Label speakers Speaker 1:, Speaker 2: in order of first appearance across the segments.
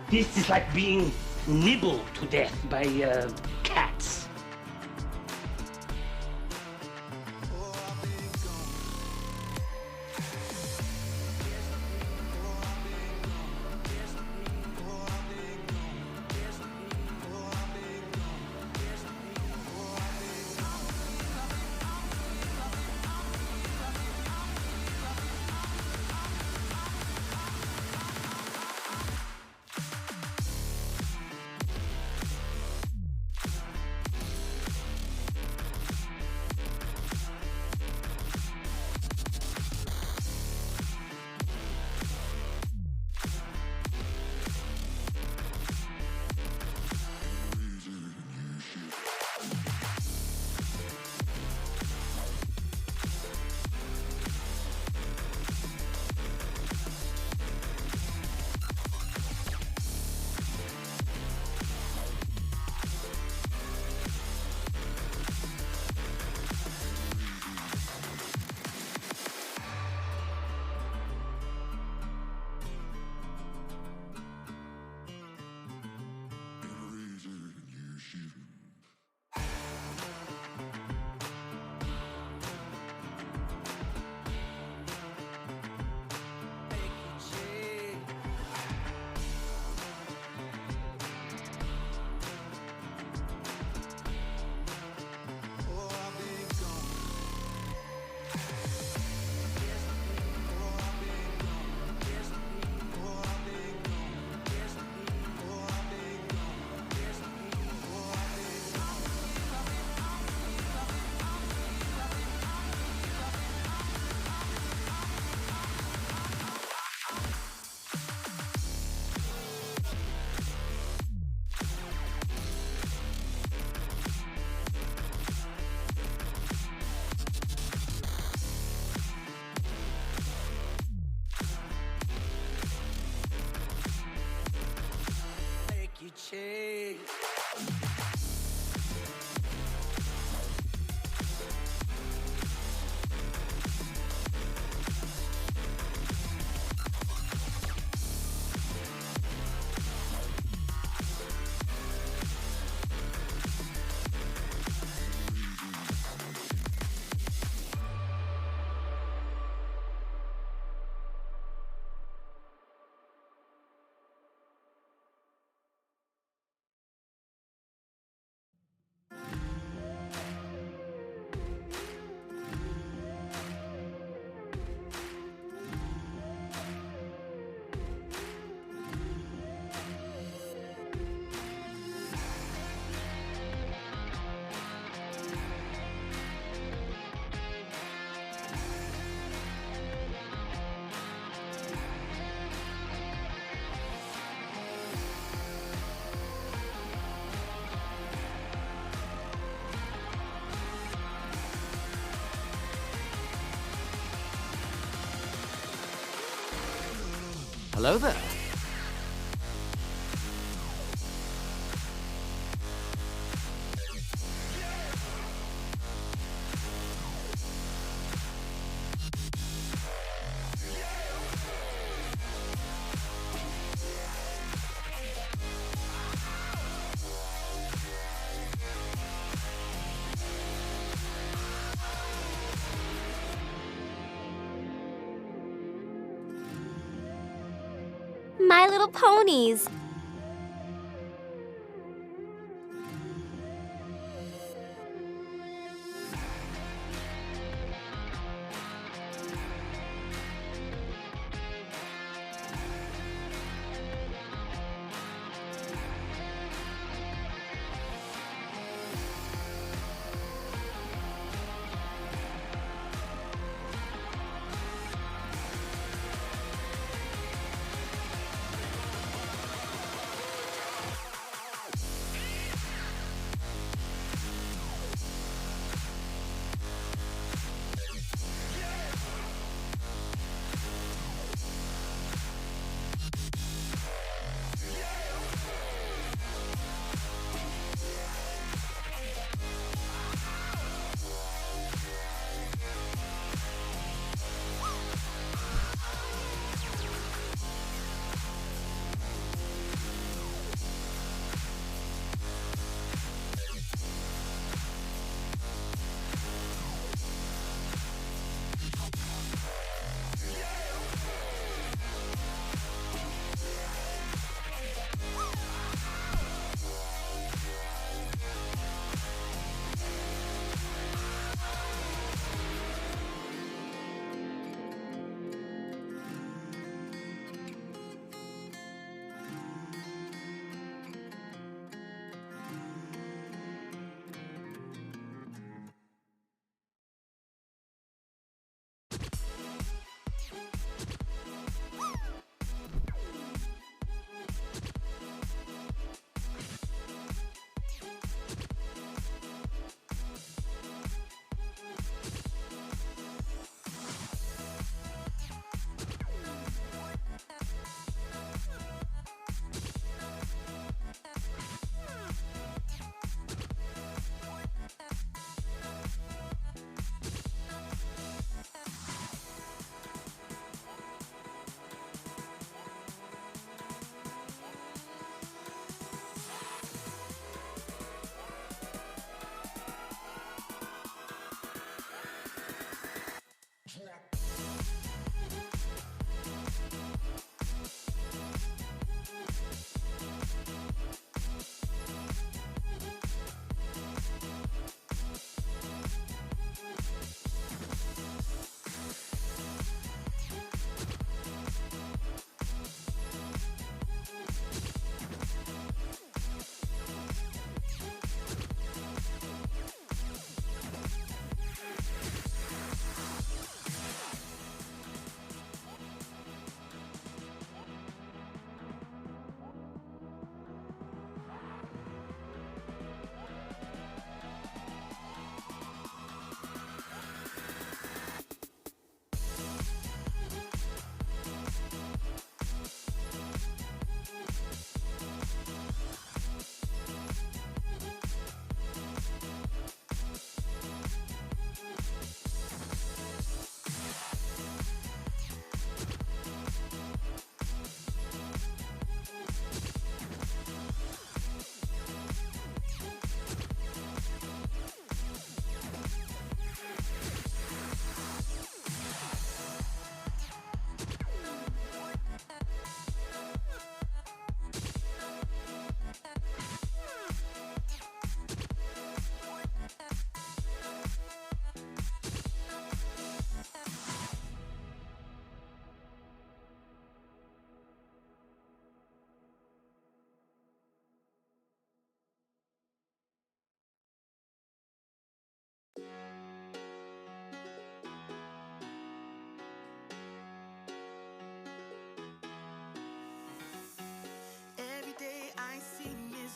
Speaker 1: This is like being nibbled to death by cats.
Speaker 2: Hello there.
Speaker 3: My Little Ponies.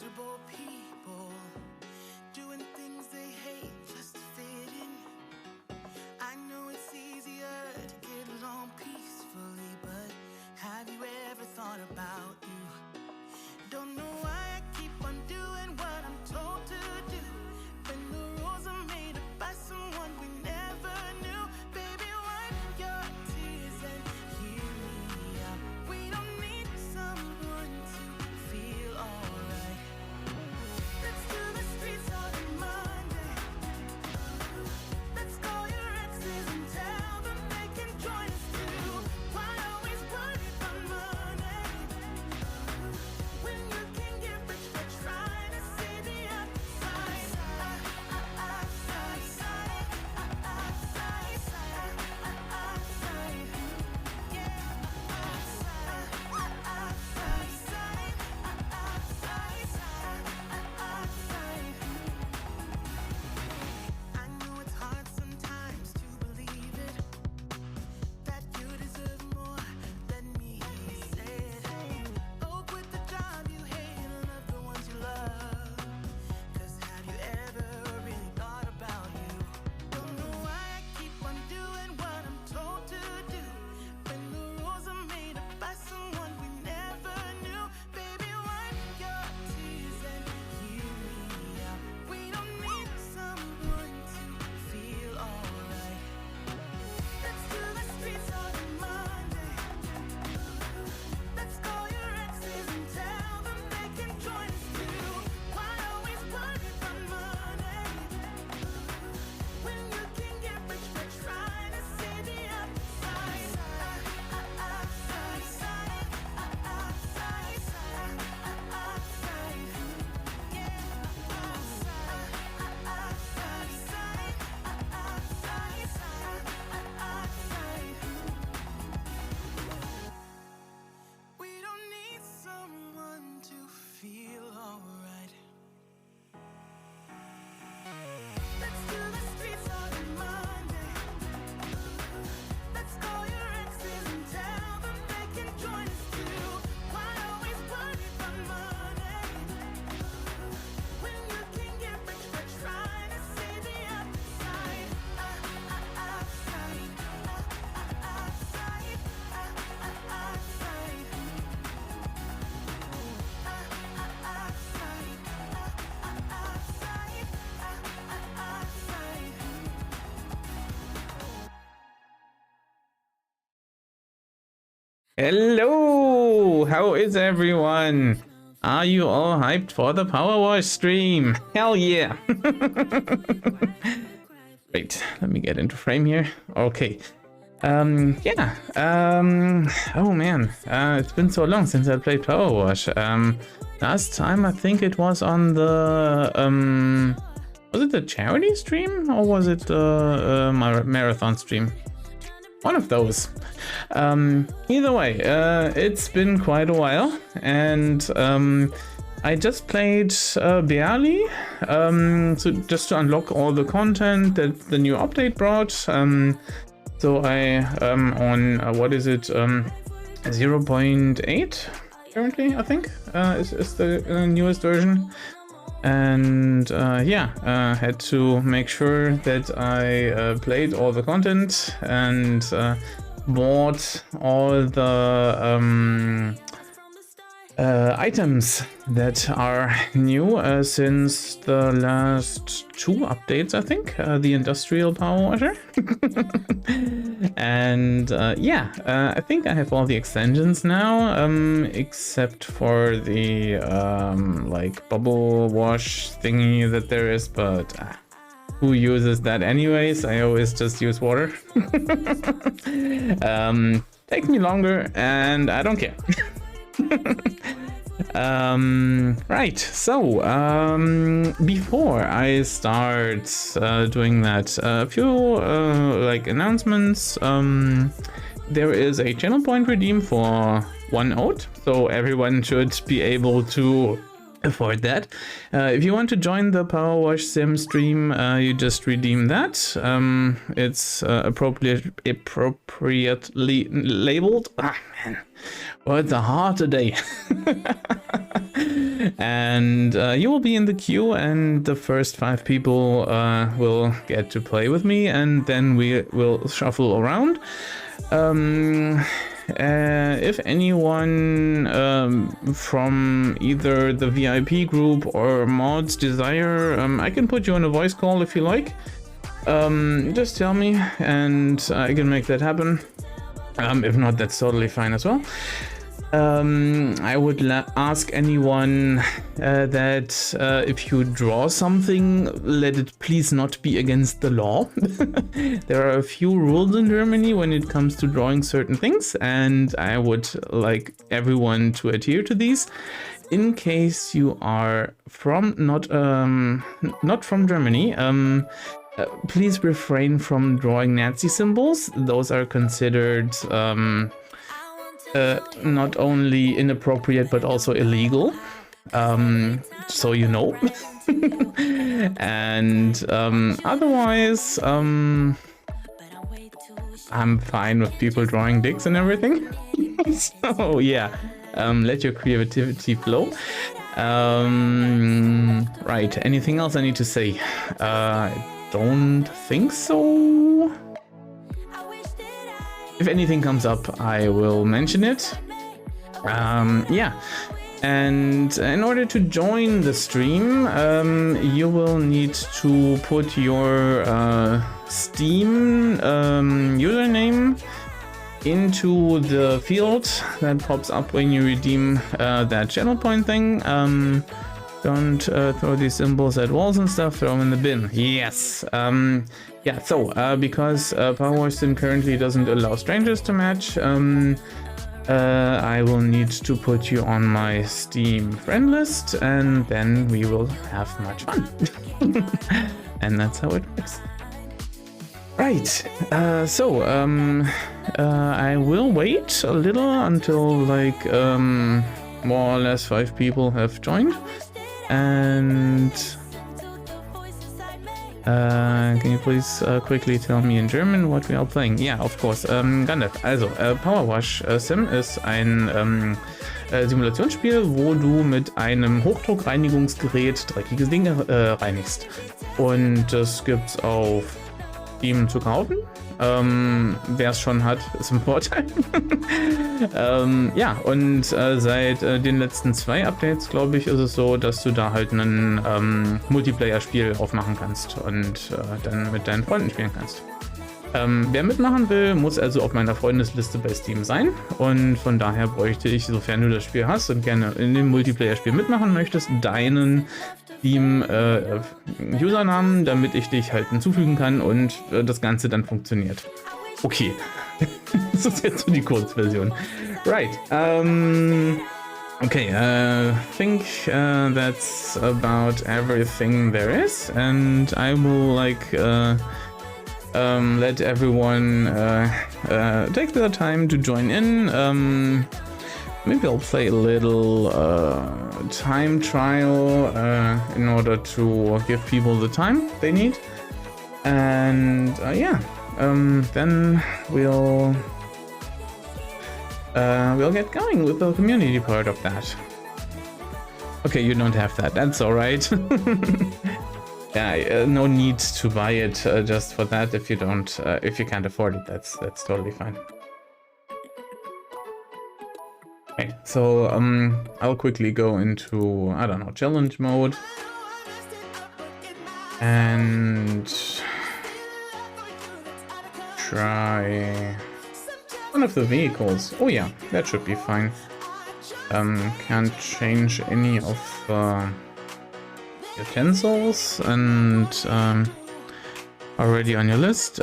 Speaker 4: miserable people doing things they hate just to fit in. I know it's easier to get along peacefully, but have you ever thought about you? Don't know why I keep on doing what I'm told to do, when the rules are made up by someone we never knew. Baby, wipe your tears and hear me out. We don't need someone to feel alright. Let's do the streets on Monday. Let's call your exes and tell them they can join us too. Why always worry about money when you can get rich by trying to see the outside? I know it's hard sometimes to believe it, that you deserve more. Let me say it. Oh, quit the job you hate and love the ones you love. 'Cause have you ever really thought about you? Don't know why I keep on doing what I'm told to do, when the rules are made up by someone we never knew. Baby, wipe your tears and hear me out. We don't need someone to feel alright. Let's do the streets on Monday. Let's call your exes and tell them they can join us too. Why always worry about money when you can get rich by trying to see the outside? We don't need someone to feel alright. Let's do the streets on Monday. Let's call your exes and tell them they can join us too. Why always worry about money when you can get rich by trying to see the outside?
Speaker 5: Hello! How is everyone? Are you all hyped for the Powerwash stream? Hell yeah! Wait, let me get into frame here. Okay. Yeah. Oh man, it's been so long since I played Powerwash. Last time I think it was on the was it the charity stream or was it the marathon stream? One of those. Either way, it's been quite a while, and I just played barely, so just to unlock all the content that the new update brought. So I on what is it, 0.8 currently, I think, is the newest version. And yeah, had to make sure that I played all the content and bought all the items that are new since the last 2 updates, I think, the industrial power washer. And yeah, I think I have all the extensions now, except for the like bubble wash thingy that there is, but who uses that anyways? I always just use water. Takes me longer and I don't care. Right, so before I start doing that, a few like announcements. There is a channel point redeem for 1 oat, so everyone should be able to afford that. If you want to join the Powerwash Sim stream, you just redeem that. It's appropriately labeled. Ah, man. Words are hard today. And you will be in the queue, and the first 5 people will get to play with me, and then we will shuffle around. If anyone from either the VIP group or mods desire, I can put you on a voice call if you like. Just tell me and I can make that happen. If not, that's totally fine as well. I would ask anyone that if you draw something, let it please not be against the law. There are a few rules in Germany when it comes to drawing certain things, and I would like everyone to adhere to these. In case you are from not from Germany, please refrain from drawing Nazi symbols. Those are considered not only inappropriate but also illegal, so you know. And otherwise, I'm fine with people drawing dicks and everything. So yeah, let your creativity flow. Right, anything else I need to say? I don't think so. If anything comes up, I will mention it. Yeah, and in order to join the stream, you will need to put your Steam username into the field that pops up when you redeem that channel point thing. Don't throw these symbols at walls and stuff, throw them in the bin. Yes. Yeah, so because Powerwash Sim currently doesn't allow strangers to match, I will need to put you on my Steam friend list, and then we will have much fun. And that's how it works. Right, I will wait a little until like more or less 5 people have joined. And can you please quickly tell me in German what we are playing? Yeah, of course. Gandalf. Also, Powerwash Sim ist ein Simulationsspiel, wo du mit einem Hochdruckreinigungsgerät dreckige Dinge reinigst. Und das gibt's auf Steam zu kaufen. Wer es schon hat, ist im Vorteil. Ja, und seit den letzten 2 Updates, glaube ich, ist es so, dass du da halt ein Multiplayer-Spiel aufmachen kannst und dann mit deinen Freunden spielen kannst. Wer mitmachen will, muss also auf meiner Freundesliste bei Steam sein, und von daher bräuchte ich, sofern du das Spiel hast und gerne in dem Multiplayer-Spiel mitmachen möchtest, deinen Steam-Usernamen, damit ich dich halt hinzufügen kann und das Ganze dann funktioniert. Okay, das ist jetzt so die Kurzversion. Right, okay, think that's about everything there is, and I will like let everyone take their time to join in. Maybe I'll play a little time trial in order to give people the time they need, and yeah, then we'll get going with the community part of that. Okay, you don't have that. That's all right. Yeah, no need to buy it just for that if you don't, if you can't afford it. That's totally fine. Okay, so I'll quickly go into, I don't know, challenge mode and try one of the vehicles. Oh yeah, that should be fine. Can't change any of utensils, and already on your list,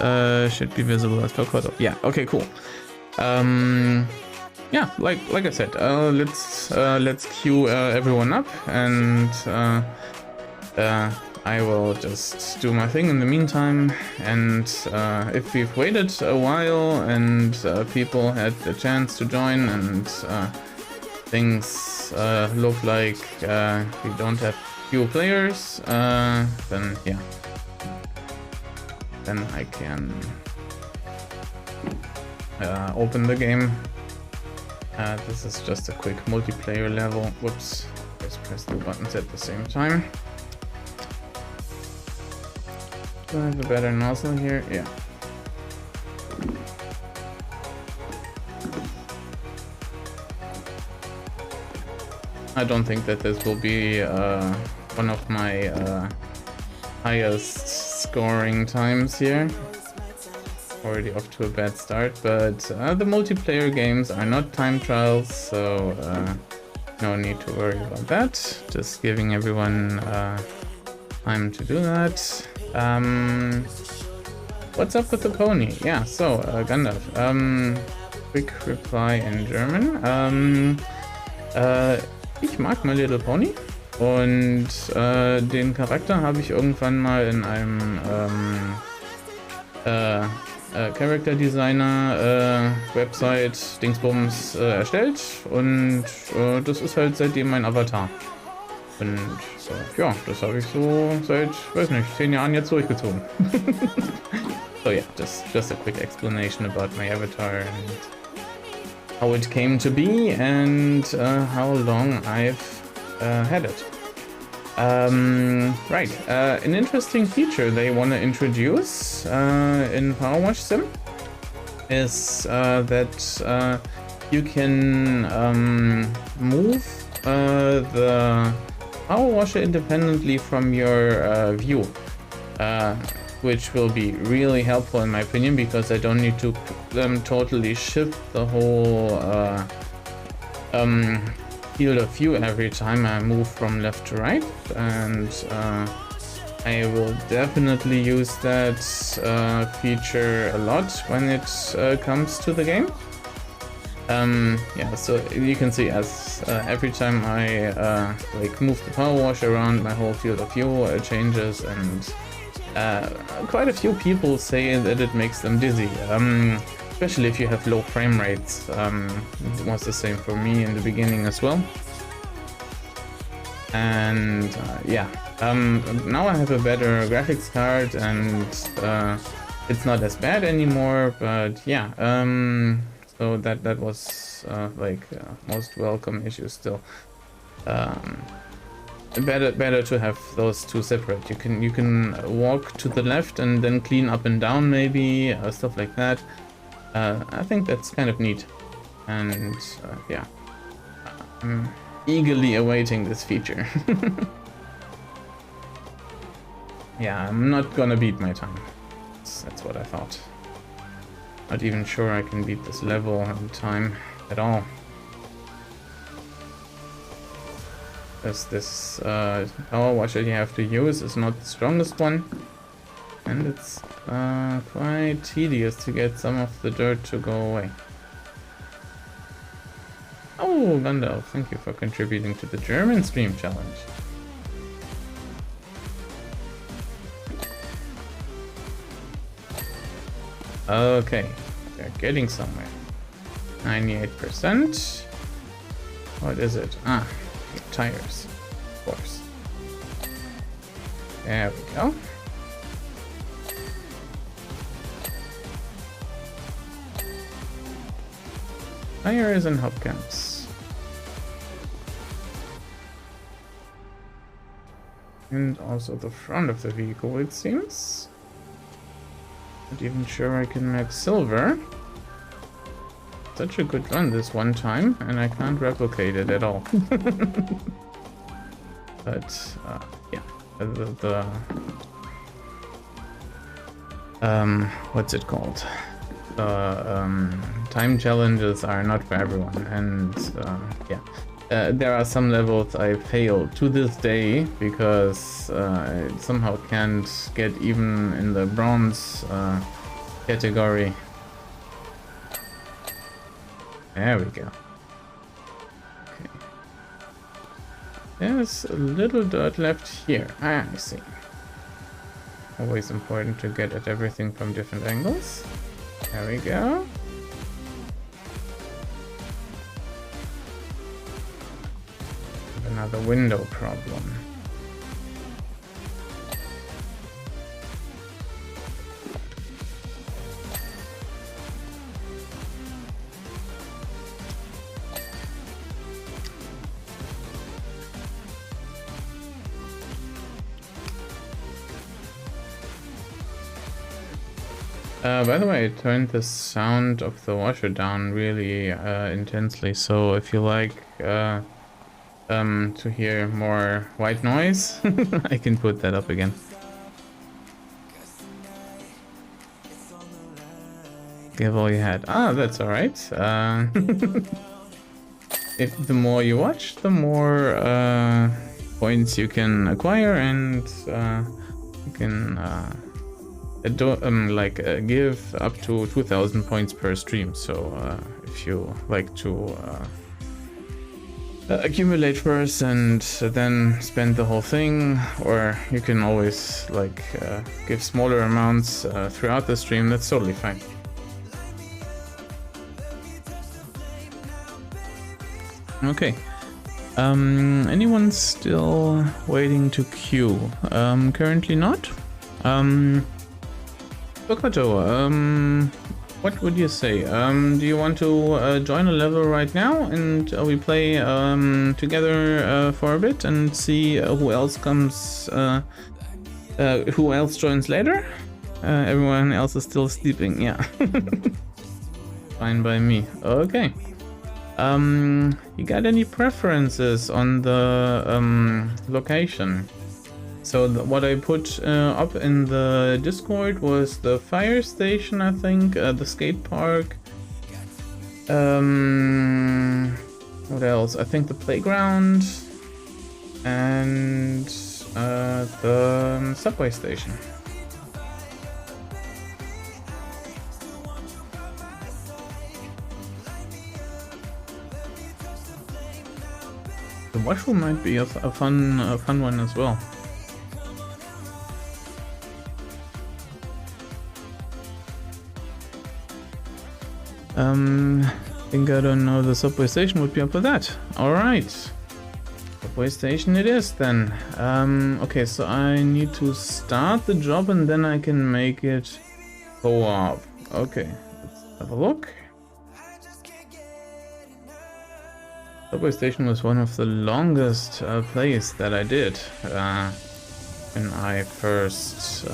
Speaker 5: should be visible as per photo. Yeah, okay, cool. Yeah, like I said, let's queue everyone up, and I will just do my thing in the meantime. And if we've waited a while and people had the chance to join and things look like we don't have few players, then yeah. Then I can open the game. This is just a quick multiplayer level. Whoops, just press the buttons at the same time. Do I have a better nozzle here? Yeah. I don't think that this will be one of my highest scoring times here. Already off to a bad start, but the multiplayer games are not time trials, so no need to worry about that. Just giving everyone time to do that. What's up with the pony? Yeah, so Gandalf. Quick reply in German. Ich mag My Little Pony und den Charakter habe ich irgendwann mal in einem Character Designer Website Dingsbums erstellt und das ist halt seitdem mein Avatar. Und ja, das habe ich so seit, weiß nicht, 10 Jahren jetzt durchgezogen. So yeah, just a quick explanation about my avatar and how it came to be and how long I've had it. Right, an interesting feature they want to introduce in Powerwash Sim is that you can move the Power Washer independently from your view, which will be really helpful in my opinion because I don't need to totally shift the whole field of view every time I move from left to right, and I will definitely use that feature a lot when it comes to the game. Yeah, so you can see as every time I like move the power wash around, my whole field of view changes, and quite a few people say that it makes them dizzy, especially if you have low frame rates. It was the same for me in the beginning as well. And yeah, now I have a better graphics card and it's not as bad anymore, but yeah, so that was like most welcome issue still. Better to have those two separate. You can walk to the left and then clean up and down maybe, stuff like that. I think that's kind of neat, and yeah, I'm eagerly awaiting this feature. Yeah, I'm not gonna beat my time. That's what I thought. Not even sure I can beat this level in time at all. Because this power wash that you have to use is not the strongest one. And it's quite tedious to get some of the dirt to go away. Oh, Gandalf, thank you for contributing to the German stream challenge. Okay, they're getting somewhere. 98%. What is it? Ah, tires, of course. There we go. Tires and hubcaps. And also the front of the vehicle, it seems. Not even sure I can make silver. Such a good run this one time, and I can't replicate it at all. But yeah, the what's it called? Time challenges are not for everyone, and yeah, there are some levels I failed to this day because I somehow can't get even in the bronze category. There we go. Okay. There's a little dirt left here. Ah, I see. Always important to get at everything from different angles. There we go. the window problem. By the way, I turned the sound of the washer down really intensely, so if you like to hear more white noise, I can put that up again. Give all you had. Ah, that's alright. If the more you watch, the more points you can acquire, and you can give up to 2,000 points per stream. So if you like to accumulate first and then spend the whole thing, or you can always like give smaller amounts throughout the stream, that's totally fine. Okay. Anyone still waiting to queue? Currently not. Kokoto, what would you say? Do you want to join a level right now and we play together for a bit and see who else comes, who else joins later? Everyone else is still sleeping, yeah. Fine by me. Okay. You got any preferences on the location? So what I put up in the Discord was the fire station, I think, the skate park. What else? I think the playground and the subway station. The washroom might be a fun one as well. I think I don't know, the subway station would be up for that. Alright. Subway station it is then. Okay, so I need to start the job and then I can make it go up. Okay, let's have a look. Subway station was one of the longest plays that I did when I first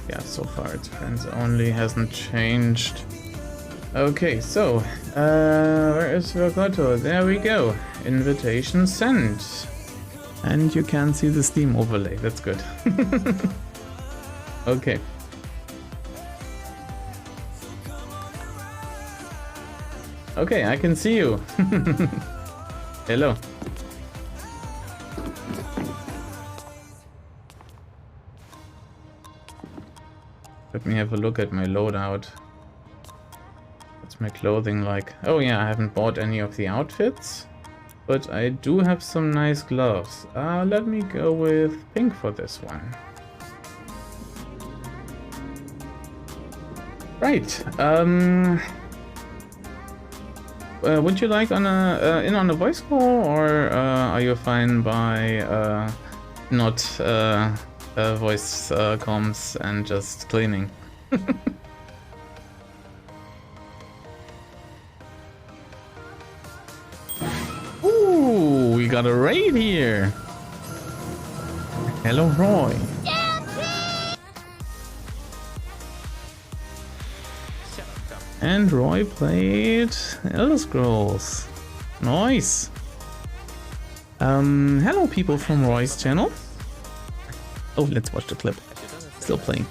Speaker 5: yeah, so far it's friends only, hasn't changed. Okay, so where is Rokoto? There we go. Invitation sent. And you can see the Steam overlay, that's good. Okay. Okay, I can see you. Hello. Let me have a look at my loadout. What's my clothing like? Oh yeah, I haven't bought any of the outfits, but I do have some nice gloves. Let me go with pink for this one. Right. Would you like on in on a voice call, or are you fine by not voice comms and just cleaning? Ooh, we got a raid here. Hello, Roy. And Roy played Elder Scrolls. Nice. Hello, people from Roy's channel. Oh, let's watch the clip. Still playing.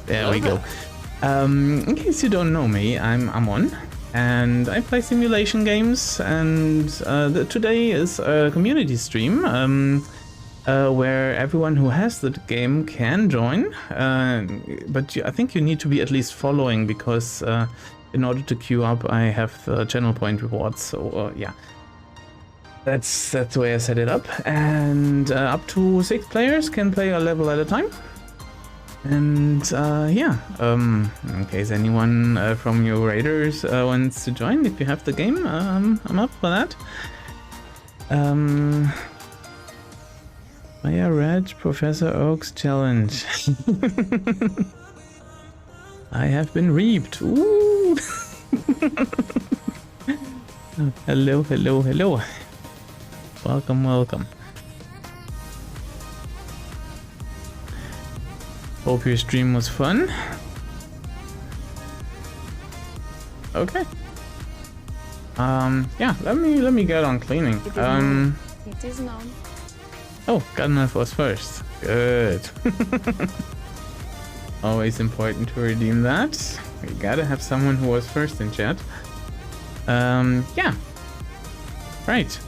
Speaker 5: There we go. In case you don't know me, I'm Amon, and I play simulation games, and today is a community stream where everyone who has the game can join, but I think you need to be at least following, because in order to queue up I have the channel point rewards, so yeah. That's the way I set it up, and up to 6 players can play a level at a time. And yeah, in case anyone from your raiders wants to join, if you have the game, I'm up for that. Fire Red Professor Oak's challenge. I have been reaped. Ooh. Hello, hello, hello. Welcome, welcome. Hope your stream was fun. Okay. Yeah, let me get on cleaning.
Speaker 6: It is known.
Speaker 5: Oh, Gandalf was first. Good. Always important to redeem that. We gotta have someone who was first in chat. Yeah. Right.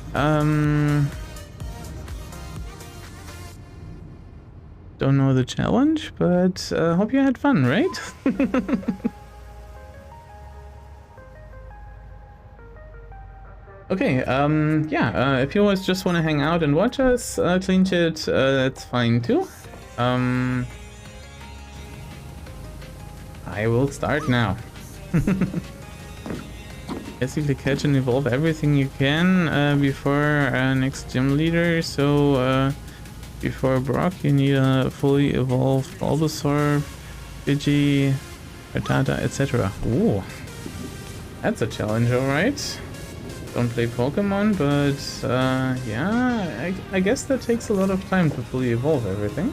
Speaker 5: Don't know the challenge, but hope you had fun, right? Okay, yeah, if you always just want to hang out and watch us clean shit, that's fine too. I will start now. Basically catch and evolve everything you can before next gym leader, so before Brock you need a fully evolved Bulbasaur, Pidgey, Rattata, etc. Ooh, that's a challenge, alright. Don't play Pokemon, but yeah, I guess that takes a lot of time to fully evolve everything.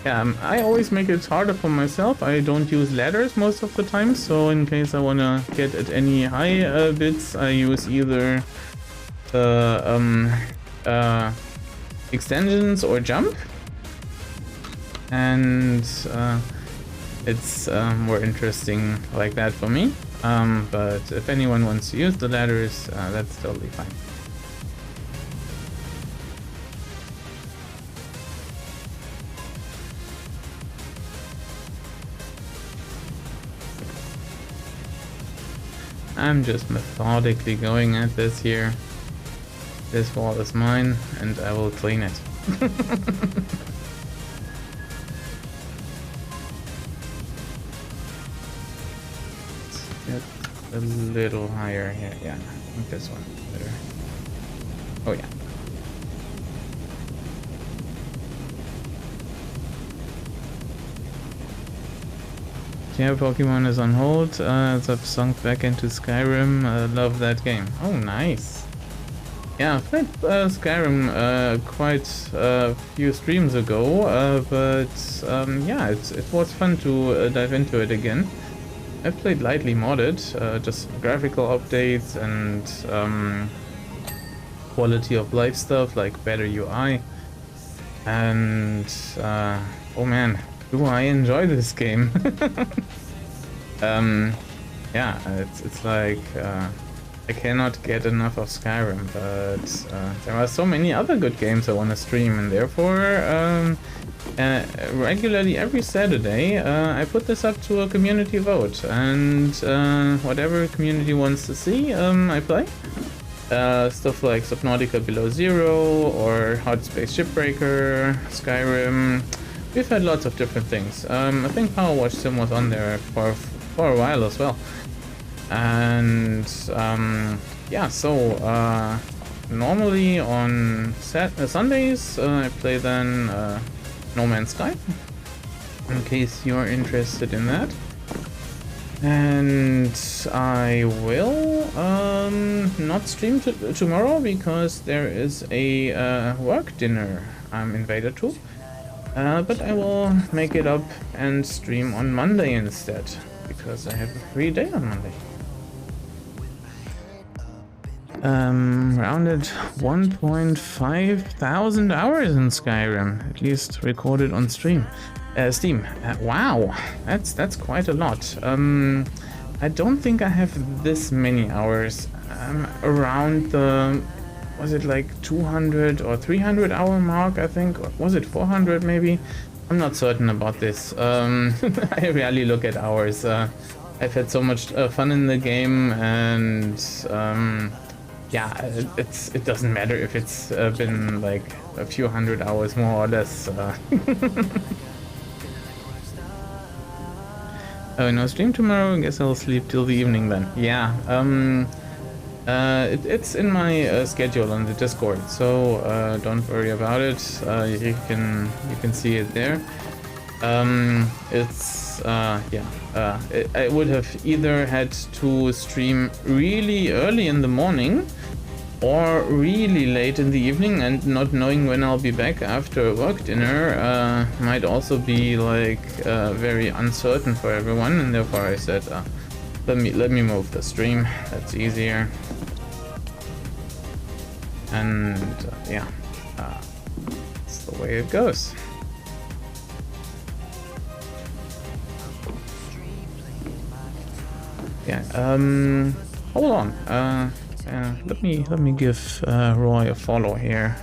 Speaker 5: Yeah, I always make it harder for myself. I don't use ladders most of the time, so in case I wanna get at any high bits, I use either extensions or jump, and it's more interesting like that for me. But if anyone wants to use the ladders, that's totally fine. I'm just methodically going at this here. This wall is mine, and I will clean it. Get a little higher here. Yeah, I think this one better. Oh yeah. Yeah, Pokemon is on hold. I've sunk back into Skyrim. Love that game. Oh, nice. Yeah, I've played Skyrim quite a few streams ago, but yeah, it was fun to dive into it again. I've played lightly modded, just graphical updates and quality of life stuff like better UI. And oh man, do I enjoy this game. Yeah, it's like I cannot get enough of Skyrim, but there are so many other good games I want to stream, and therefore regularly every Saturday I put this up to a community vote, and whatever community wants to see, I play. Stuff like Subnautica Below Zero or Hot Space Shipbreaker, Skyrim. We've had lots of different things. I think Powerwash Sim was on there for a while as well. And yeah, so normally on Sundays I play then No Man's Sky, in case you're interested in that. And I will not stream tomorrow because there is a work dinner I'm invited to. But I will make it up and stream on Monday instead, because I have a free day on Monday. Rounded 1.5 thousand hours in Skyrim, at least recorded on Steam. Wow, that's quite a lot. I don't think I have this many hours. Around the, was it like 200 or 300 hour mark, I think? Or was it 400 maybe? I'm not certain about this. I rarely look at hours. I've had so much fun in the game, and yeah, it doesn't matter if it's been like a few hundred hours more or less. Oh, no stream tomorrow. I guess I'll sleep till the evening then. Yeah. It's in my schedule on the Discord, so don't worry about it. You can see it there. I would have either had to stream really early in the morning or really late in the evening, and not knowing when I'll be back after work dinner might also be like very uncertain for everyone, and therefore I said let me move the stream. That's easier. And that's the way it goes. Yeah, hold on. Let me give Roy a follow here.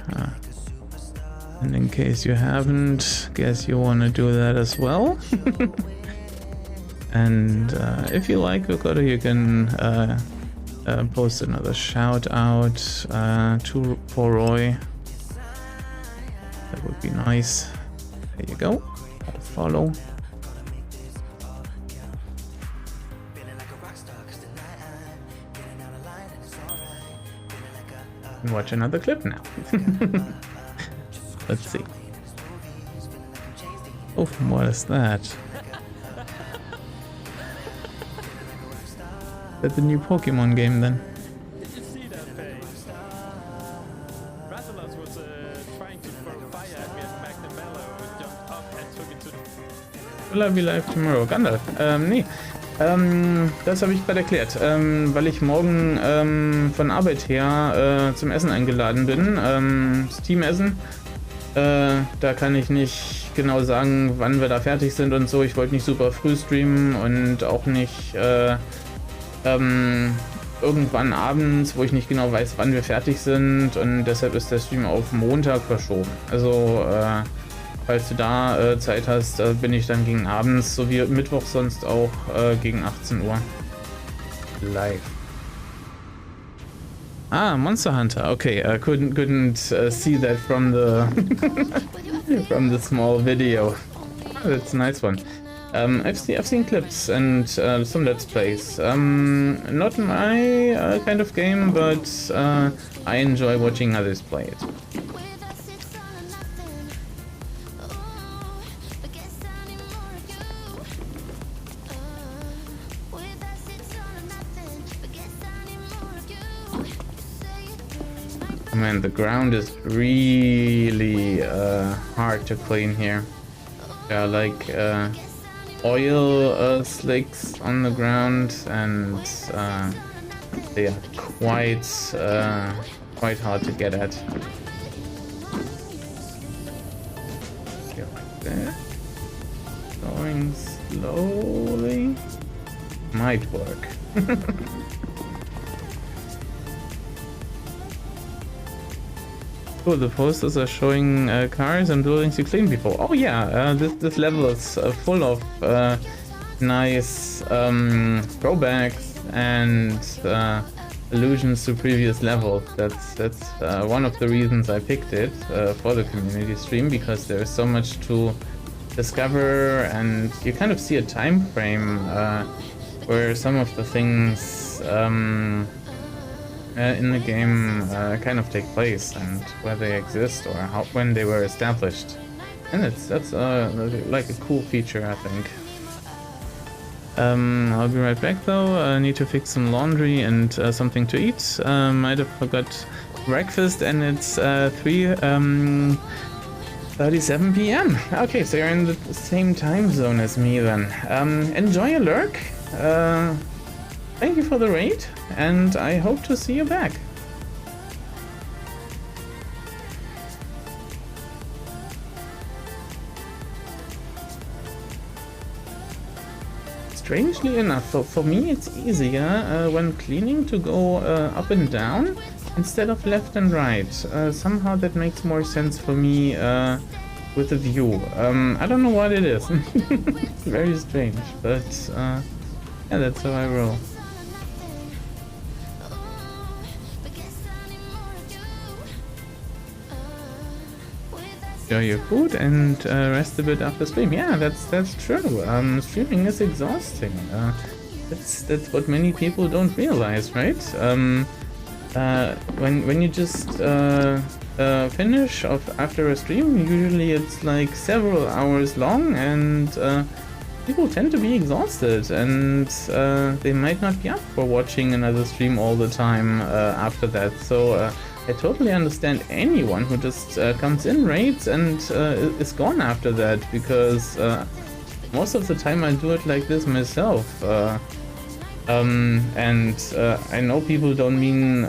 Speaker 5: And in case you haven't, guess you want to do that as well. And if you like Vokodo, you can post another shout out for Roy. That would be nice. There you go. I'll follow. And watch another clip now. Let's see. Oh, what is that? That's the new Pokemon game then.
Speaker 7: Did you see that face? Rathalos was trying to throw fire at me and Magnemello jumped up and took it to the...
Speaker 5: Will I be live tomorrow? Gandalf? Nee. Das habe ich gerade erklärt, weil ich morgen von Arbeit her zum Essen eingeladen bin, das Teamessen. Da kann ich nicht genau sagen, wann wir da fertig sind und so. Ich wollte nicht super früh streamen und auch nicht irgendwann abends, wo ich nicht genau weiß, wann wir fertig sind, und deshalb ist der Stream auf Montag verschoben. Also falls du da Zeit hast, bin ich dann gegen abends, so wie Mittwoch sonst auch gegen 18 Uhr live. Ah, Monster Hunter. Okay, I couldn't see that from the from the small video. Oh, that's a nice one. I've seen clips and some let's plays. Not my kind of game, but I enjoy watching others play it. Man, the ground is really hard to clean here. There are like oil slicks on the ground, and they are quite hard to get at. Go like that. Going slowly might work. Cool, the posters are showing cars and buildings you cleaned before. Oh yeah, this level is full of nice throwbacks and allusions to previous levels. That's one of the reasons I picked it for the community stream, because there is so much to discover, and you kind of see a time frame where some of the things in the game kind of take place, and where they exist, or when they were established, and that's like a cool feature, I think. I'll be right back though. I need to fix some laundry and something to eat. Might have forgot breakfast, and it's 3:37 p.m. Okay, so you're in the same time zone as me then. Enjoy your lurk. Thank you for the raid, and I hope to see you back. Strangely enough, for me it's easier when cleaning to go up and down instead of left and right. Somehow that makes more sense for me with the view. I don't know what it is. Very strange, but yeah, that's how I roll. enjoy your food and rest a bit after stream. Yeah, that's true. Streaming is exhausting. That's what many people don't realize, right? When you just finish after a stream, usually it's like several hours long, and people tend to be exhausted, and they might not be up for watching another stream all the time after that. So I totally understand anyone who just comes in, raids, and is gone after that, because most of the time I do it like this myself. And I know people don't mean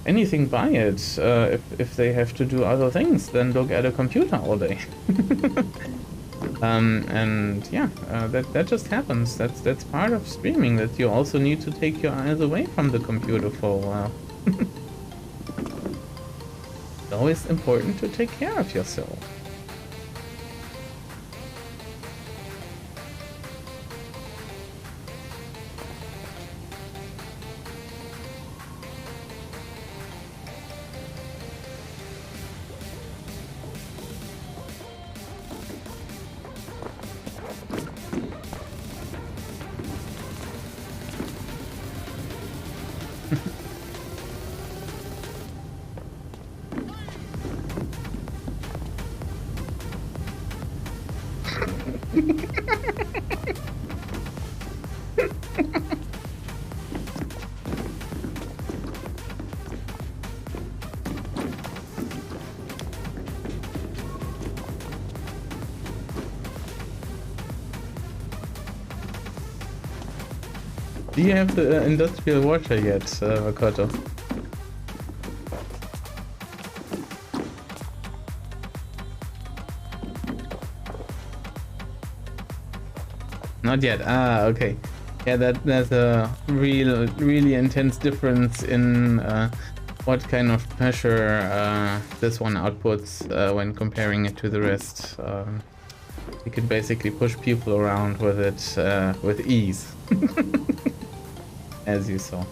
Speaker 5: anything by it. If they have to do other things, then look at a computer all day. And yeah, that just happens. That's part of streaming, that you also need to take your eyes away from the computer for a while. It's always important to take care of yourself. Do you have the industrial washer yet, Makoto? Not yet. Ah, okay. Yeah, there's a really intense difference in what kind of pressure this one outputs when comparing it to the rest. You can basically push people around with it with ease. As you saw.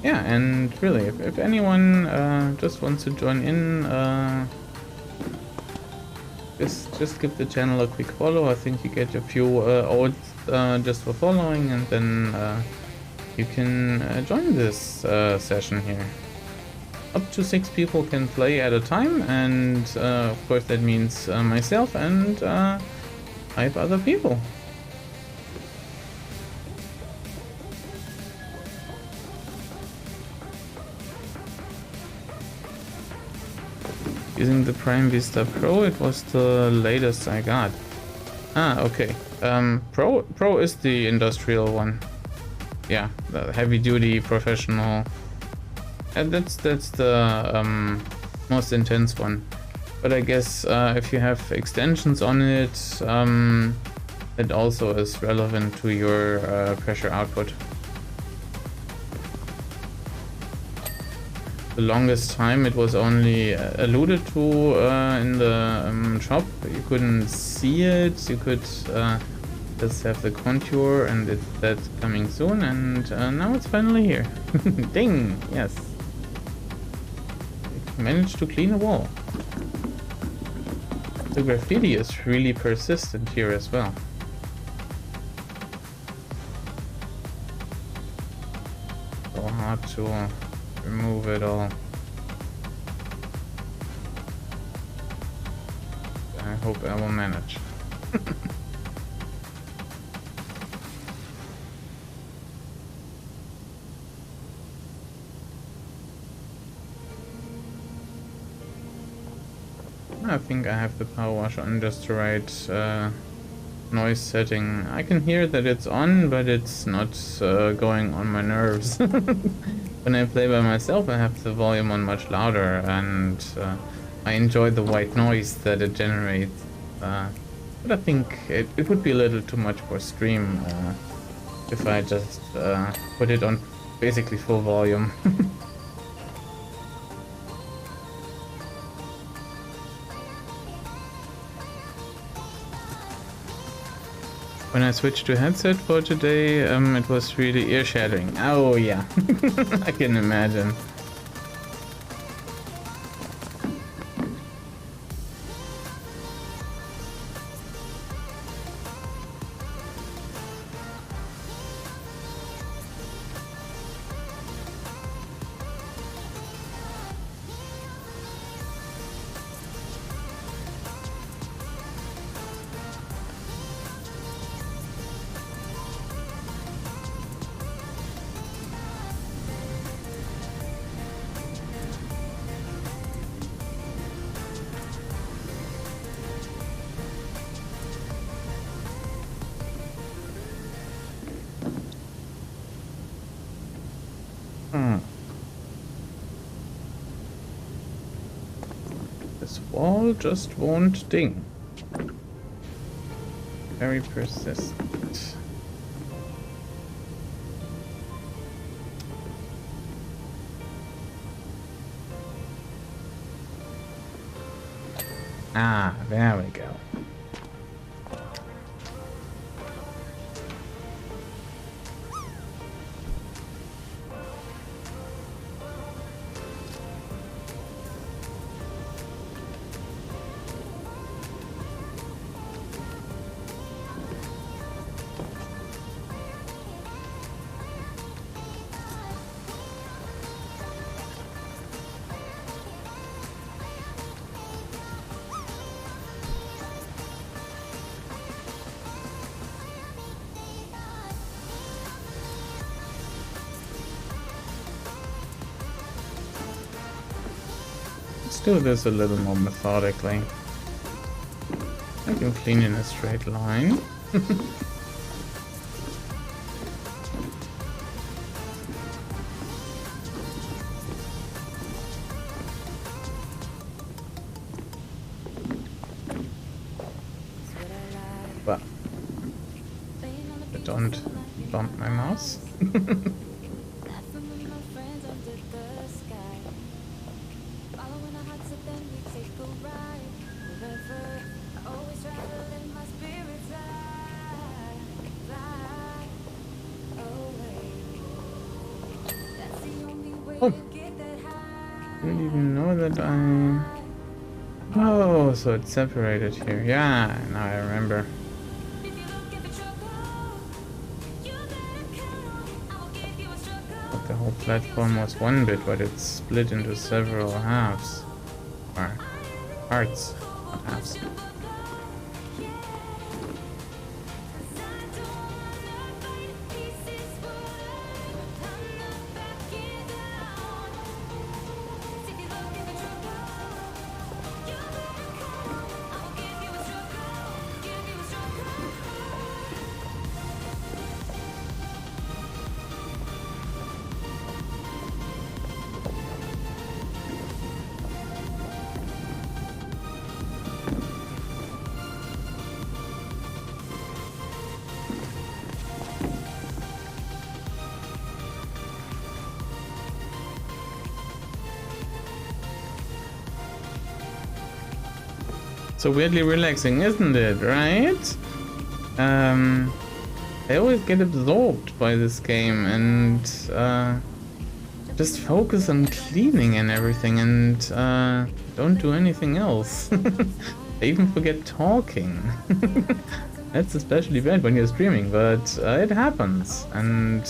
Speaker 5: Yeah, and really, if anyone just wants to join in, just give the channel a quick follow. I think you get a few odds just for following, and then you can join this session here. Up to 6 people can play at a time, and of course that means myself and 5 other people. Using the Prime Vista Pro, it was the latest I got. Ah, okay. Pro is the industrial one. Yeah, the heavy duty professional. And that's the most intense one. But I guess if you have extensions on it, it also is relevant to your pressure output. The longest time it was only alluded to in the shop. You couldn't see it, you could just have the contour, and that's coming soon, and now it's finally here. Ding! Yes. Managed to clean a wall. The graffiti is really persistent here as well. So hard to remove it all. I hope I will manage. I think I have the power wash on just the right noise setting. I can hear that it's on, but it's not going on my nerves. When I play by myself, I have the volume on much louder, and I enjoy the white noise that it generates. But I think it would be a little too much for stream if I just put it on basically full volume. When I switched to headset for today, it was really ear-shattering. Oh yeah, I can imagine. This wall just won't ding. Very persistent. Ah, there we go. Let's do this a little more methodically. I can clean in a straight line. But I don't bump my mouse. Oh, I didn't even know that I... Oh, so it's separated here. Yeah, now I remember. But the whole platform was one bit, but it's split into several halves. Or parts, not halves. So weirdly relaxing, isn't it, right? I always get absorbed by this game and just focus on cleaning and everything and don't do anything else. I even forget talking. That's especially bad when you're streaming, but it happens. And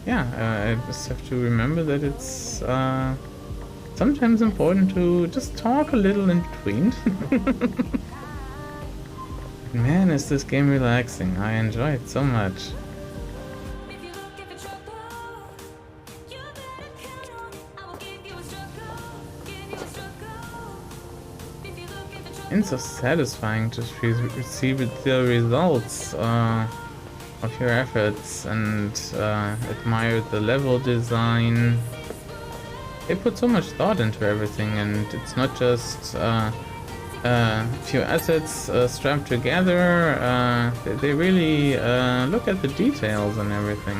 Speaker 5: yeah, I just have to remember that it's sometimes important to just talk a little in between. Man, is this game relaxing. I enjoy it so much. It's so satisfying to see the results of your efforts and admire the level design. They put so much thought into everything, and it's not just a few assets strapped together. They really look at the details and everything.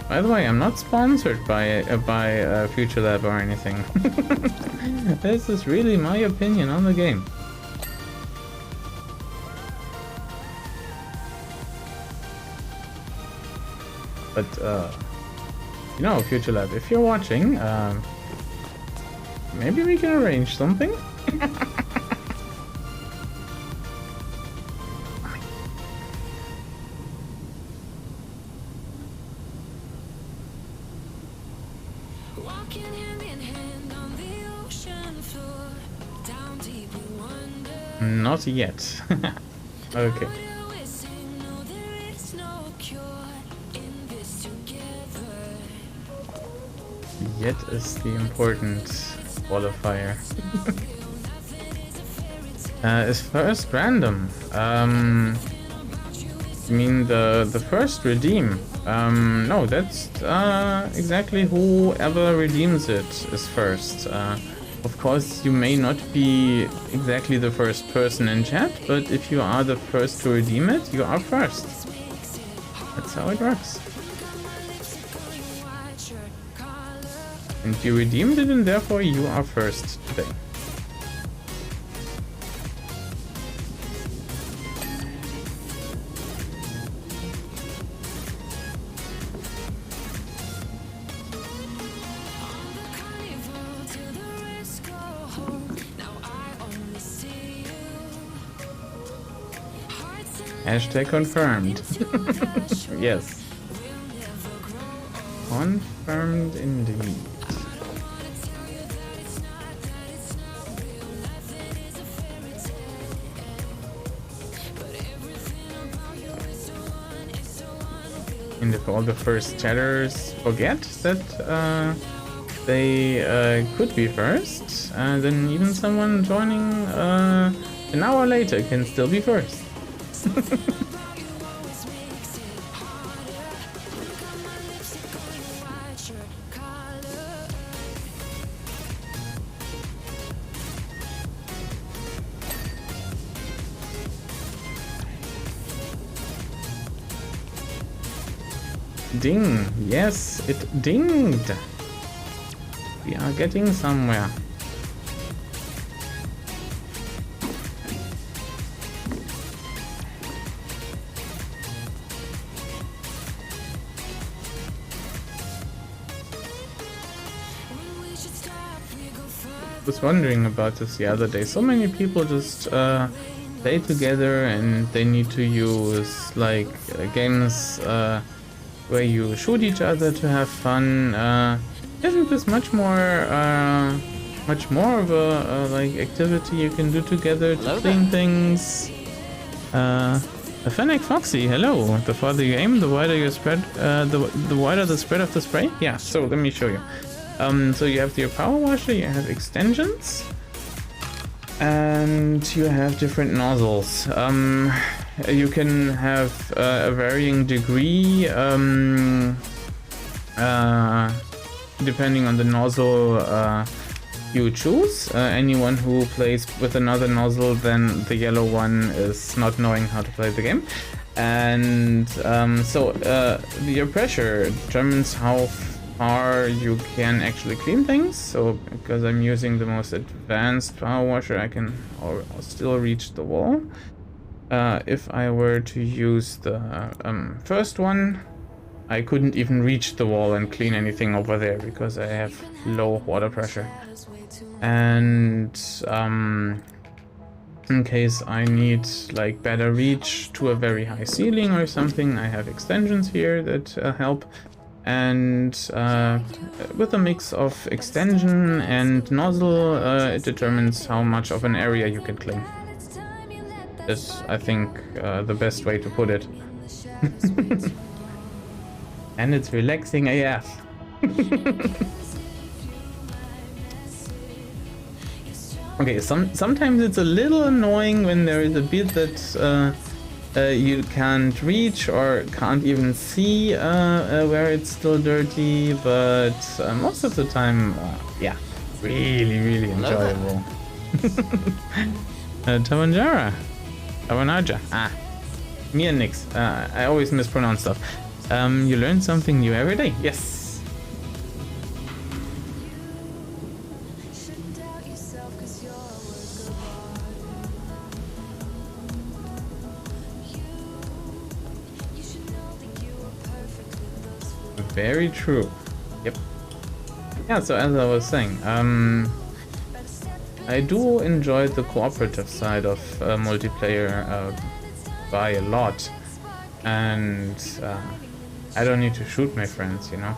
Speaker 5: By the way, I'm not sponsored by Future Lab or anything. This is really my opinion on the game. But you know, Future Lab, if you're watching, maybe we can arrange something.
Speaker 4: Walking hand in hand on the ocean floor, down deep we wonder.
Speaker 5: Not yet. Okay.
Speaker 4: What do we say? No, there is no cure in this together.
Speaker 5: Yet is the important qualifier. Is first random. I mean the first redeem. No, that's exactly whoever redeems it is first. Of course, you may not be exactly the first person in chat, but if you are the first to redeem it, you are first. That's how it works. And you redeemed it, and therefore you are first today. Hashtag confirmed. Yes. Confirmed indeed. And if all the first chatters forget that they could be first, then even someone joining an hour later can still be first. Ding! Yes, it dinged! We are getting somewhere. I was wondering about this the other day. So many people just play together and they need to use like games where you shoot each other to have fun. Isn't this much more of a like activity you can do together to clean things? A Fennec Foxy, hello. The farther you aim, the wider you spread. The wider the spread of the spray. Yeah. So let me show you. So you have your power washer, you have extensions, and you have different nozzles. You can have a varying degree depending on the nozzle you choose. Anyone who plays with another nozzle than the yellow one is not knowing how to play the game. And so your pressure determines how far you can actually clean things. So because I'm using the most advanced power washer, I can still reach the wall. If I were to use the first one, I couldn't even reach the wall and clean anything over there because I have low water pressure. And in case I need like better reach to a very high ceiling or something, I have extensions here that help. And with a mix of extension and nozzle, it determines how much of an area you can clean. That's, I think, the best way to put it. And it's relaxing AF. Okay, sometimes it's a little annoying when there is a bit that you can't reach or can't even see where it's still dirty, but most of the time, yeah, really enjoyable. Tawanjara. Tawanaja. Me and Nix. I always mispronounce stuff. You learn something new every day. Yes. Very true. Yep. Yeah, so as I was saying, I do enjoy the cooperative side of multiplayer by a lot. And I don't need to shoot my friends, you know.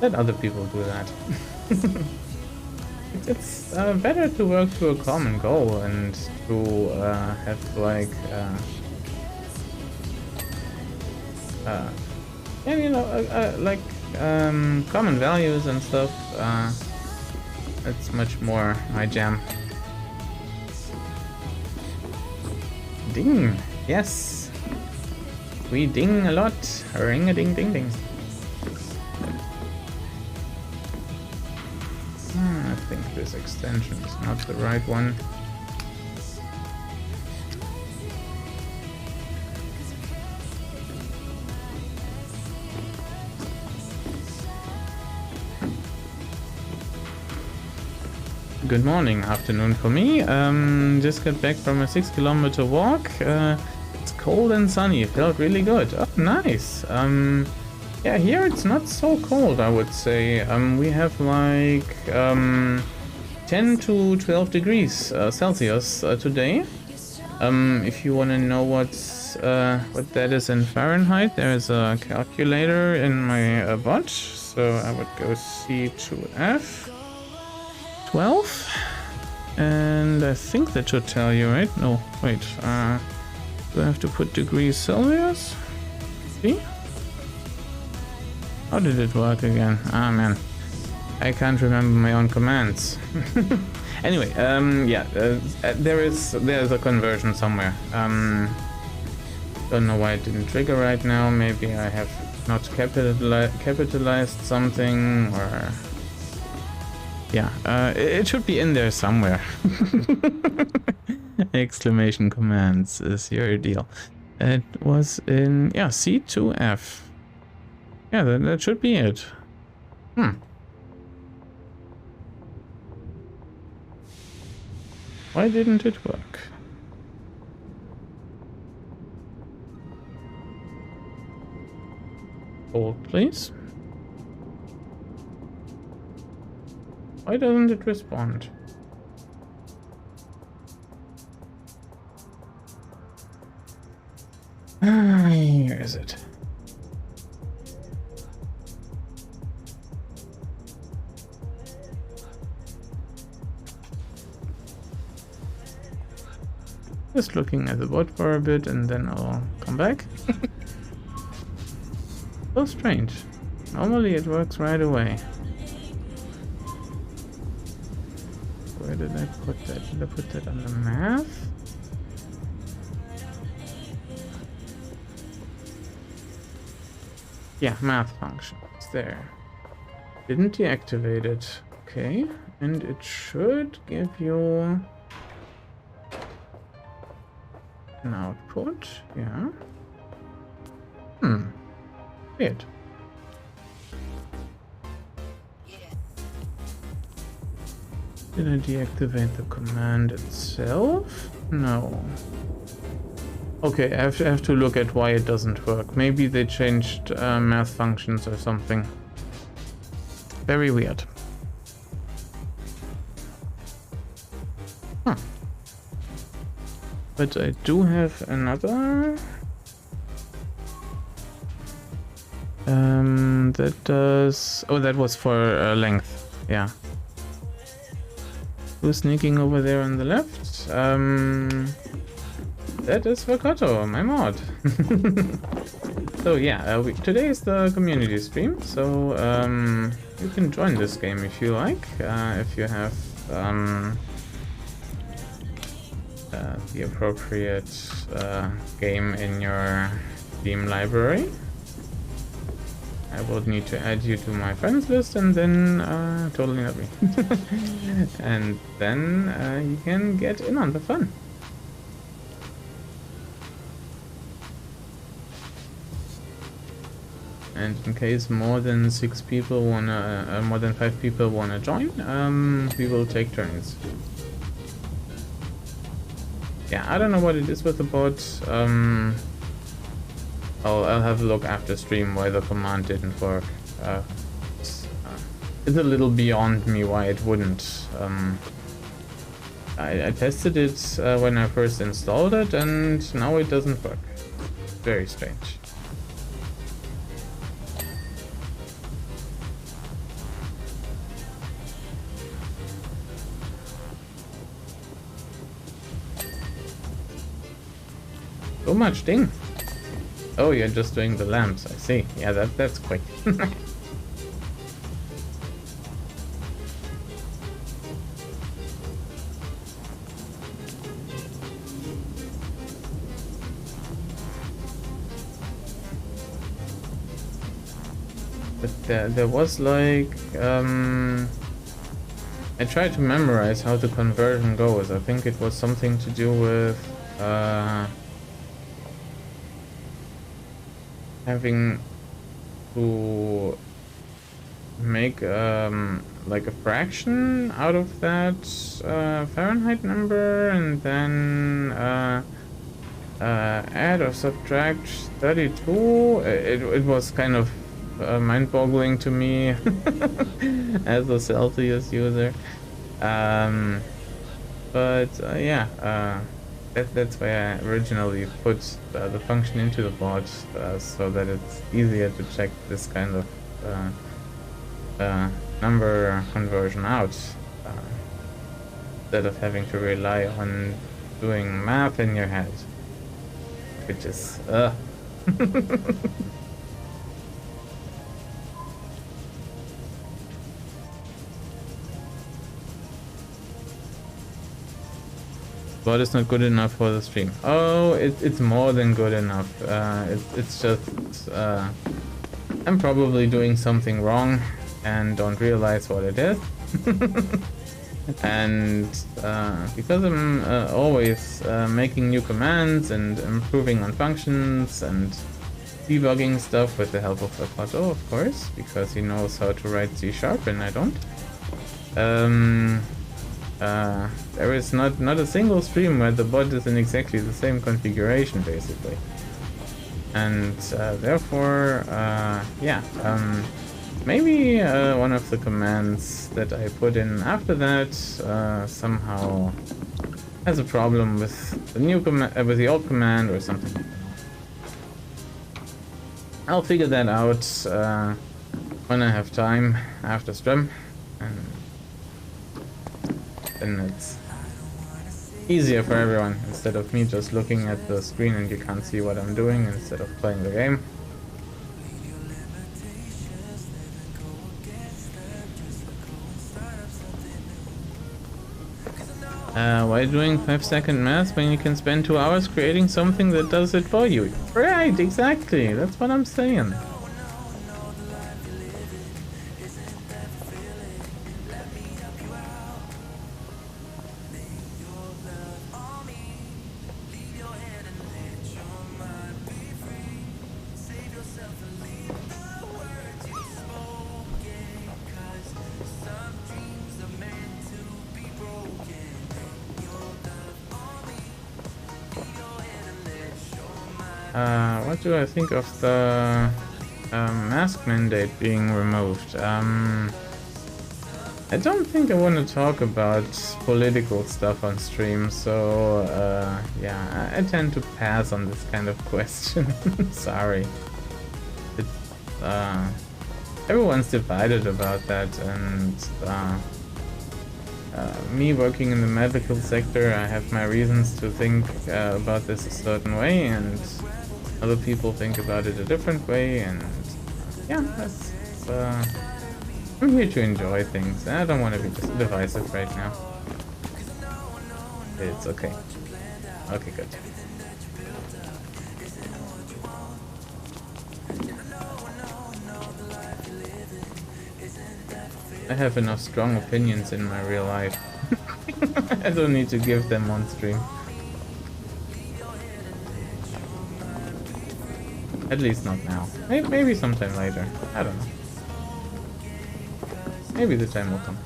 Speaker 5: Let other people do that. It's better to work to a common goal and to have like yeah, you know, like common values and stuff. It's much more my jam. Ding, yes, we ding a lot. Ring a ding ding ding. I think this extension is not the right one. Good morning, afternoon for me. Just got back from a 6-kilometer walk. It's cold and sunny. It felt really good. Oh, nice. Yeah, here it's not so cold, I would say. We have like 10 to 12 degrees Celsius today. If you want to know what that is in Fahrenheit, there's a calculator in my watch. So I would go C2F 12, and I think that should tell you, right? No, wait. Do I have to put degrees Celsius? See? How did it work again? Ah, man, I can't remember my own commands. Anyway, yeah, there's a conversion somewhere. Don't know why it didn't trigger right now. Maybe I have not capitalized something, or yeah, it should be in there somewhere. Exclamation commands is your deal. It was in, yeah, C2F. Yeah, that should be it. Why didn't it work? Hold, please. Why doesn't it respond? Where is it? Just looking at the bot for a bit and then I'll come back. So strange. Normally it works right away. Where did I put that? Did I put that on the math? Yeah, math function. It's there. Didn't deactivate it. Okay. And it should give you an output. Yeah. Weird. Did I deactivate the command itself? No. Okay, I have to look at why it doesn't work. Maybe they changed math functions or something. Very weird. Huh. But I do have another. That does. Oh, that was for length. Yeah. Who's sneaking over there on the left? That is Vokoto, my mod. So yeah, today is the community stream, so you can join this game if you like, if you have the appropriate game in your Steam library. I will need to add you to my friends list and then totally not me. And then you can get in on the fun. And in case more than 5 people wanna join, we will take turns. Yeah, I don't know what it is with the bot. I'll have a look after stream why the command didn't work. It's a little beyond me why it wouldn't. I tested it when I first installed it, and now it doesn't work. Very strange. So much ding. Oh, you're just doing the lamps, I see. Yeah, that's quick. But there was like I tried to memorize how the conversion goes. I think it was something to do with having to make like a fraction out of that Fahrenheit number, and then add or subtract 32. It was kind of mind-boggling to me as a Celsius user, but yeah, that's why I originally put the function into the bot, so that it's easier to check this kind of number conversion out, instead of having to rely on doing math in your head, which is But it's not good enough for the stream. Oh, it's more than good enough. It's just I'm probably doing something wrong and don't realize what it is. And because I'm always making new commands and improving on functions and debugging stuff with the help of Otto, of course, because he knows how to write C# and I don't. There is not a single stream where the bot is in exactly the same configuration, basically, and therefore, yeah, maybe one of the commands that I put in after that somehow has a problem with the new command, with the old command, or something. I'll figure that out when I have time after stream, and then it's easier for everyone, instead of me just looking at the screen and you can't see what I'm doing instead of playing the game. Why doing 5-second math when you can spend 2 hours creating something that does it for you? Right, exactly, that's what I'm saying. What do I think of the mask mandate being removed? I don't think I want to talk about political stuff on stream, so yeah, I tend to pass on this kind of question. Sorry. It's, everyone's divided about that, and me working in the medical sector, I have my reasons to think about this a certain way, and other people think about it a different way, and yeah, that's I'm here to enjoy things. I don't want to be divisive right now. It's okay. Okay, good. I have enough strong opinions in my real life. I don't need to give them on stream. At least not now. Maybe sometime later. I don't know. Maybe the time will come.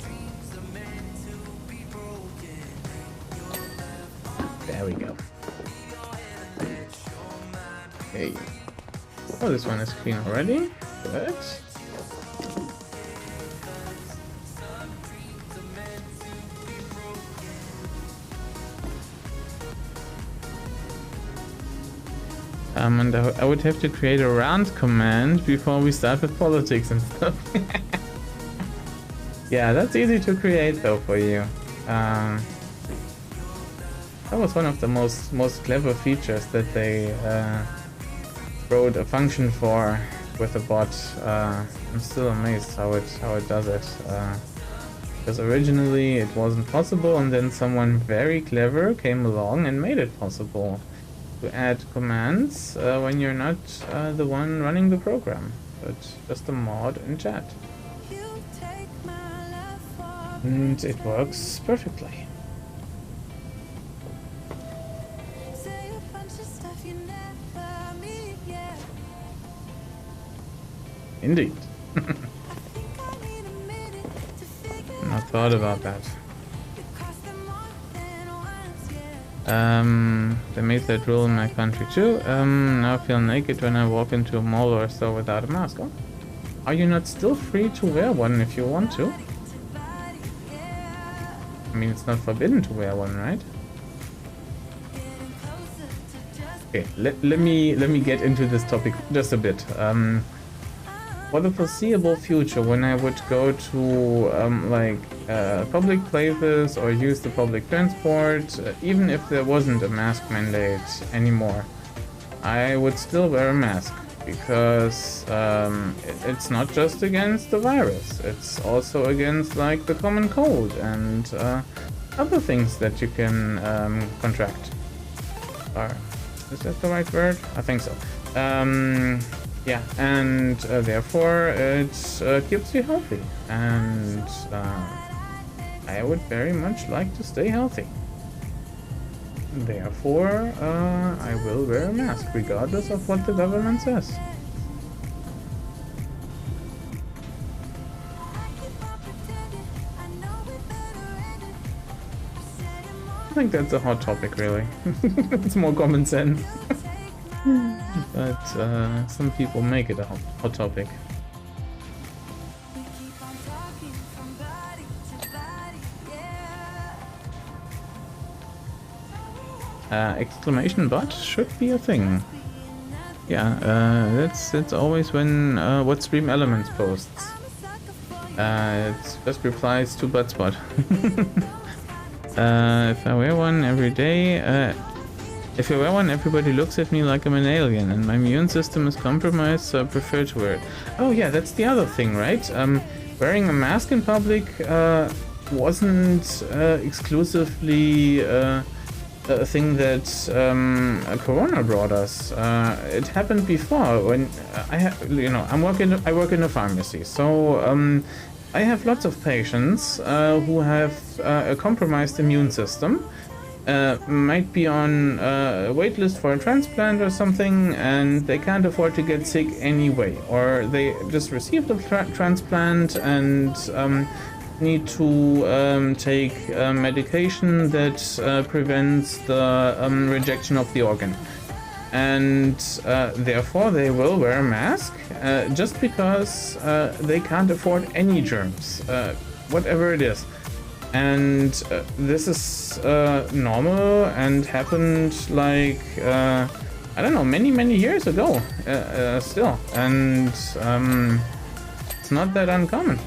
Speaker 5: There we go. Okay. Oh, this one is clean already. Good. And I would have to create a rant command before we start with politics and stuff. Yeah, that's easy to create though for you. That was one of the most clever features that they wrote a function for with a bot. I'm still amazed how it does it. Because originally it wasn't possible, and then someone very clever came along and made it possible to add commands when you're not the one running the program, but just a mod in chat. And it works perfectly. Indeed. Not thought about that. They made that rule in my country too. Now I feel naked when I walk into a mall or store without a mask. Oh. Are you not still free to wear one if you want to? I mean, it's not forbidden to wear one, right? Okay, let me get into this topic just a bit. For the foreseeable future, when I would go to public places or use the public transport, even if there wasn't a mask mandate anymore, I would still wear a mask, because it's not just against the virus, it's also against like the common cold and other things that you can contract. Is that the right word? I think so. Yeah, and therefore it keeps you healthy, and I would very much like to stay healthy. Therefore, I will wear a mask, regardless of what the government says. I think that's a hot topic, really. It's more common sense. But some people make it a hot topic. Exclamation bot should be a thing. Yeah, that's always when what Stream Elements posts. It just replies to Buttspot. If I wear one every day, if I wear one, everybody looks at me like I'm an alien, and my immune system is compromised, so I prefer to wear it. Oh yeah, that's the other thing, right? Wearing a mask in public wasn't exclusively a thing that Corona brought us. It happened before when I work in a pharmacy, so I have lots of patients who have a compromised immune system. Might be on a wait list for a transplant or something, and they can't afford to get sick anyway, or they just received a transplant and need to take medication that prevents the rejection of the organ, and therefore they will wear a mask just because they can't afford any germs, whatever it is. And this is normal and happened like I don't know, many years ago still, and it's not that uncommon.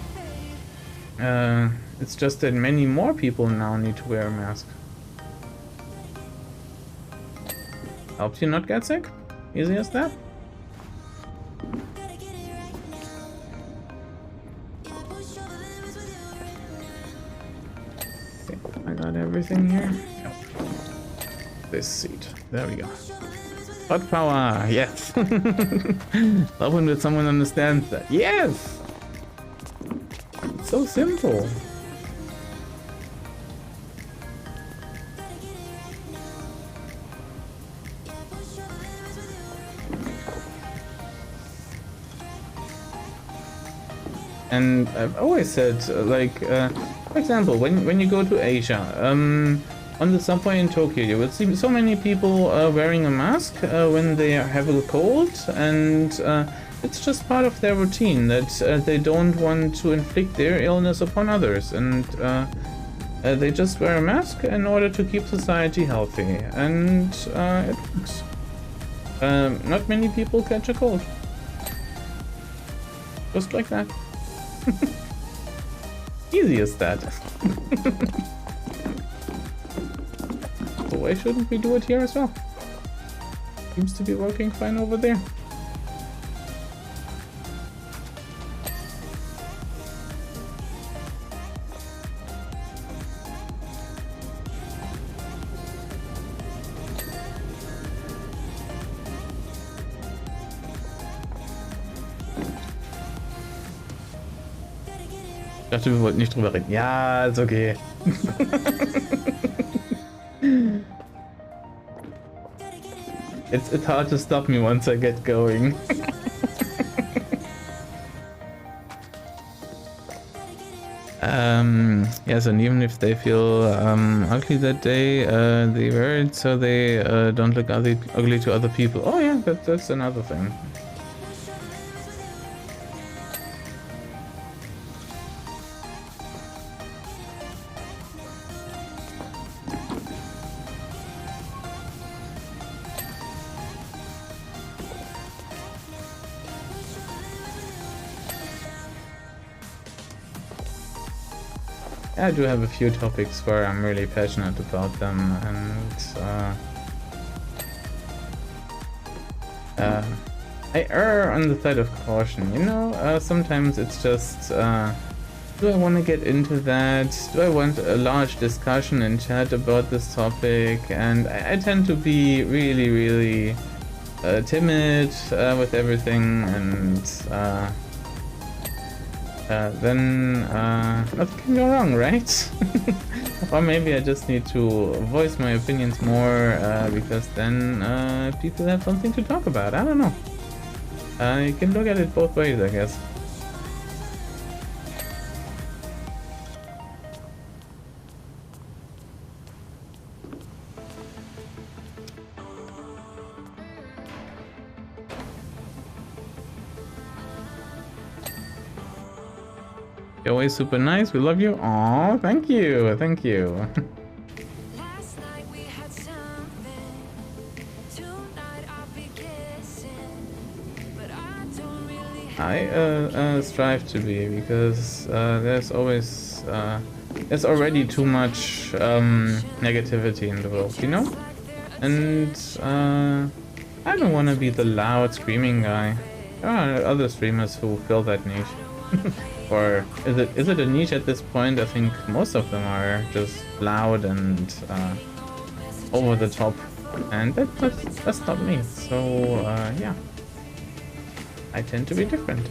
Speaker 5: It's just that many more people now need to wear a mask. Helps you not get sick. Easy as that. I got everything here. This seat. There we go. Hot power. Yes. Love when someone understands that. Yes. It's so simple. And I've always said, for example, when you go to Asia, on the subway in Tokyo, you will see so many people wearing a mask when they have a cold, and it's just part of their routine that they don't want to inflict their illness upon others, and they just wear a mask in order to keep society healthy, and it works. Not many people catch a cold. Just like that. Easy as that. So why shouldn't we do it here as well? Seems to be working fine over there. Ich dachte, wir wollten nicht drüber reden. Ja, ist okay. It's hard to stop me once I get going. Yes, and even if they feel ugly that day, they wear it so they don't look ugly to other people. Oh yeah, that's another thing. I do have a few topics where I'm really passionate about them, and I err on the side of caution, you know? Sometimes it's just, do I want to get into that? Do I want a large discussion in chat about this topic? And I tend to be really, really timid with everything, and then nothing can go wrong, right? Or maybe I just need to voice my opinions more, because then people have something to talk about. I don't know. You can look at it both ways, I guess. You're always super nice. We love you. Aw, thank you. Thank you.
Speaker 4: Last night we had something. Tonight I'll be kissing. But I don't really have
Speaker 5: I strive to be, because there's always there's already too much negativity in the world, you know? And I don't want to be the loud screaming guy. There are other streamers who fill that niche. Or is it a niche at this point? I think most of them are just loud and over the top, and that's not me. So yeah, I tend to be different.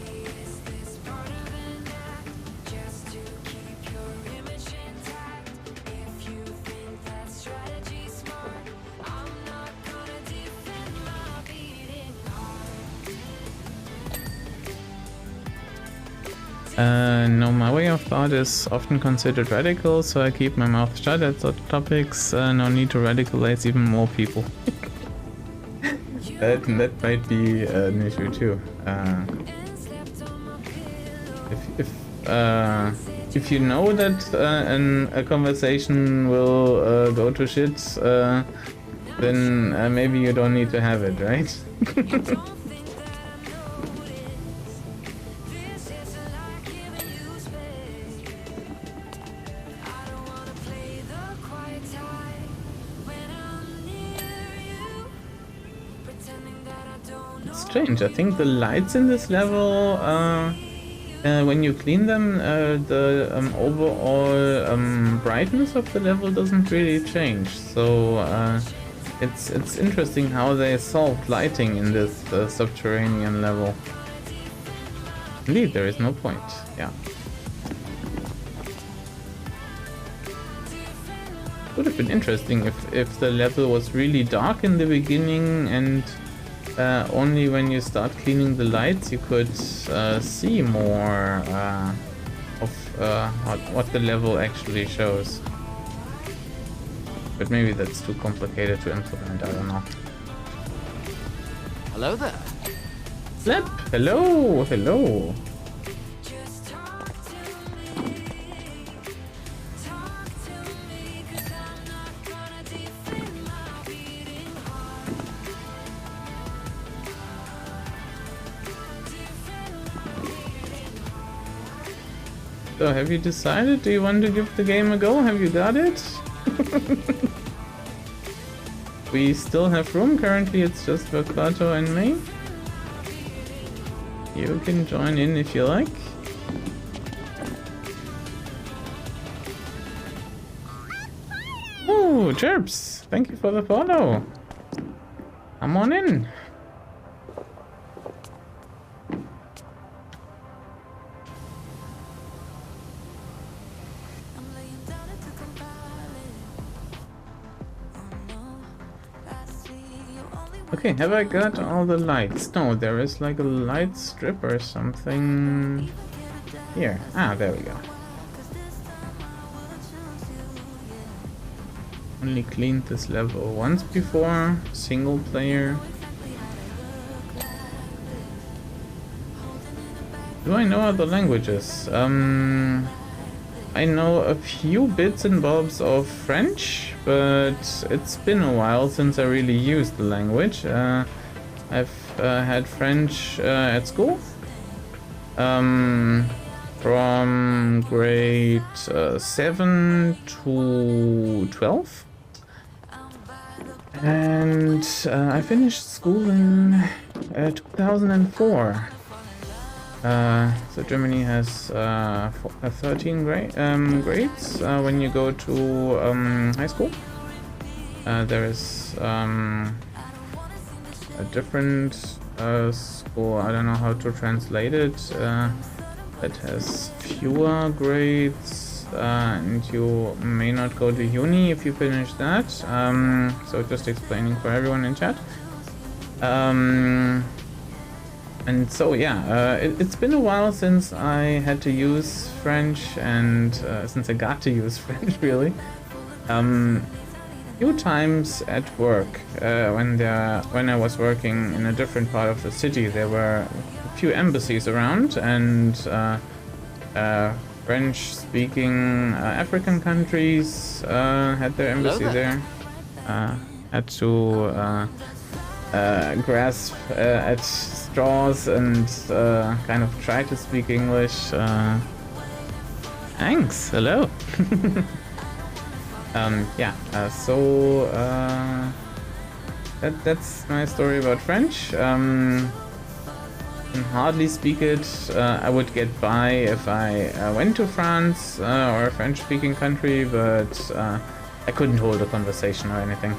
Speaker 5: No, my way of thought is often considered radical, so I keep my mouth shut at such topics. No need to radicalize even more people. that might be an issue too. If you know that a conversation will go to shit, then maybe you don't need to have it, right? Strange. I think the lights in this level, when you clean them, the overall brightness of the level doesn't really change. So it's interesting how they solved lighting in this subterranean level. Indeed, there is no point. Yeah. Would have been interesting if the level was really dark in the beginning and only when you start cleaning the lights you could see more of what the level actually shows. But maybe that's too complicated to implement, I don't know.
Speaker 2: Hello there.
Speaker 5: Slap! Hello! Hello! So, have you decided? Do you want to give the game a go? Have you got it? We still have room. Currently it's just Verquato and me. You can join in if you like. Oh, Chirps! Thank you for the follow. Come on in. Okay, have I got all the lights? No, there is like a light strip or something here. Ah, there we go. Only cleaned this level once before, single player. Do I know other languages? I know a few bits and bobs of French, but it's been a while since I really used the language. I've had French at school from grade 7 to 12, and I finished school in 2004. So Germany has 13 grades when you go to high school. There is a different school, I don't know how to translate it, that has fewer grades, and you may not go to uni if you finish that. So just explaining for everyone in chat. And so yeah, it's been a while since I had to use French, and since I got to use French really. Few times at work, when I was working in a different part of the city, there were a few embassies around, and French-speaking African countries had their embassy there. Had to grasp at straws and kind of try to speak English. Thanks, hello. That's my story about French. Can hardly speak it. I would get by if I went to France or a French-speaking country, but I couldn't hold a conversation or anything.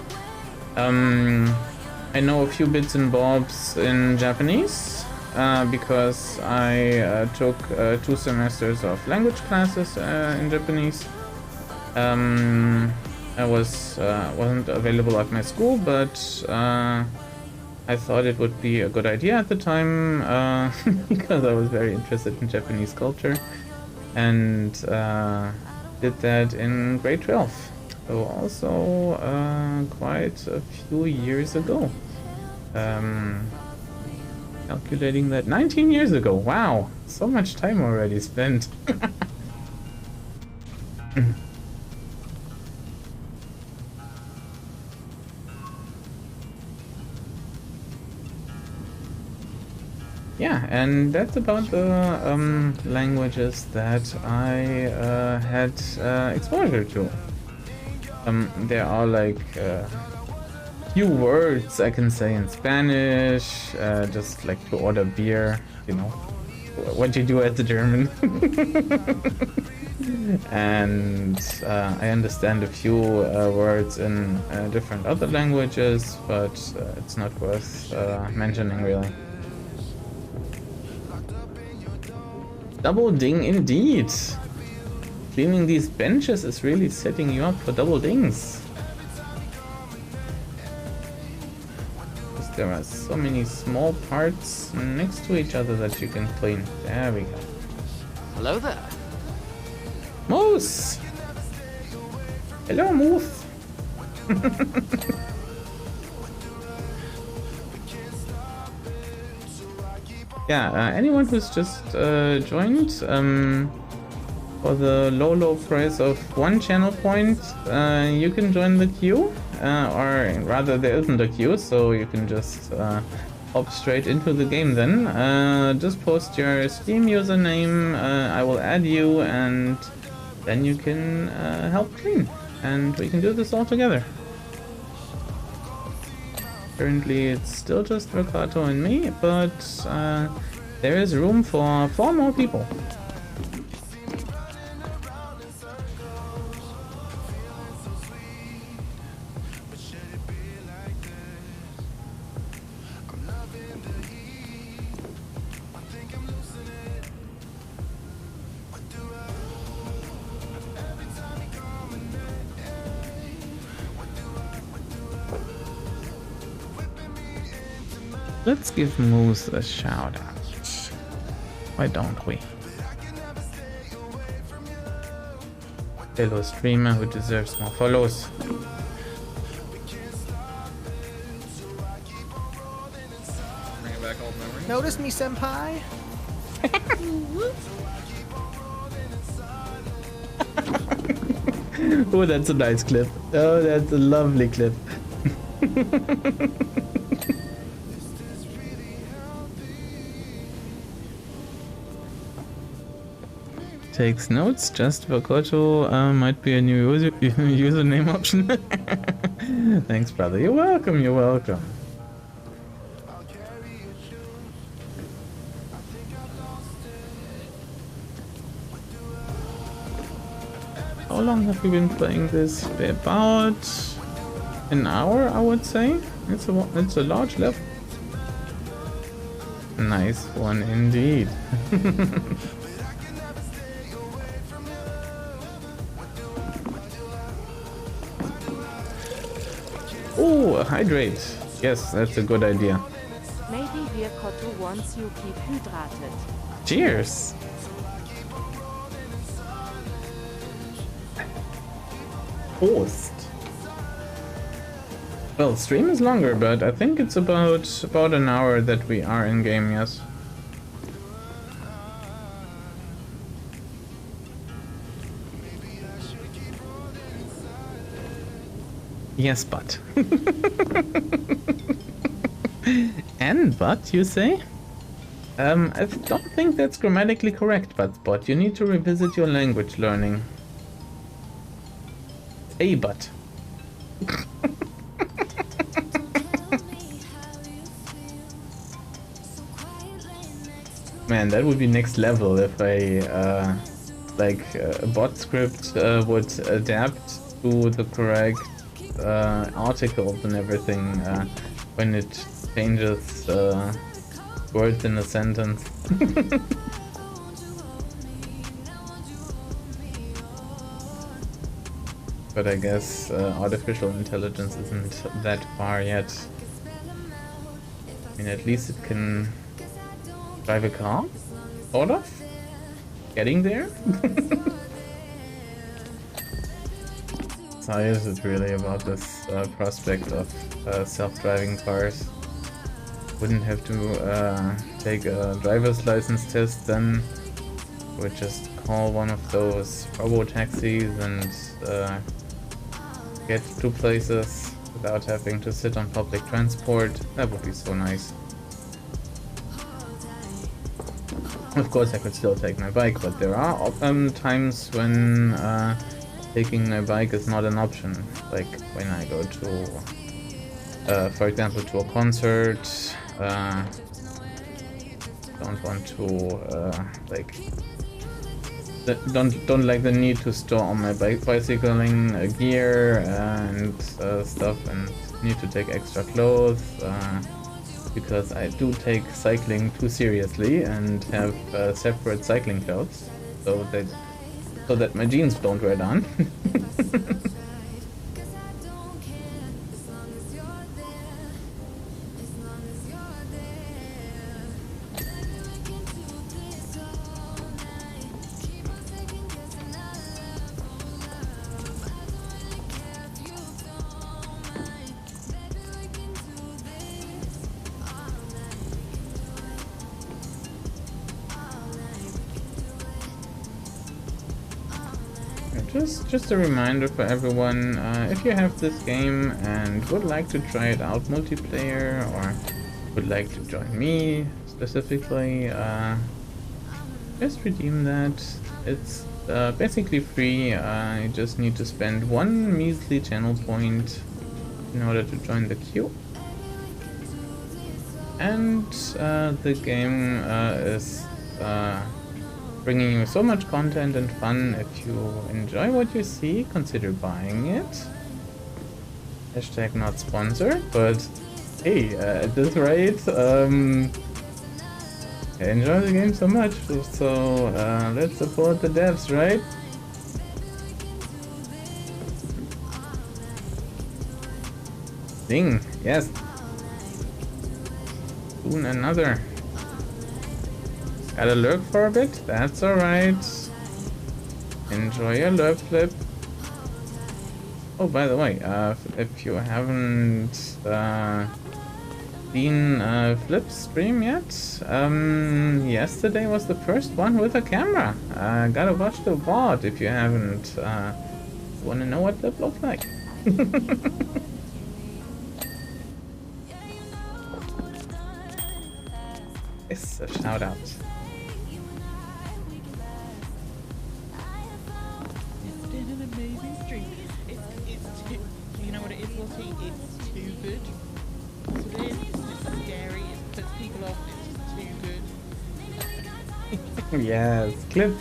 Speaker 5: I know a few bits and bobs in Japanese because I took 2 semesters of language classes in Japanese. I wasn't available at my school, but I thought it would be a good idea at the time because I was very interested in Japanese culture, and did that in grade 12. So also quite a few years ago. Calculating that 19 years ago. Wow, so much time already spent. Yeah, and that's about the languages that I had exposure to. There are like few words I can say in Spanish, just like to order beer, you know, what you do as a German. And I understand a few words in different other languages, but it's not worth mentioning really. Double ding indeed! Cleaning these benches is really setting you up for double dings. there are so many small parts next to each other that you can clean. There we go.
Speaker 2: Hello there.
Speaker 5: Moose! Hello, Moose! Yeah, anyone who's just joined, for the low price of 1 channel point, you can join the queue, or rather there isn't a queue, so you can just hop straight into the game then. Just post your Steam username, I will add you, and then you can help clean, and we can do this all together. Currently it's still just Ricardo and me, but there is room for 4 more people. Let's give Moose a shout out. Why don't we? Fellow streamer who deserves more follows.
Speaker 2: Bringing back old memories.
Speaker 8: Notice me, senpai?
Speaker 5: Oh, that's a nice clip. Oh, that's a lovely clip. Takes notes. Just for Koto might be a new username option. Thanks, brother. You're welcome. You're welcome. How long have we been playing this? About an hour, I would say. It's a large level. Nice one indeed. Oh, hydrate. Yes, that's a good idea.
Speaker 9: Maybe Virkoto wants you keep hydrated.
Speaker 5: Cheers. Prost. Well, stream is longer, but I think it's about an hour that we are in game, yes. Yes, but. And but, you say? I don't think that's grammatically correct, but you need to revisit your language learning. A but. Man, that would be next level if a bot script would adapt to the correct articles and everything when it changes words in a sentence. But I guess artificial intelligence isn't that far yet. I mean, at least it can drive a car? Sort of? Getting there? Science is really about this prospect of self-driving cars. Wouldn't have to take a driver's license test then. Would just call one of those robo-taxis and get to places without having to sit on public transport. That would be so nice. Of course, I could still take my bike, but there are times when taking my bike is not an option. Like when I go to, for example, to a concert. Don't want to don't like the need to store all my bicycling gear and stuff, and need to take extra clothes because I do take cycling too seriously and have separate cycling clothes so that my jeans don't wear down. just a reminder for everyone, if you have this game and would like to try it out multiplayer or would like to join me specifically, just redeem that. It's basically free. You just need to spend 1 measly channel point in order to join the queue. And the game is bringing you so much content and fun. If you enjoy what you see, consider buying it. Hashtag not sponsored, but hey, at this rate, I enjoy the game so much, so let's support the devs, right? Ding, yes. Soon another. Gotta lurk for a bit? That's alright. Enjoy your lurk flip. Oh, by the way, if you haven't seen Flip's stream yet, yesterday was the first one with a camera. Gotta watch the VOD if you haven't. Wanna know what Flip looks like? It's a shout out.
Speaker 8: It's been an amazing stream. It's too, you know what it is, Lottie? It's too good. That's what it is. It's just scary. It puts people off. It's too good.
Speaker 5: Yes, clip.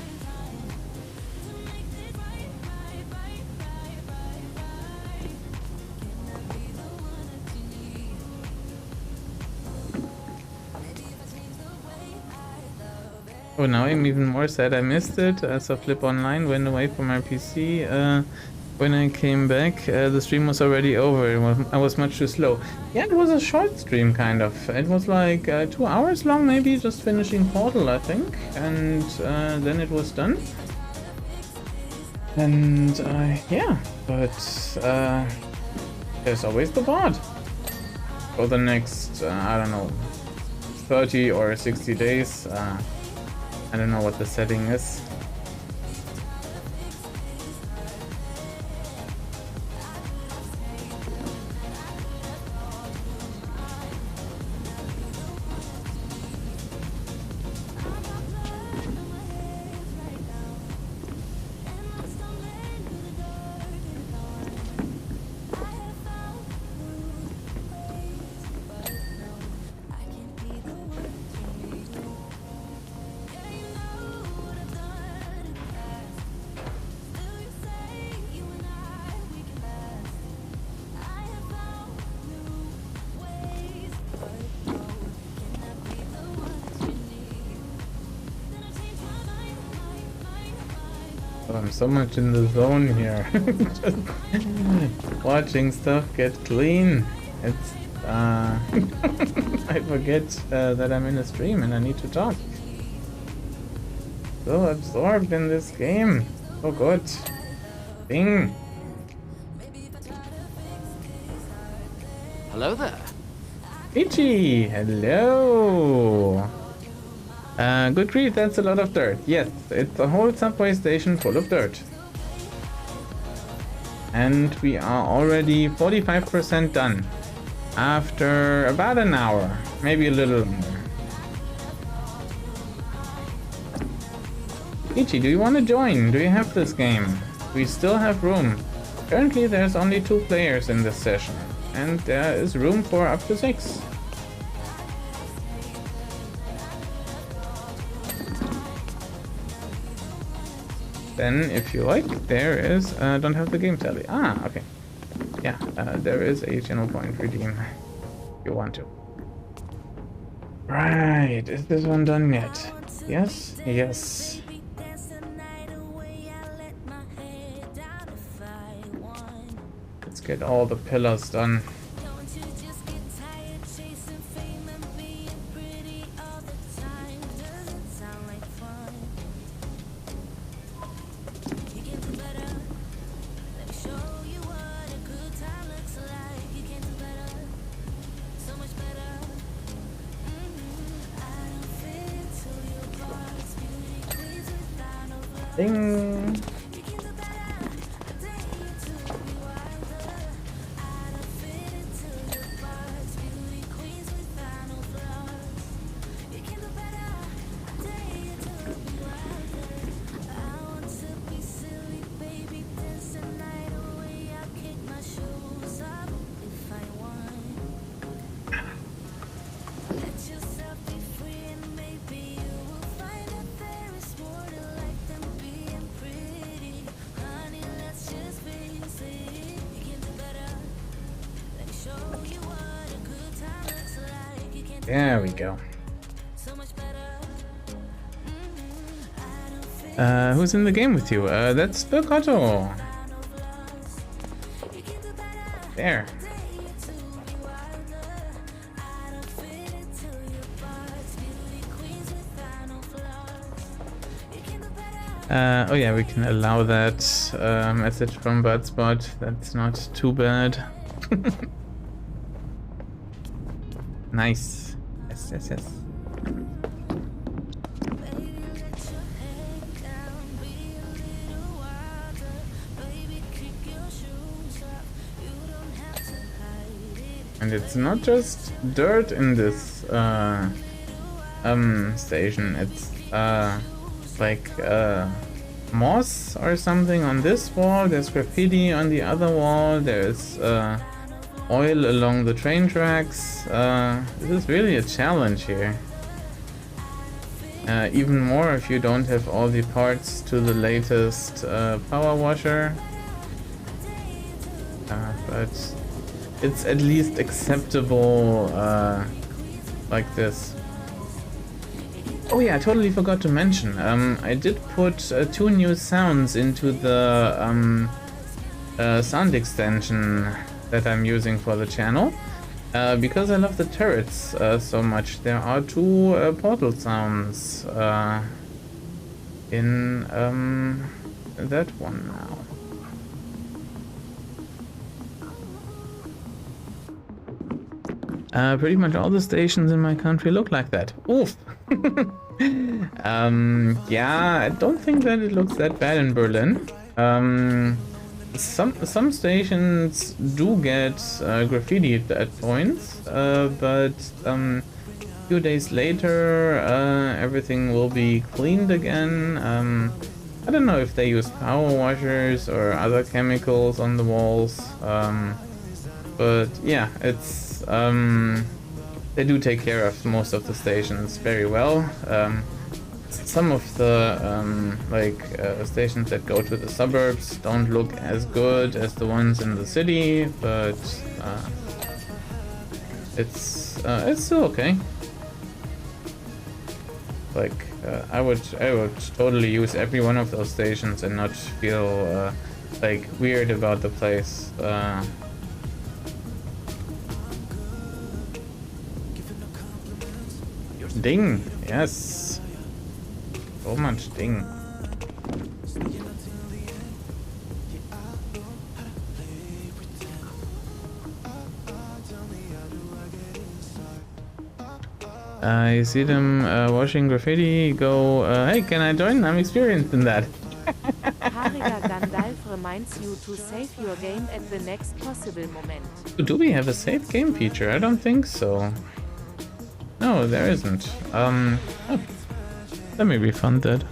Speaker 5: Oh, now I'm even more sad I missed it. So Flip Online went away from my PC. When I came back, the stream was already over. I was much too slow. Yeah, it was a short stream, kind of. It was like 2 hours long, maybe, just finishing Portal, I think. And then it was done. And yeah, but there's always the VOD. For the next, I don't know, 30 or 60 days. I don't know what the setting is. I'm so much in the zone here. Just watching stuff get clean. It's I forget that I'm in a stream and I need to talk. So absorbed in this game. So good. Ding.
Speaker 2: Hello there.
Speaker 5: Peachy, hello. Good grief, that's a lot of dirt. Yes, it's a whole subway station full of dirt. And we are already 45% done. After about an hour, maybe a little longer. Ichi, do you want to join? Do you have this game? We still have room. Currently there's only 2 players in this session. And there is room for up to 6. Then, if you like, there is, don't have the game tally. Ah, okay. Yeah, there is a channel point redeem, if you want to. Right, is this one done yet? Yes? Yes. Let's get all the pillars done. Ding. There we go. Who's in the game with you? That's Bocotto. There. Oh yeah, we can allow that message from Budspot. That's not too bad. Nice. Yes, yes, yes. And it's not just dirt in this station. It's like moss or something on this wall. There's graffiti on the other wall. There's oil along the train tracks. This is really a challenge here. Even more if you don't have all the parts to the latest power washer. But it's at least acceptable like this. Oh yeah, I totally forgot to mention. I did put 2 new sounds into the sound extension that I'm using for the channel. Because I love the turrets so much, there are 2 portal sounds in that one now. Pretty much all the stations in my country look like that. Oof! Yeah, I don't think that it looks that bad in Berlin. Some stations do get graffiti at points, but a few days later everything will be cleaned again. I don't know if they use power washers or other chemicals on the walls, but yeah, it's they do take care of most of the stations very well. Some of the stations that go to the suburbs don't look as good as the ones in the city, but it's still okay. Like I would totally use every one of those stations and not feel like weird about the place. Ding, yes. So much ding. You see them washing graffiti, go, hey, can I join? I'm experienced in that.
Speaker 9: Haariger Gandalf reminds you to save your game at the next possible moment.
Speaker 5: Do we have a save game feature? I don't think so. No, there isn't. Oh, let me refund that.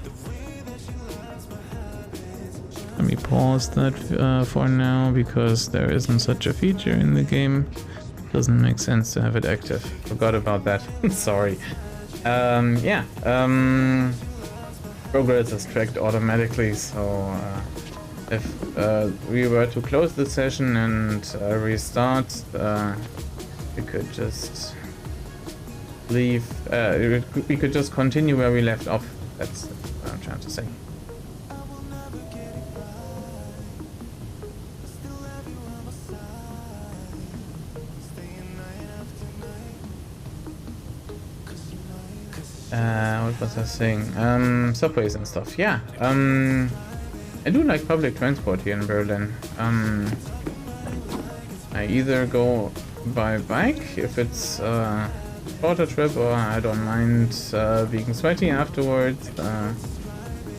Speaker 5: Let me pause that for now, because there isn't such a feature in the game. Doesn't make sense to have it active. Forgot about that. Sorry. Yeah. Progress is tracked automatically, so if we were to close the session and restart, we could just leave. We could just continue where we left off. That's what I'm trying to say. What was I saying? Subways and stuff. Yeah. I do like public transport here in Berlin. I either go by bike if it's shorter trip, or I don't mind being sweaty afterwards,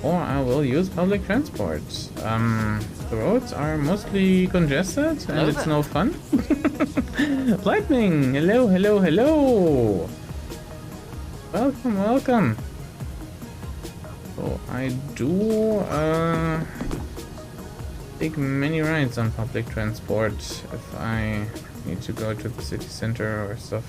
Speaker 5: or I will use public transport. The roads are mostly congested and it's no fun. Lightning! Hello, hello, hello! Welcome, welcome! So I do take many rides on public transport if I need to go to the city center or stuff.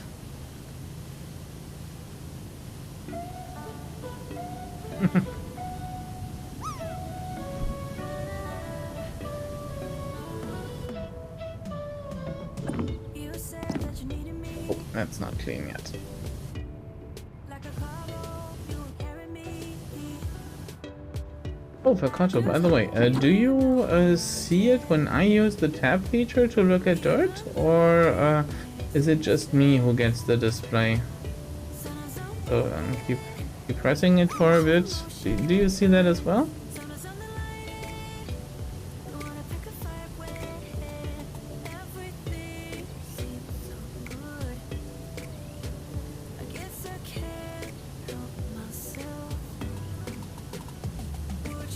Speaker 5: Oh, that's not clean yet. Oh, Fakato, by the way, do you see it when I use the tab feature to look at dirt? Or is it just me who gets the display? So keep pressing it for a bit. Do you see that as well?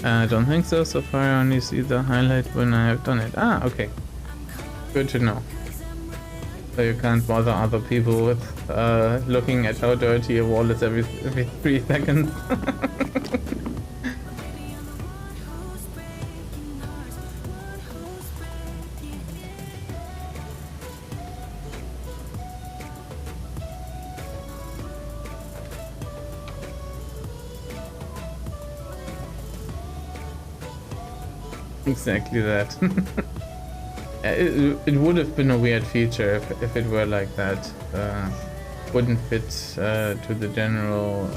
Speaker 5: I don't think so. So far I only see the highlight when I have done it. Ah, okay. Good to know. So you can't bother other people with looking at how dirty a wall is every 3 seconds. Exactly that. It would have been a weird feature if it were like that. Wouldn't fit to the general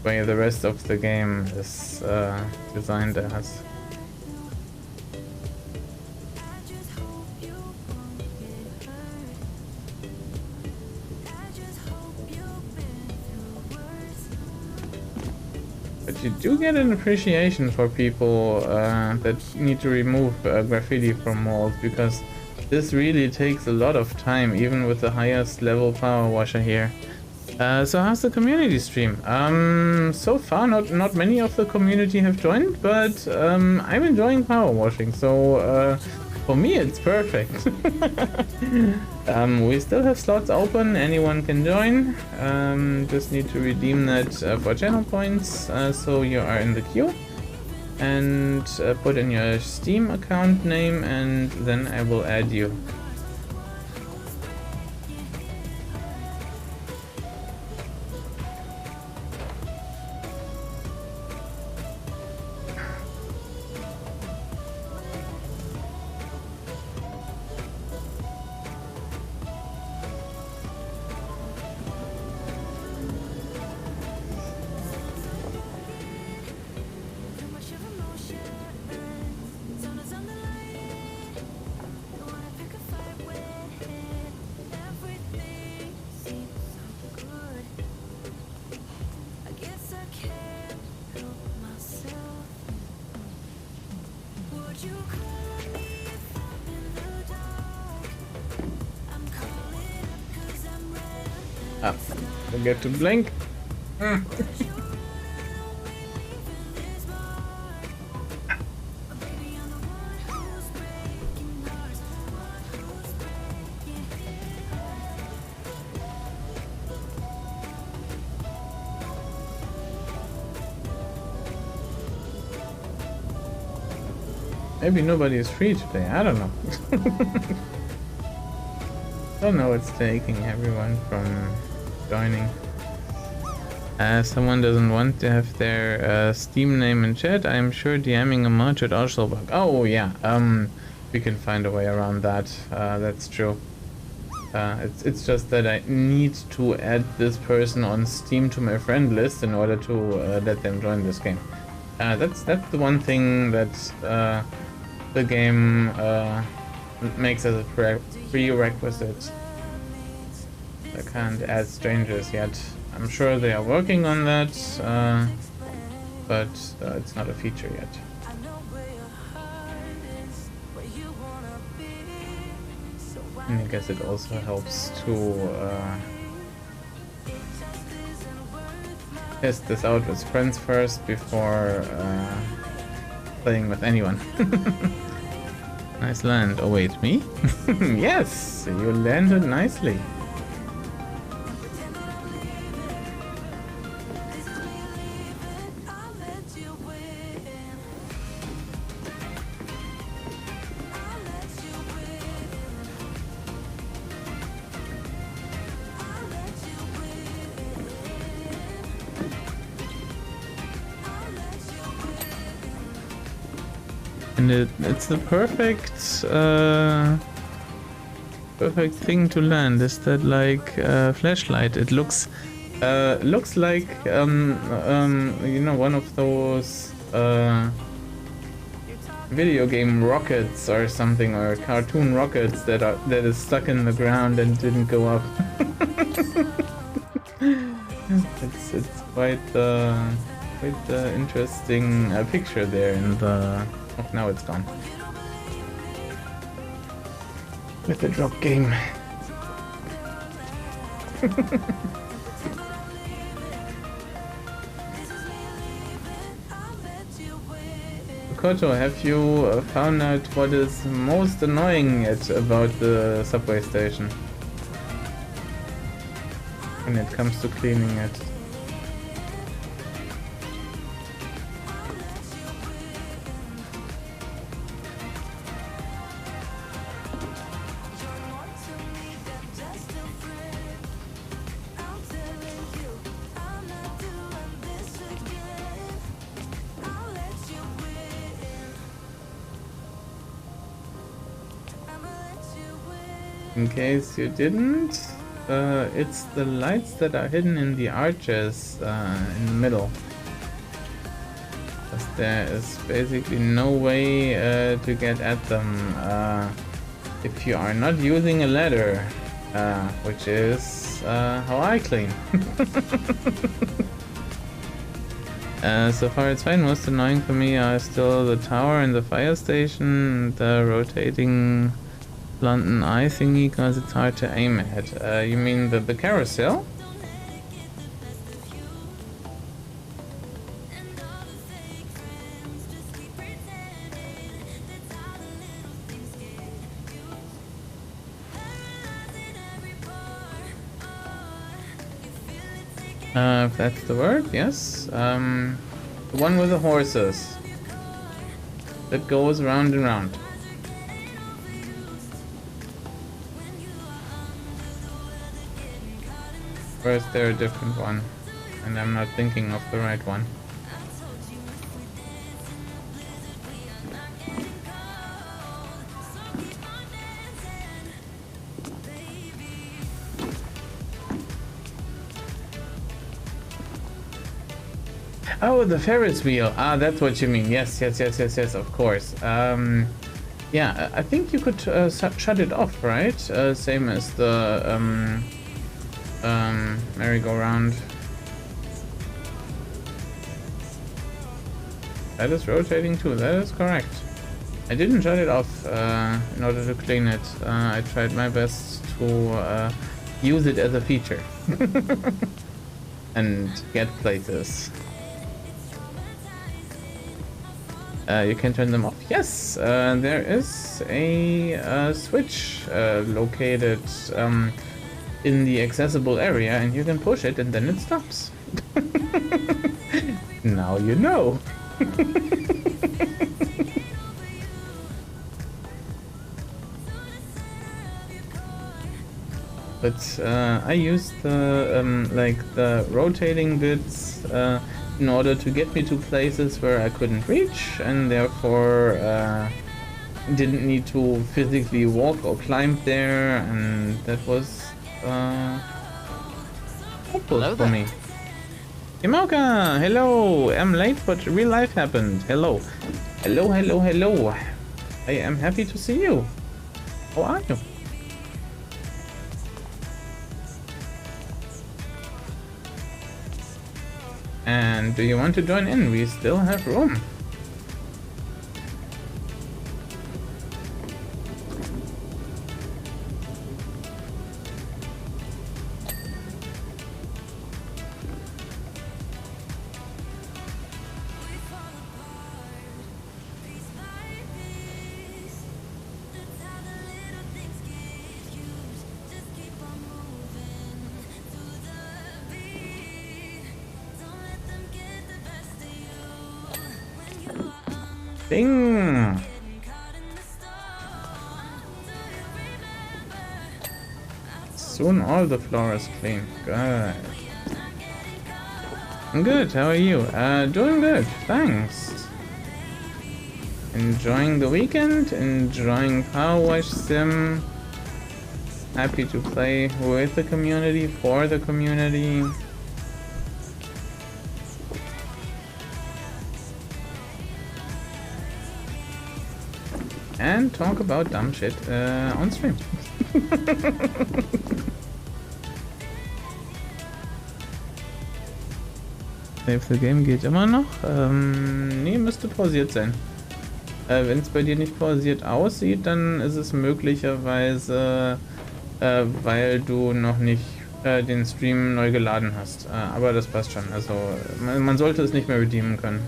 Speaker 5: way the rest of the game is designed as. But you do get an appreciation for people that need to remove graffiti from walls, because this really takes a lot of time, even with the highest level power washer here. So how's the community stream? So far not many of the community have joined, but I'm enjoying power washing, so for me it's perfect. We still have slots open, anyone can join. Just need to redeem that for channel points, so you are in the queue. And put in your Steam account name, and then I will add you. Ah, forget to blink. Maybe nobody is free today, I don't know. Don't know what's taking everyone from joining. Someone doesn't want to have their Steam name in chat. I'm sure DMing a mod should also work. Oh yeah, we can find a way around that. That's true. It's just that I need to add this person on Steam to my friend list in order to let them join this game. That's the one thing that the game makes as a prerequisite. I can't add strangers yet. I'm sure they are working on that, but it's not a feature yet. And I guess it also helps to test this out with friends first before playing with anyone. Nice land. Oh wait, me? Yes, you landed nicely. And it's the perfect perfect thing to land. Is that like flashlight? It looks like you know, one of those video game rockets or something, or cartoon rockets that is stuck in the ground and didn't go up. It's quite interesting picture there in the. Oh, now it's gone. With the drop game. Koto, have you found out what is most annoying about the subway station when it comes to cleaning it? In case you didn't, it's the lights that are hidden in the arches in the middle. Because there is basically no way to get at them if you are not using a ladder, which is how I clean. So far it's fine. Most annoying for me are still the tower and the fire station, the rotating London eye thingy, because it's hard to aim at. You mean the carousel? If that's the word, yes. The one with the horses that goes round and round. Or is there a different one and I'm not thinking of the right one? Oh, the Ferris wheel. Ah, that's what you mean. Yes, of course. Yeah, I think you could shut it off, right? Same as the merry-go-round. That is rotating too, that is correct. I didn't shut it off in order to clean it. I tried my best to use it as a feature and get places. You can turn them off. Yes, there is a switch located in the accessible area, and you can push it and then it stops. Now you know. But I used the like the rotating bits in order to get me to places where I couldn't reach, and therefore didn't need to physically walk or climb there, and that was helpful for me. Imoka, hello! I'm late, but real life happened. Hello. Hello. I am happy to see you. How are you? And do you want to join in? We still have room. Ding! Soon all the floor is clean. Good. I'm good, how are you? Doing good, thanks. Enjoying the weekend, enjoying Powerwash Sim. Happy to play with the community, for the community. and talk about dumb shit on stream. Save the Game geht immer noch. Nee, müsste pausiert sein. Wenn es bei dir nicht pausiert aussieht, dann ist es möglicherweise, weil du noch nicht den Stream neu geladen hast. Aber das passt schon. Also man sollte es nicht mehr redeemen können.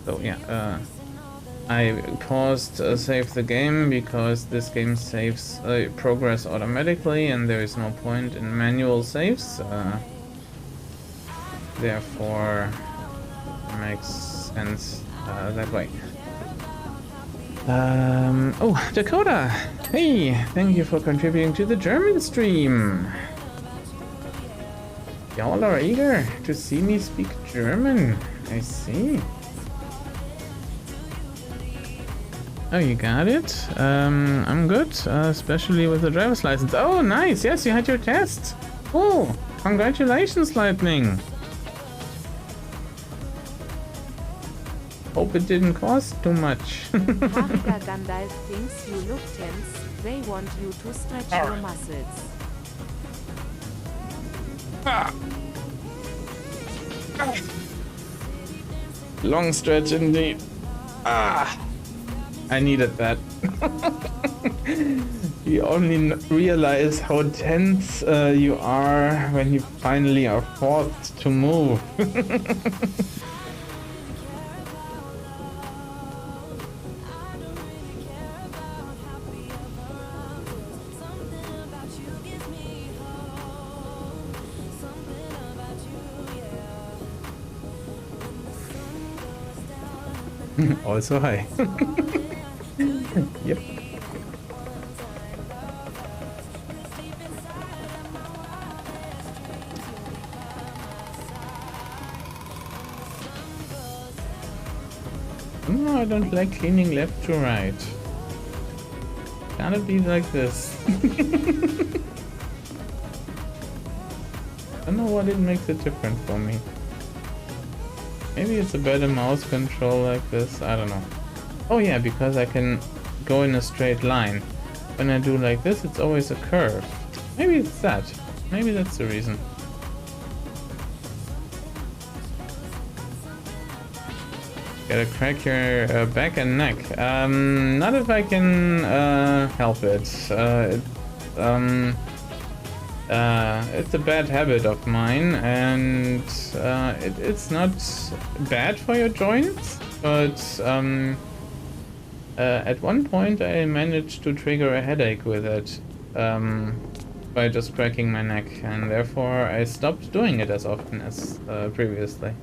Speaker 5: So, yeah. I paused save the game because this game saves progress automatically and there is no point in manual saves. Therefore, makes sense that way. Oh, Dakota! Hey, thank you for contributing to the German stream. Y'all are eager to see me speak German. I see. Oh, you got it? I'm good, especially with the driver's license. Oh, nice! Yes, you had your test! Oh, congratulations, Lightning! Hope it didn't cost too much.
Speaker 9: Haruka Gandalf thinks you look tense. They want you to stretch your muscles.
Speaker 5: Long stretch indeed. I needed that. You only realize how tense you are when you finally are forced to move. Also hi. Yep. No, I don't like cleaning left to right. Gotta be like this. I don't know what it makes it different for me. Maybe it's a better mouse control like this, I don't know. Oh yeah, because I can go in a straight line. When I do like this, it's always a curve. Maybe it's that. Maybe that's the reason. Gotta crack your back and neck. Not if I can help it. It's a bad habit of mine, and it's not bad for your joints, but at one point I managed to trigger a headache with it by just cracking my neck, and therefore I stopped doing it as often as previously.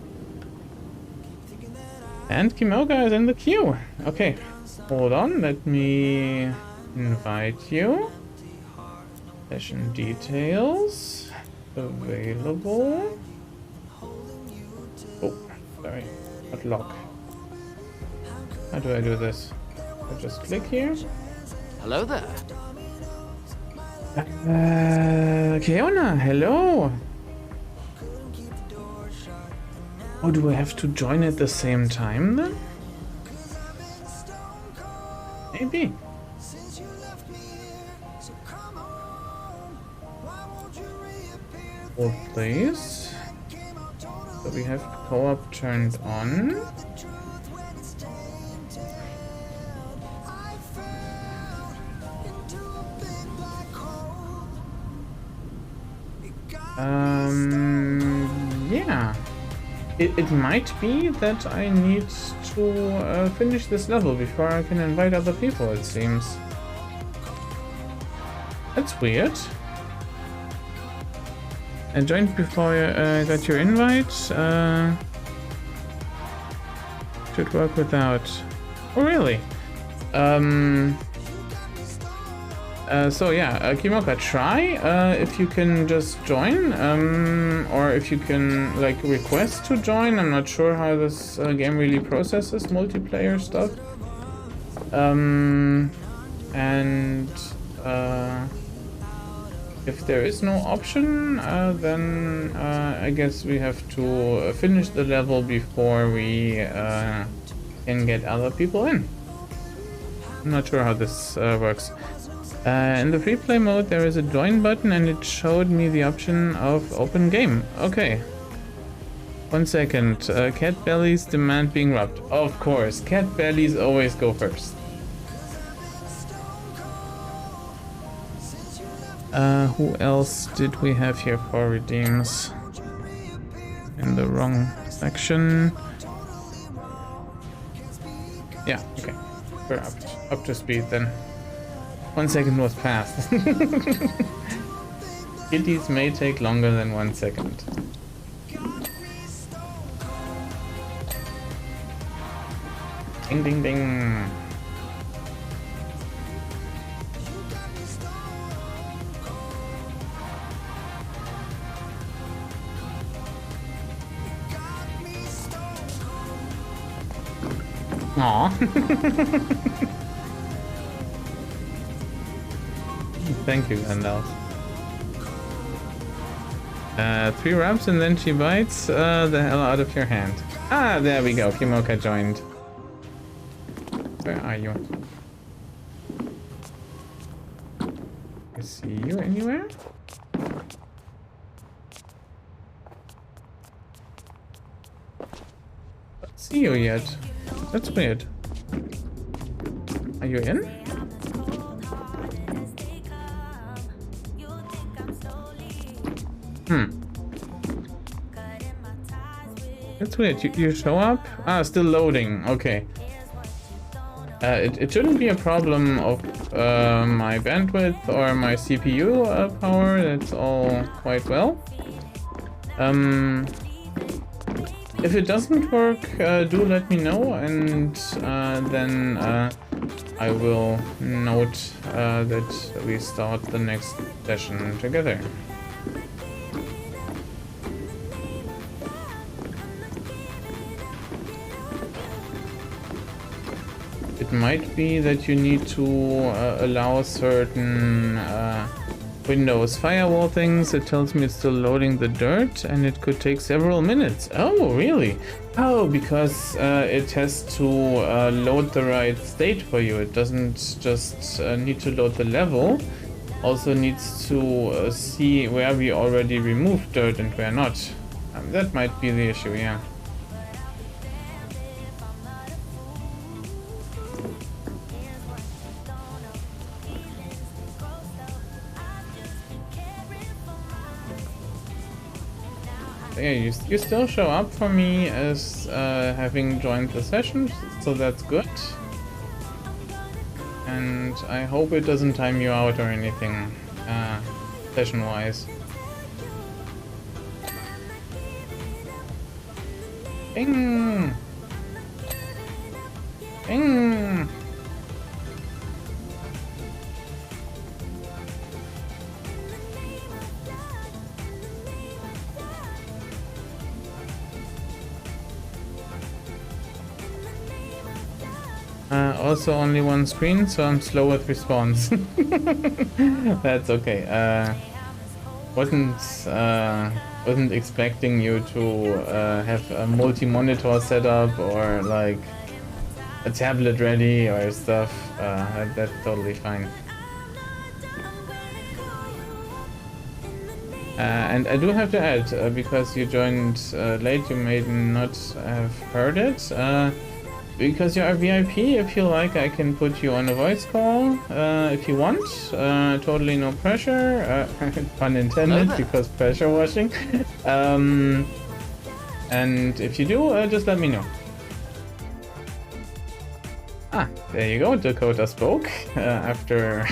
Speaker 5: And Kimoga is in the queue. Okay, hold on, let me invite you. Session details available. Oh, sorry, not lock. How do I do this? I just click here.
Speaker 2: Hello there.
Speaker 5: Keona, hello. Oh, do I have to join at the same time then? Maybe. Hold please. So we have co-op turned on. Yeah. It might be that I need to finish this level before I can invite other people, it seems. That's weird. I joined before I got your invite. Should work without. Oh, really? So yeah, Kimoka, try if you can just join, or if you can like request to join. I'm not sure how this game really processes multiplayer stuff. And if there is no option, then I guess we have to finish the level before we can get other people in. I'm not sure how this works. In the free play mode there is a join button and it showed me the option of open game. Okay. 1 second. Cat bellies demand being rubbed. Of course, cat bellies always go first. Who else did we have here for redeems? In the wrong section. Yeah, okay. We're up to speed then. 1 second was passed. Kitties may take longer than 1 second. Ding ding ding. Aww. Thank you, Gandalf. 3 rubs and then she bites the hell out of your hand. Ah, there we go. Kimoka joined. Where are you? I see you anywhere? Don't see you yet. That's weird. Are you in? That's weird. You show up? Ah, still loading. Okay. It shouldn't be a problem of my bandwidth or my CPU power. That's all quite well. If it doesn't work, do let me know, and then I will note that we start the next session together. It might be that you need to allow certain Windows firewall things. It tells me it's still loading the dirt and it could take several minutes. Oh, really? Oh, because it has to load the right state for you. It doesn't just need to load the level. Also needs to see where we already removed dirt and where not. That might be the issue, yeah. Yeah, you still show up for me as having joined the session, so that's good. And I hope it doesn't time you out or anything, session-wise. Bing! Bing! Also only one screen, so I'm slow with response. That's okay. Wasn't expecting you to have a multi-monitor setup or like a tablet ready or stuff. That's totally fine. And I do have to add, because you joined late, you may not have heard it. Because you're a VIP, if you like, I can put you on a voice call if you want. Totally no pressure, pun intended, because pressure washing. And if you do, just let me know. Ah, there you go, Dakota spoke after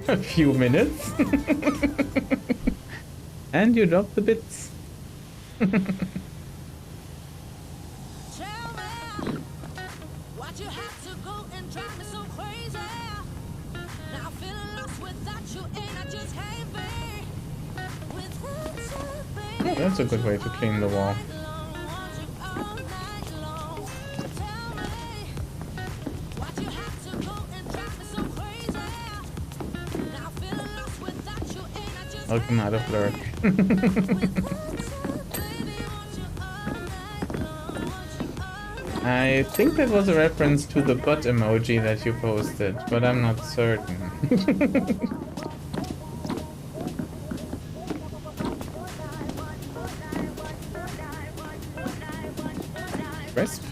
Speaker 5: a few minutes. And you dropped the bits. Oh, that's a good way to clean the wall. Welcome out of lurk. I think that was a reference to the butt emoji that you posted, but I'm not certain. Crisp.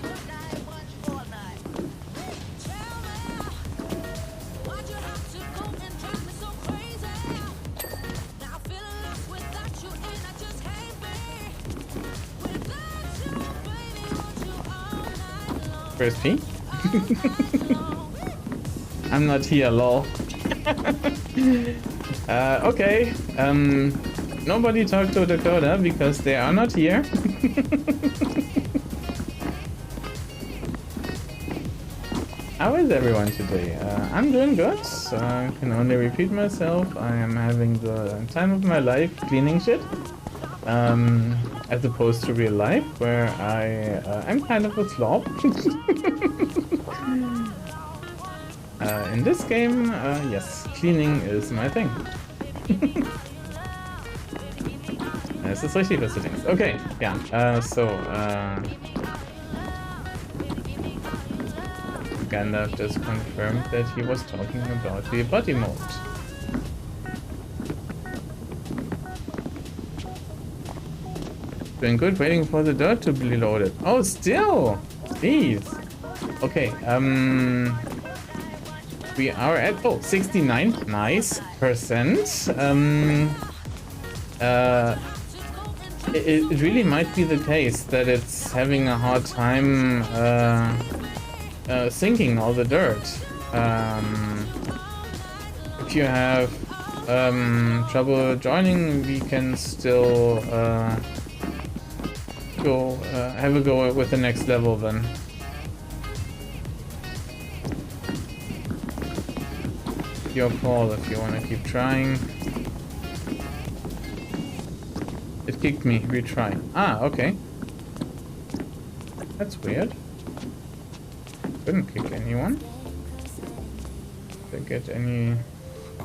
Speaker 5: Crispy. I'm not here, lol. Okay. Nobody talked to Dakota because they are not here. How is everyone today? I'm doing good. I can only repeat myself. I am having the time of my life cleaning shit. As opposed to real life, where I'm kind of a slob. In this game, yes, cleaning is my thing. Es ist richtig, was du denkst. Okay, ja, Gandalf just confirmed that he was talking about the body mode. Doing good, waiting for the dirt to be loaded. Oh, still! Jeez. Okay, we are at 69 nice percent. It really might be the case that it's having a hard time sinking all the dirt. If you have trouble joining, we can still have a go with the next level then. Your call if you want to keep trying. It kicked me. Retry. Ah, okay. That's weird. Couldn't kick anyone. Did I get any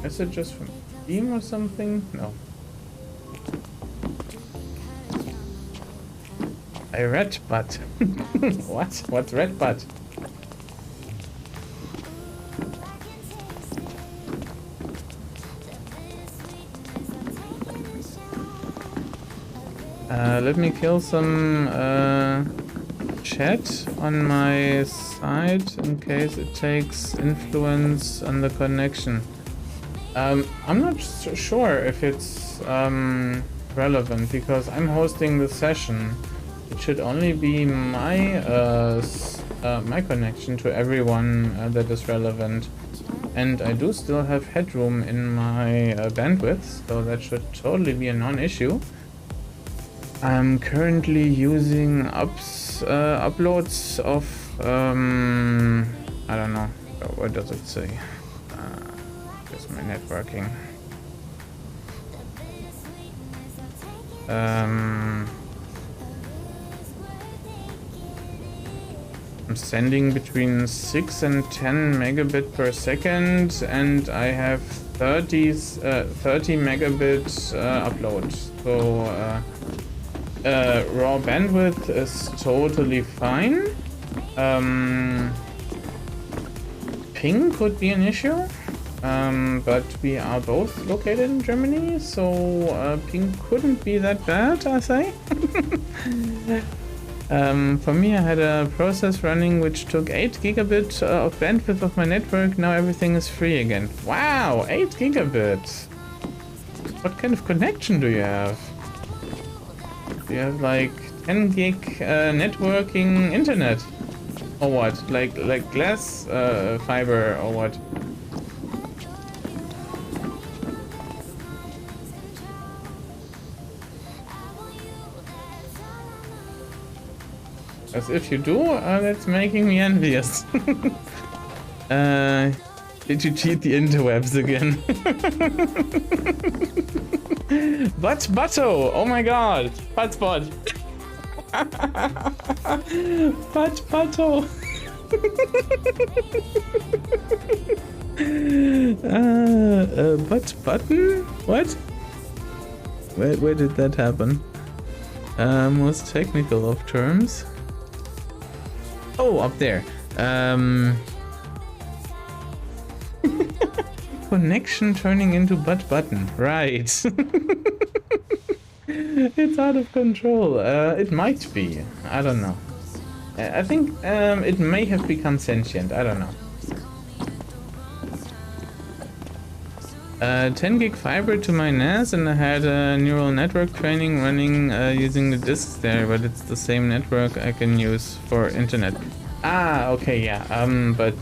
Speaker 5: messages from Steam or something? No. A red butt. What? What's red butt? Let me kill some chat on my side in case it takes influence on the connection. I'm not sure if it's relevant because I'm hosting the session. It should only be my my connection to everyone that is relevant, and I do still have headroom in my bandwidth, so that should totally be a non-issue. I'm currently using uploads of I don't know, what does it say? Here's my networking. I'm sending between 6 and 10 megabit per second, and I have 30 megabit upload. So raw bandwidth is totally fine. Ping could be an issue, but we are both located in Germany, so ping couldn't be that bad, I say. For me, I had a process running which took 8 gigabit of bandwidth of my network. Now everything is free again. Wow, 8 gigabit. What kind of connection do you have? Do you have like 10 gig networking internet? Or what? Like glass fiber or what? As if you do, that's making me envious. Did you cheat the interwebs again? Butto! Oh my god! Butspot! Butto! Button? What? Where did that happen? Most technical of terms. Oh, up there. Connection turning into butt button. Right. It's out of control. It might be. I don't know. I think it may have become sentient. I don't know. 10 gig fiber to my NAS, and I had a neural network training running using the disks there, but it's the same network I can use for internet. Ah, okay, yeah. But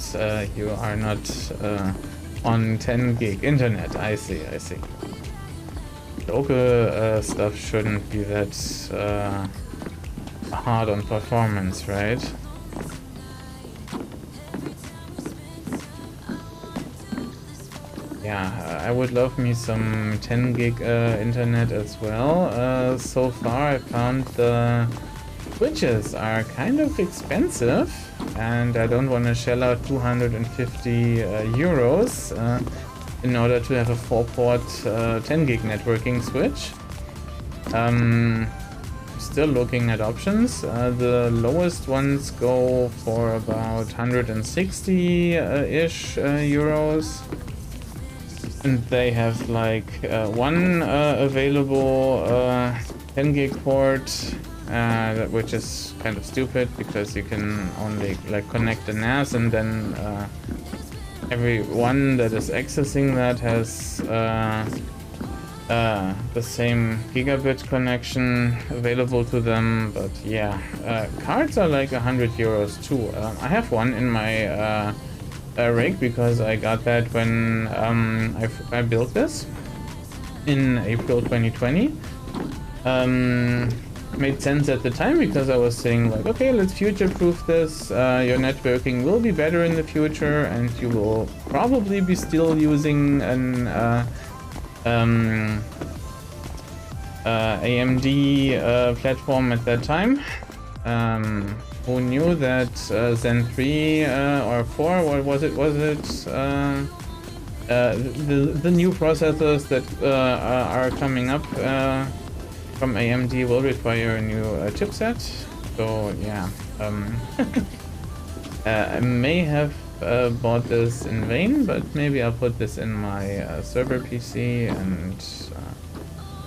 Speaker 5: you are not on 10 gig internet. I see. Local stuff shouldn't be that hard on performance, right? Yeah, I would love me some 10 gig internet as well. So far I found the switches are kind of expensive, and I don't want to shell out 250 euros in order to have a 4-port 10 gig networking switch. Still looking at options. The lowest ones go for about 160-ish euros. And they have like one available 10 gig port, which is kind of stupid because you can only like connect the NAS, and then every one that is accessing that has the same gigabit connection available to them. But yeah, cards are like 100 euros too. I have one in my rig because I got that when I built this in April 2020. Made sense at the time because I was saying like, okay, let's future-proof this. Your networking will be better in the future, and you will probably be still using an AMD platform at that time. Who knew that Zen 3 or 4, what was it? The new processors that are coming up from AMD will require a new chipset. So yeah, I may have bought this in vain, but maybe I'll put this in my server PC, and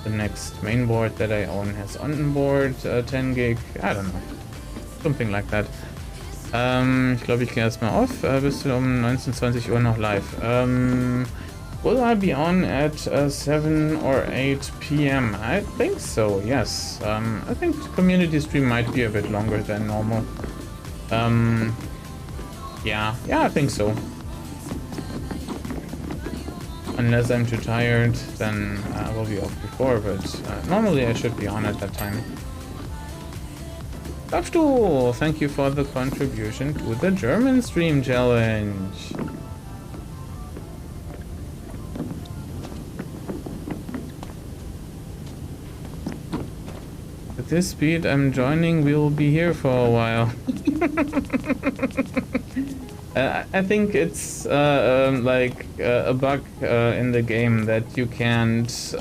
Speaker 5: the next mainboard that I own has onboard 10 gig. I don't know. Something like that. Ich glaube, ich gehe erstmal auf. Bist du um 19, 20 Uhr noch live? Will I be on at 7 or 8 p.m.? I think so, yes. I think community stream might be a bit longer than normal. Yeah, I think so. Unless I'm too tired, then I will be off before, but normally I should be on at that time. Abstuhl, thank you for the contribution to the German stream challenge. At this speed I'm joining, we'll be here for a while. I think it's like a bug in the game that you can't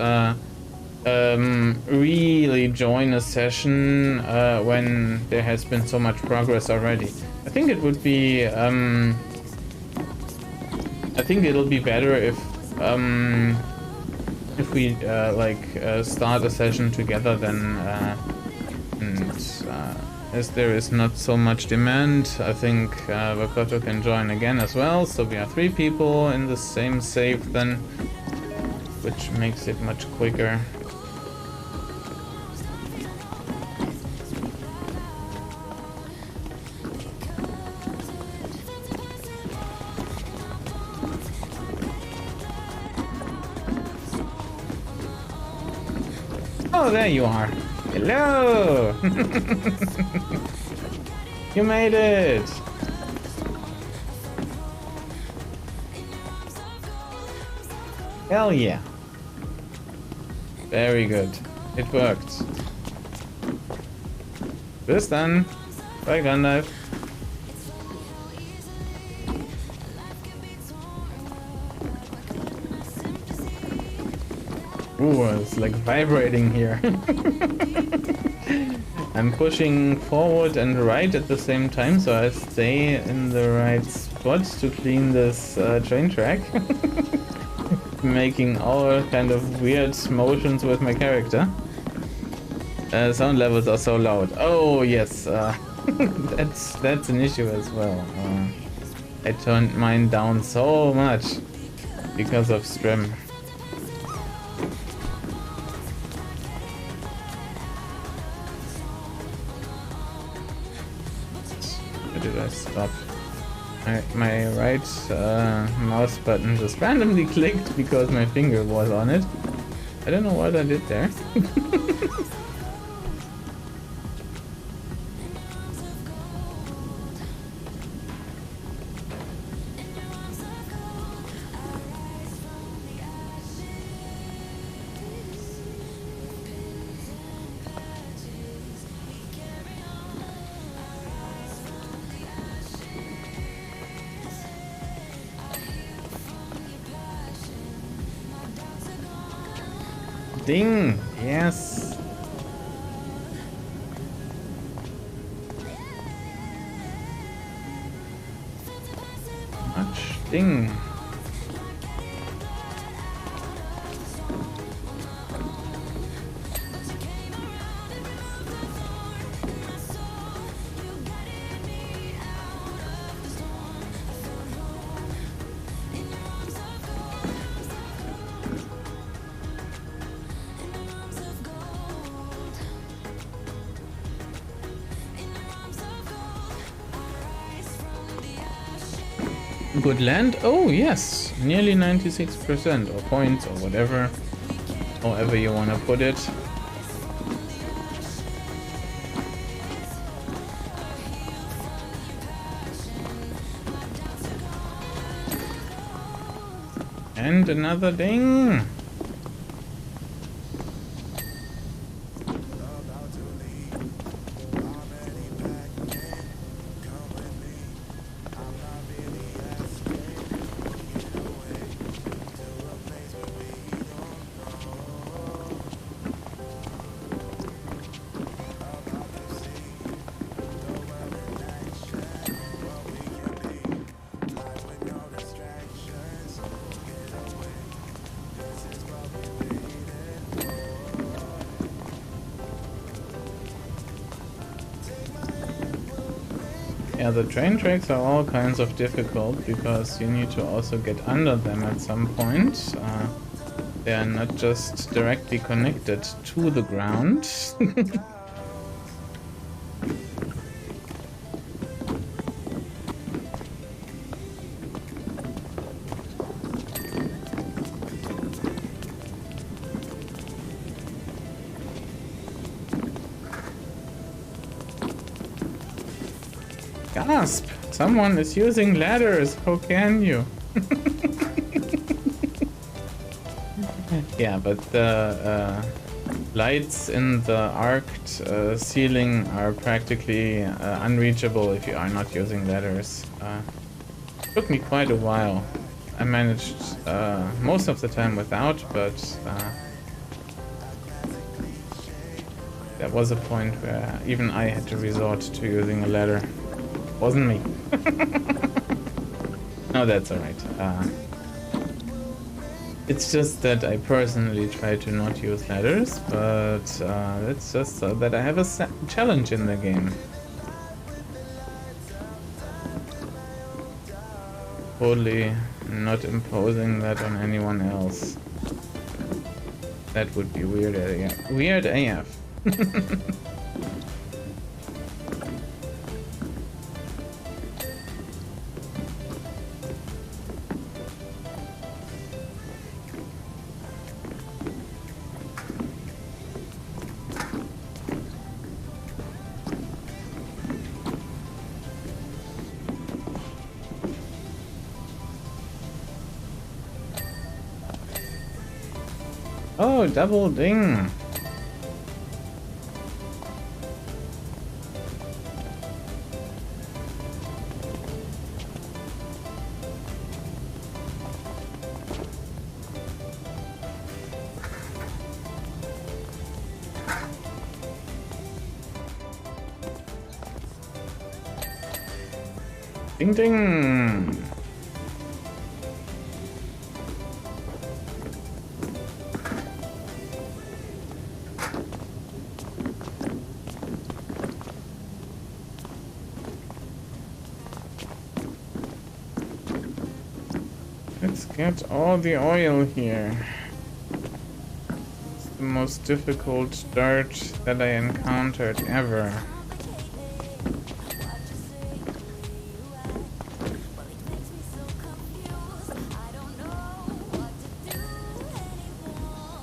Speaker 5: really join a session when there has been so much progress already. I think it would be I think it'll be better if we start a session together then and as there is not so much demand, I think Vakoto can join again as well, so we are 3 people in the same save then, which makes it much quicker. Oh, there you are. Hello! You made it! Hell yeah. Very good. It worked. Bis dann. Bye, Gandalf. Ooh, it's like vibrating here. I'm pushing forward and right at the same time, so I stay in the right spot to clean this train track. Making all kind of weird motions with my character. Sound levels are so loud. Oh yes, that's an issue as well. I turned mine down so much because of stream. Where did I stop? My right mouse button just randomly clicked because my finger was on it. I don't know what I did there. Ding! Yes! Much ding! Good land? Oh yes, nearly 96% or points or whatever, however you want to put it. And another ding! Yeah, the train tracks are all kinds of difficult because you need to also get under them at some point. They are not just directly connected to the ground. Gasp! Someone is using ladders, how can you? Yeah, but the lights in the arced ceiling are practically unreachable if you are not using ladders. Took me quite a while. I managed most of the time without, but there was a point where even I had to resort to using a ladder. Wasn't me. No, that's alright. It's just that I personally try to not use ladders, but it's just that I have a challenge in the game. Totally not imposing that on anyone else. That would be weird AF. Weird AF. Oh, double ding. Ding ding! Let's get all the oil here. It's the most difficult dirt that I encountered ever.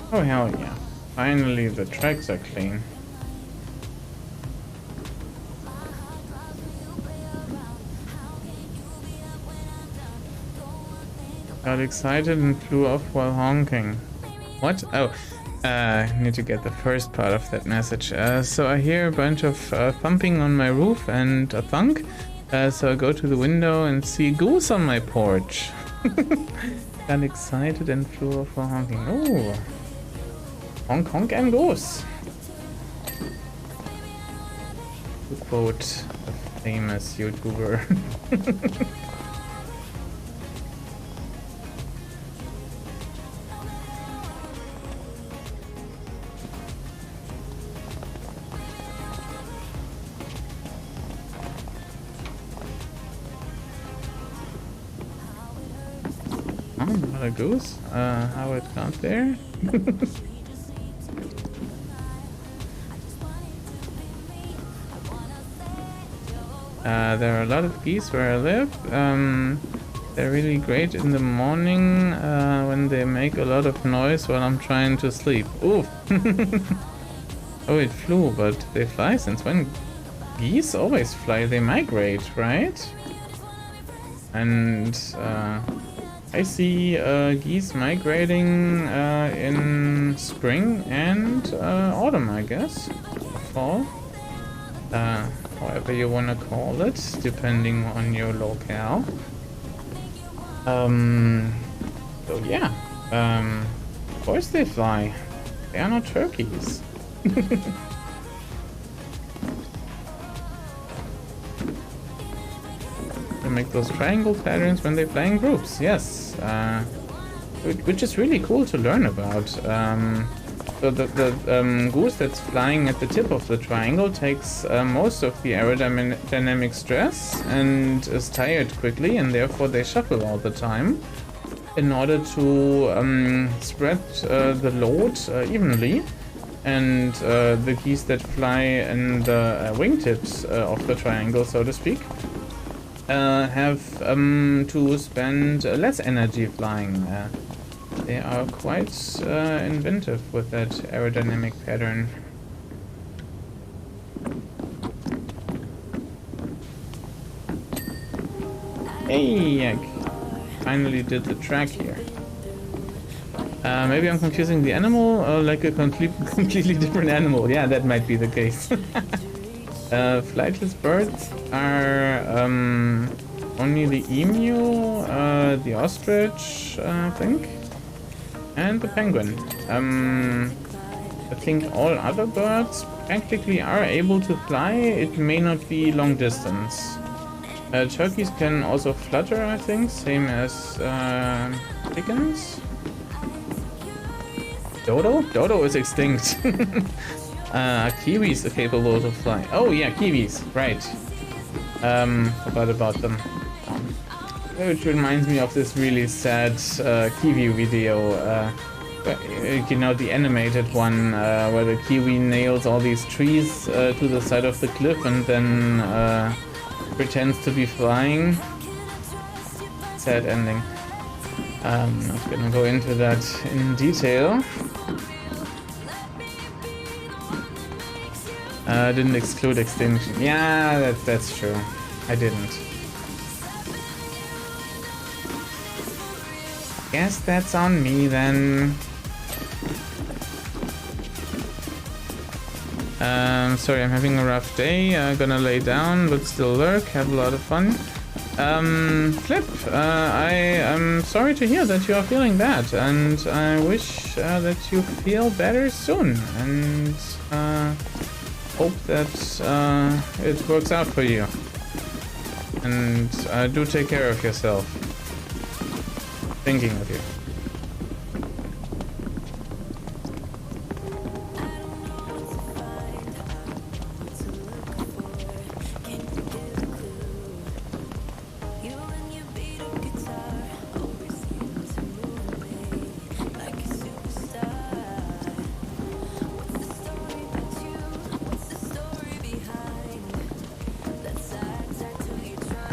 Speaker 5: Oh hell yeah. Finally the tracks are clean. Got excited and flew off while honking. What? Oh, need to get the first part of that message. So I hear a bunch of thumping on my roof and a thunk. So I go to the window and see goose on my porch. Got excited and flew off while honking. Oh, honk honk and goose. To quote a famous YouTuber. Not a goose? How it got there? There are a lot of geese where I live. They're really great in the morning when they make a lot of noise while I'm trying to sleep. Oof! Oh, it flew, but they fly since when? Geese always fly, they migrate, right? And I see geese migrating in spring and autumn, I guess. Fall. However you want to call it, depending on your locale. So yeah. Of course they fly. They are not turkeys. They make those triangle patterns when they fly in groups, yes. Which is really cool to learn about. So the goose that's flying at the tip of the triangle takes most of the aerodynamic stress and is tired quickly, and therefore they shuffle all the time in order to spread the load evenly. And the geese that fly in the wingtips of the triangle, so to speak, have to spend less energy flying. They are quite inventive with that aerodynamic pattern. Hey, I finally did the track here. Maybe I'm confusing the animal like a completely different animal. Yeah, that might be the case. Flightless birds are only the emu, the ostrich, I think, and the penguin. I think all other birds practically are able to fly. It may not be long distance. Turkeys can also flutter, I think, same as chickens. Dodo? Dodo is extinct. Kiwis are capable to fly. Oh yeah, kiwis, right. Forgot about them. Which reminds me of this really sad kiwi video. You know, the animated one where the kiwi nails all these trees to the side of the cliff and then pretends to be flying. Sad ending. I'm not gonna go into that in detail. Didn't exclude extinction. Yeah, that's true. I didn't. Guess that's on me then. Sorry, I'm having a rough day. Gonna lay down, but still lurk. Have a lot of fun. Flip, I am sorry to hear that you are feeling bad, and I wish that you feel better soon, and hope that it works out for you. And do take care of yourself. Thinking of you.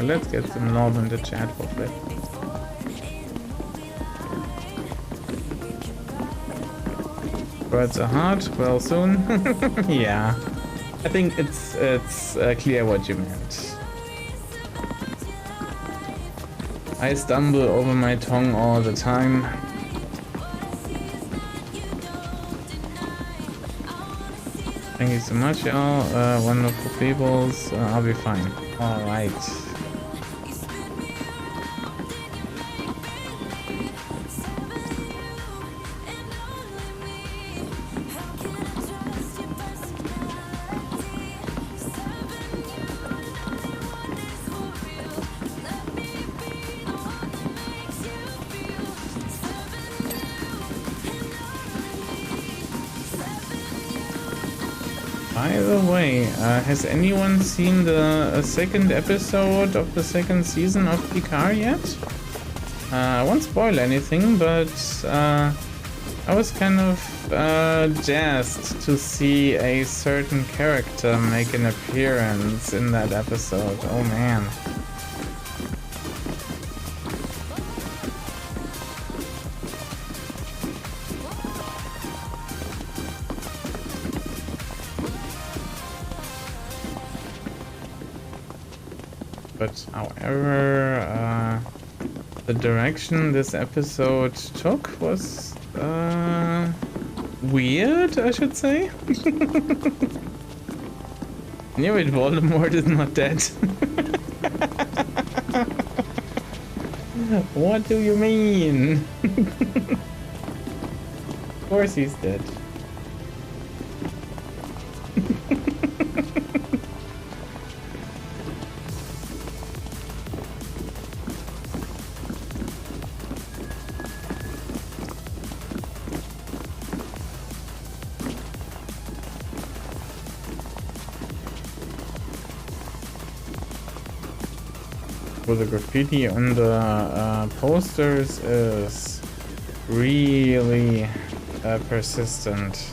Speaker 5: Let's get some love in the chat for that. Birds are hard. Well, soon. Yeah, I think it's clear what you meant. I stumble over my tongue all the time. Thank you so much, y'all. Wonderful peoples. I'll be fine. All right. By the way, has anyone seen the second episode of the second season of Picard yet? I won't spoil anything, but I was kind of jazzed to see a certain character make an appearance in that episode. Oh man. But however, the direction this episode took was weird, I should say. Yeah, wait, Voldemort is not dead. What do you mean? Of course he's dead. Well, the graffiti on the posters is really persistent.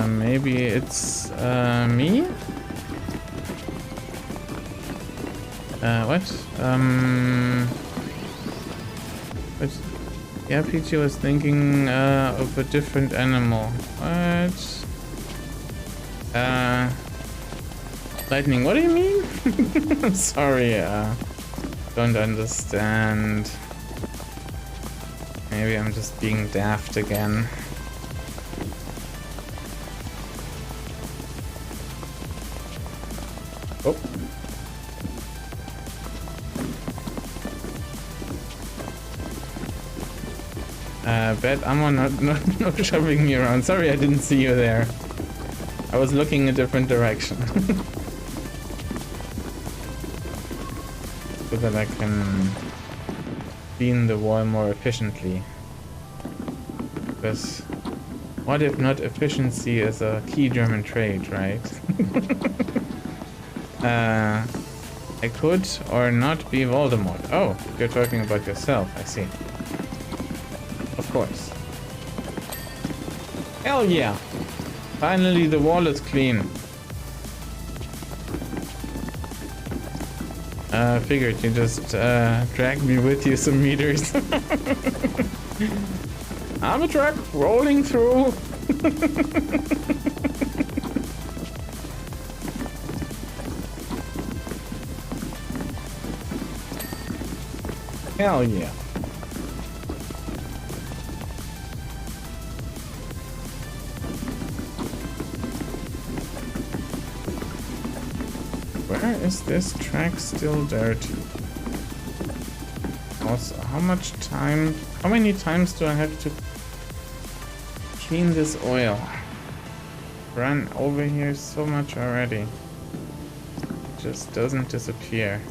Speaker 5: Maybe it's me? What? What? Yeah, Peachy was thinking of a different animal. What? Lightning, what do you mean? I'm sorry, don't understand. Maybe I'm just being daft again. Oh. Bad ammo not shoving me around. Sorry, I didn't see you there. I was looking a different direction. So that I can clean the wall more efficiently. Because what if not efficiency is a key German trait, right? I could or not be Voldemort. Oh, you're talking about yourself, I see. Of course. Hell yeah! Finally the wall is clean. Figured you just dragged me with you some meters. I'm a truck rolling through. Hell yeah. Where is this track still dirty? Also, how many times do I have to clean this oil? Run over here so much already. It just doesn't disappear.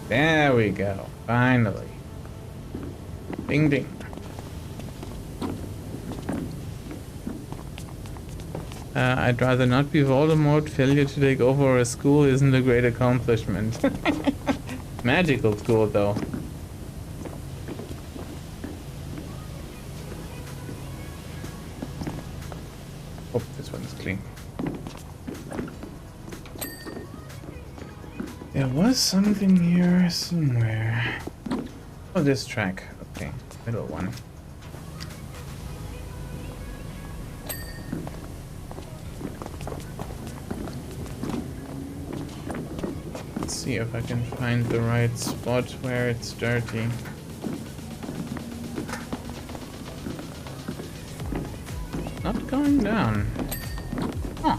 Speaker 5: There we go. Finally. Ding ding. I'd rather not be Voldemort. Failure to take over a school isn't a great accomplishment. Magical school, though. Oh, this one is clean. There was something here somewhere. Oh, this track. Okay, middle one. See if I can find the right spot where it's dirty. Not going down. Huh.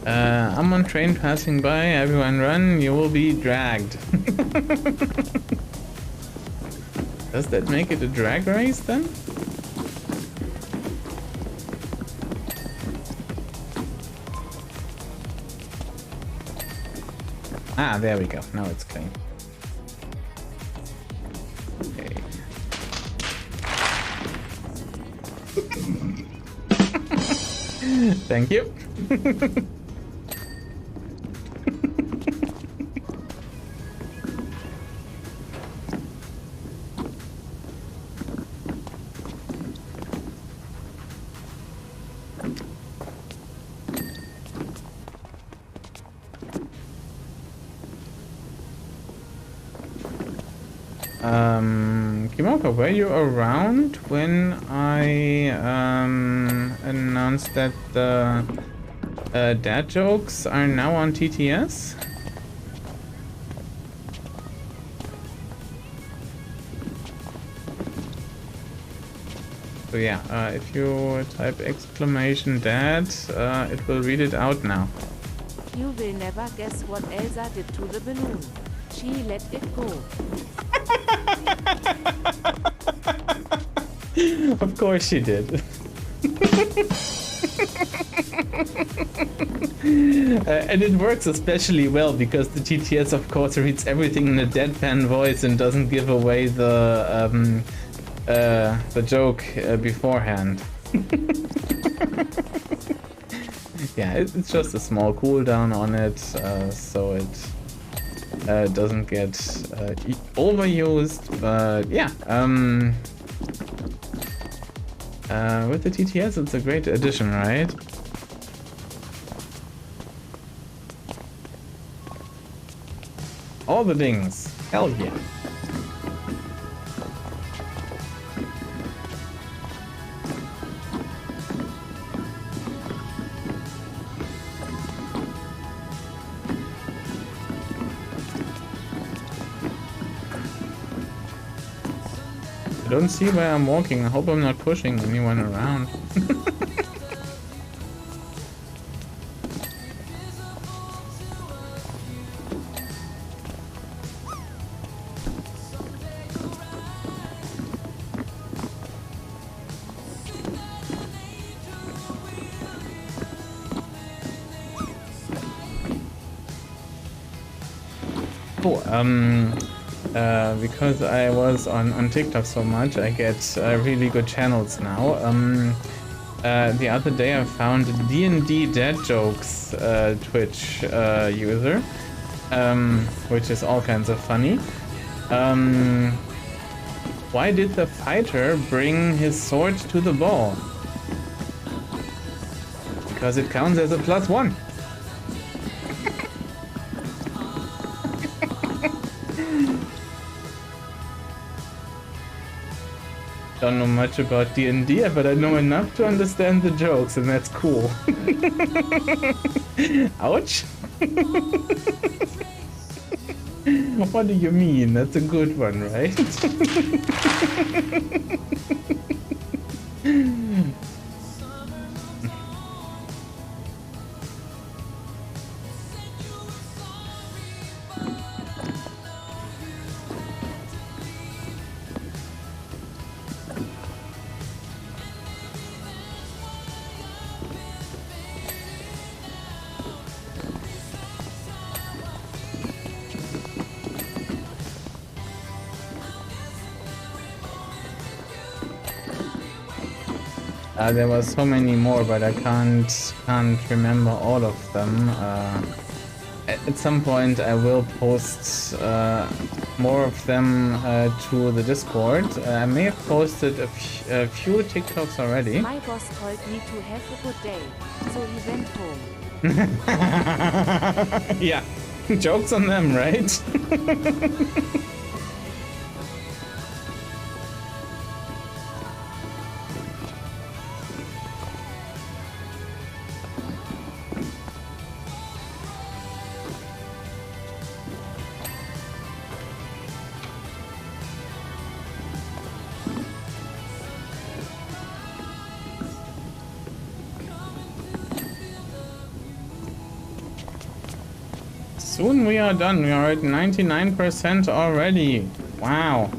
Speaker 5: I'm on train passing by. Everyone run, you will be dragged. Does that make it a drag race then? Ah, there we go. Now it's clean. Okay. Thank you. Kimoko, were you around when I announced that the dad jokes are now on TTS? So yeah, if you type exclamation dad, it will read it out now.
Speaker 9: You will never guess what Elsa did to the balloon. She let it go.
Speaker 5: Of course she did. And it works especially well because the TTS of course reads everything in a deadpan voice and doesn't give away the joke beforehand. Yeah, it's just a small cooldown on it, so it doesn't get overused, but yeah, with the TTS it's a great addition, right? All the dings, hell yeah. I don't see where I'm walking. I hope I'm not pushing anyone around. Because I was on TikTok so much, I get really good channels now. The other day I found a D&D Dad Jokes Twitch user, which is all kinds of funny. Why did the fighter bring his sword to the ball? Because it counts as a +1. Don't know much about D&D, but I know enough to understand the jokes, and that's cool. Ouch! What do you mean? That's a good one, right? There were so many more, but I can't remember all of them. At some point I will post more of them to the Discord. I may have posted a few TikToks already.
Speaker 9: My boss told me to have a good day, so he went home.
Speaker 5: Yeah, jokes on them, right? Soon we are done. We are at 99% already. Wow.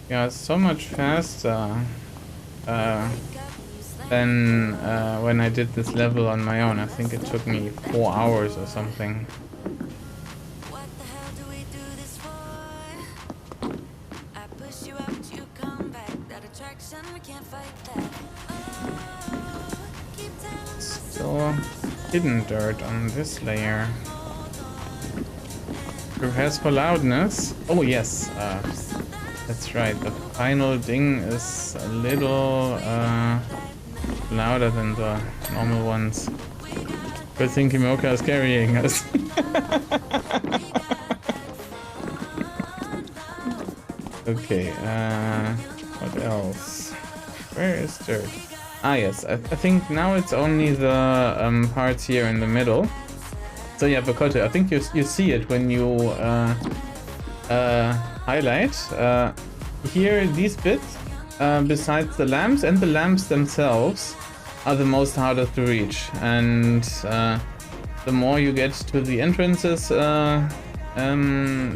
Speaker 5: Yeah, so much faster than when I did this level on my own. I think it took me 4 hours or something.
Speaker 4: What the hell do we do this for? I push you out, you come back. That attraction, we can't fight that.
Speaker 5: Still hidden dirt on this layer. Prepares for loudness. Oh yes, that's right. The final ding is a little louder than the normal ones. Good thing Kimoka is carrying us. Okay, what else? Where is dirt? Ah yes, I think now it's only the parts here in the middle. So yeah, Bakote, I think you see it when you highlight. Here, these bits, besides the lamps and the lamps themselves, are the most hardest to reach. And the more you get to the entrances, the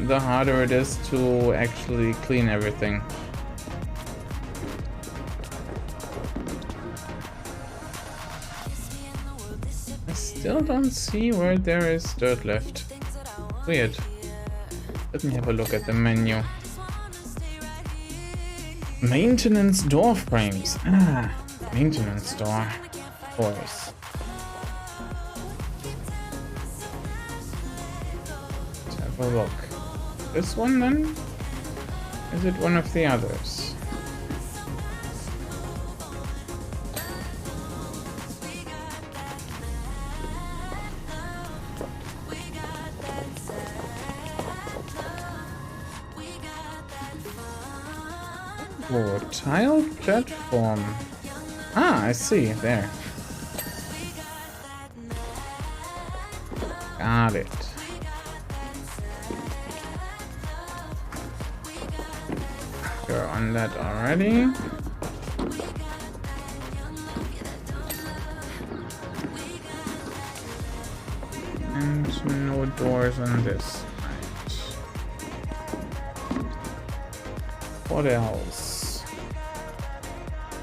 Speaker 5: harder it is to actually clean everything. Still don't see where there is dirt left. Weird. Let me have a look at the menu. Maintenance door frames. Ah, maintenance door. Of course. Let's have a look. This one then? Is it one of the others? Oh, tiled platform. Ah, I see. There. Got it. You're on that already. And no doors on this. Right. What else?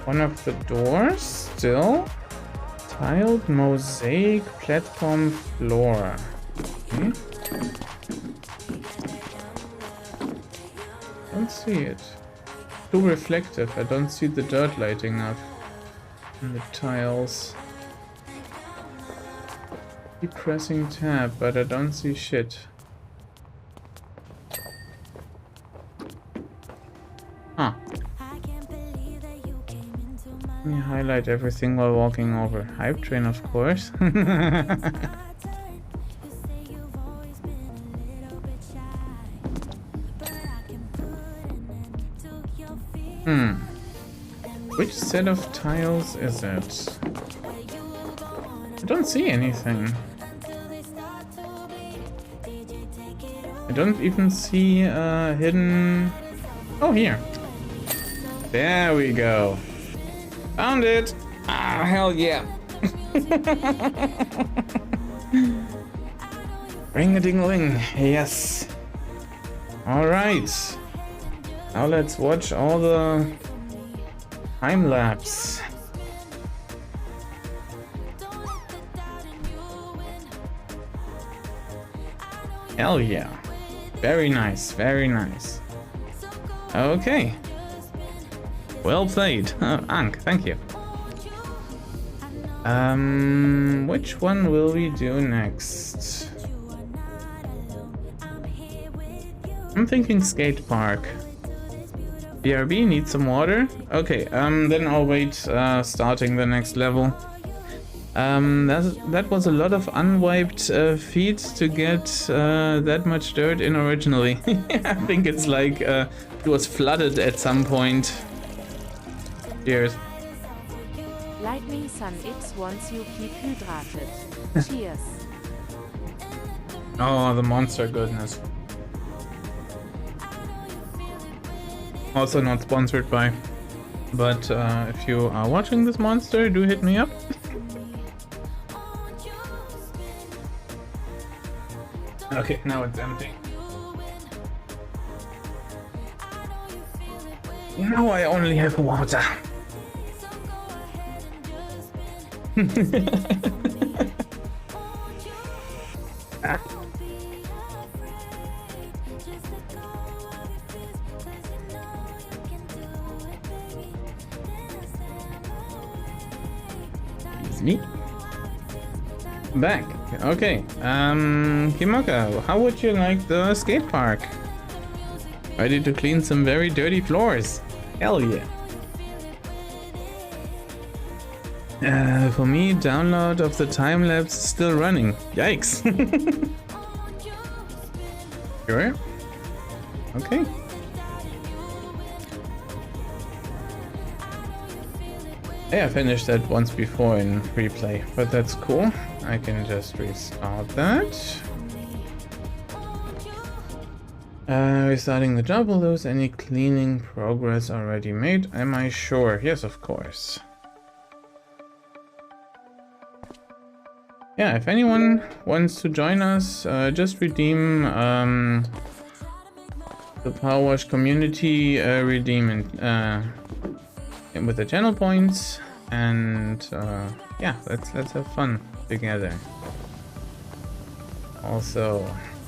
Speaker 5: One of the doors still tiled mosaic platform floor. Okay. Don't see it. Too reflective. I don't see the dirt lighting up in the tiles. Keep pressing tab, but I don't see shit. Huh. Let me highlight everything while walking over. Hype train, of course. Which set of tiles is it? I don't see anything. I don't even see hidden... Oh, here. There we go. Found it! Ah, hell yeah! Ring-a-ding-ling, yes. Alright. Now let's watch all the time lapse. Hell yeah. Very nice, very nice. Okay. Well played. Ankh, thank you. Which one will we do next? I'm thinking skate park. BRB needs some water. Okay, then I'll wait starting the next level. That was a lot of unwiped feet to get that much dirt in originally. I think it's like it was flooded at some point. Cheers.
Speaker 9: Lightning Sun X wants you keep hydrated. Cheers.
Speaker 5: Oh, the monster goodness. Also not sponsored by, but if you are watching this monster, do hit me up. Okay, now it's empty. Now I only have water. Ah. It's me. Back. Okay. Kimoka, how would you like the skate park? Ready to clean some very dirty floors? Hell yeah. For me, download of the time lapse is still running. Yikes. Sure. Okay. Yeah, I finished that once before in replay, but that's cool. I can just restart that. Restarting the job will lose any cleaning progress already made. Am I sure? Yes, of course. Yeah, if anyone wants to join us, just redeem the Powerwash community redeem with the channel points, and yeah, let's have fun together. Also,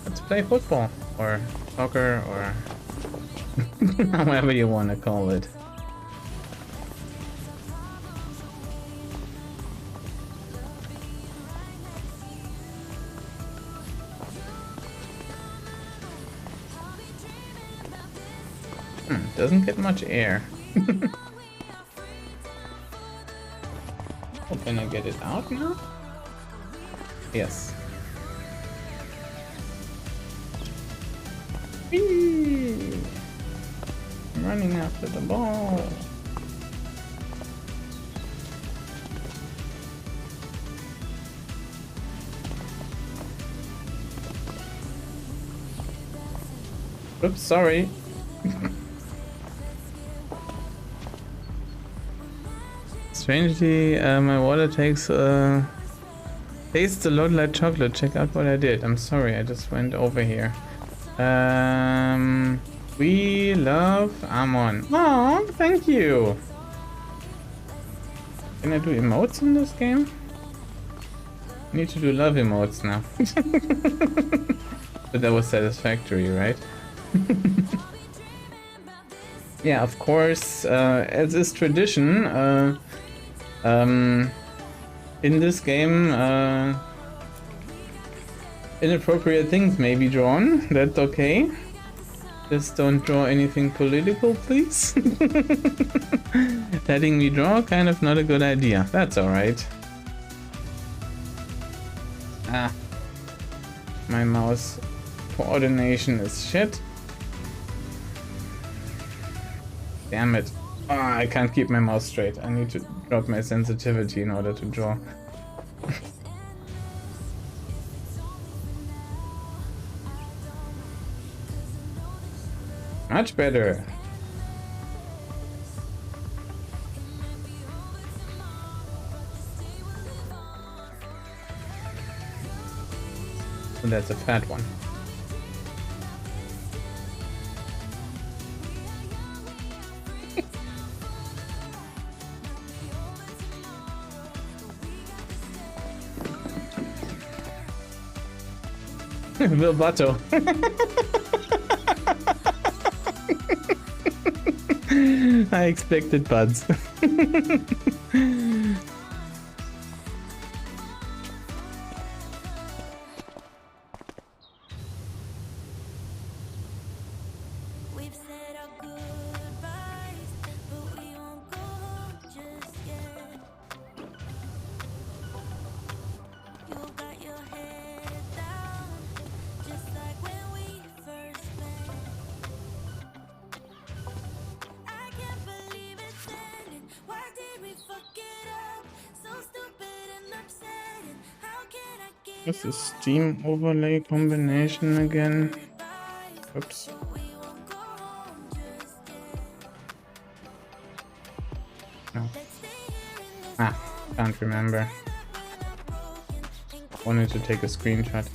Speaker 5: let's play football or soccer or however you want to call it. Doesn't get much air. Oh, can I get it out now? Yes. Whee! I'm running after the ball. Oops, sorry. Strangely, my water tastes a lot like chocolate. Check out what I did. I'm sorry, I just went over here. We love Amon. Oh, thank you. Can I do emotes in this game? I need to do love emotes now. But that was satisfactory, right? Yeah, of course, as is tradition, in this game, inappropriate things may be drawn. That's okay. Just don't draw anything political, please. Letting me draw, kind of not a good idea. That's alright. Ah. My mouse coordination is shit. Damn it. Ah, I can't keep my mouse straight. I need to drop my sensitivity in order to draw. Much better. So that's a fat one. Bilbato. I expected buds.
Speaker 4: We've said our goodbyes, but we won't go home just yet. You've got your head down, just like when we first met. I can't believe it's ending. Why did we fuck it up? So stupid and upsetting. How can I get
Speaker 5: What's the Steam overlay combination again? Oops. No. Ah, can't remember. Wanted to take a screenshot.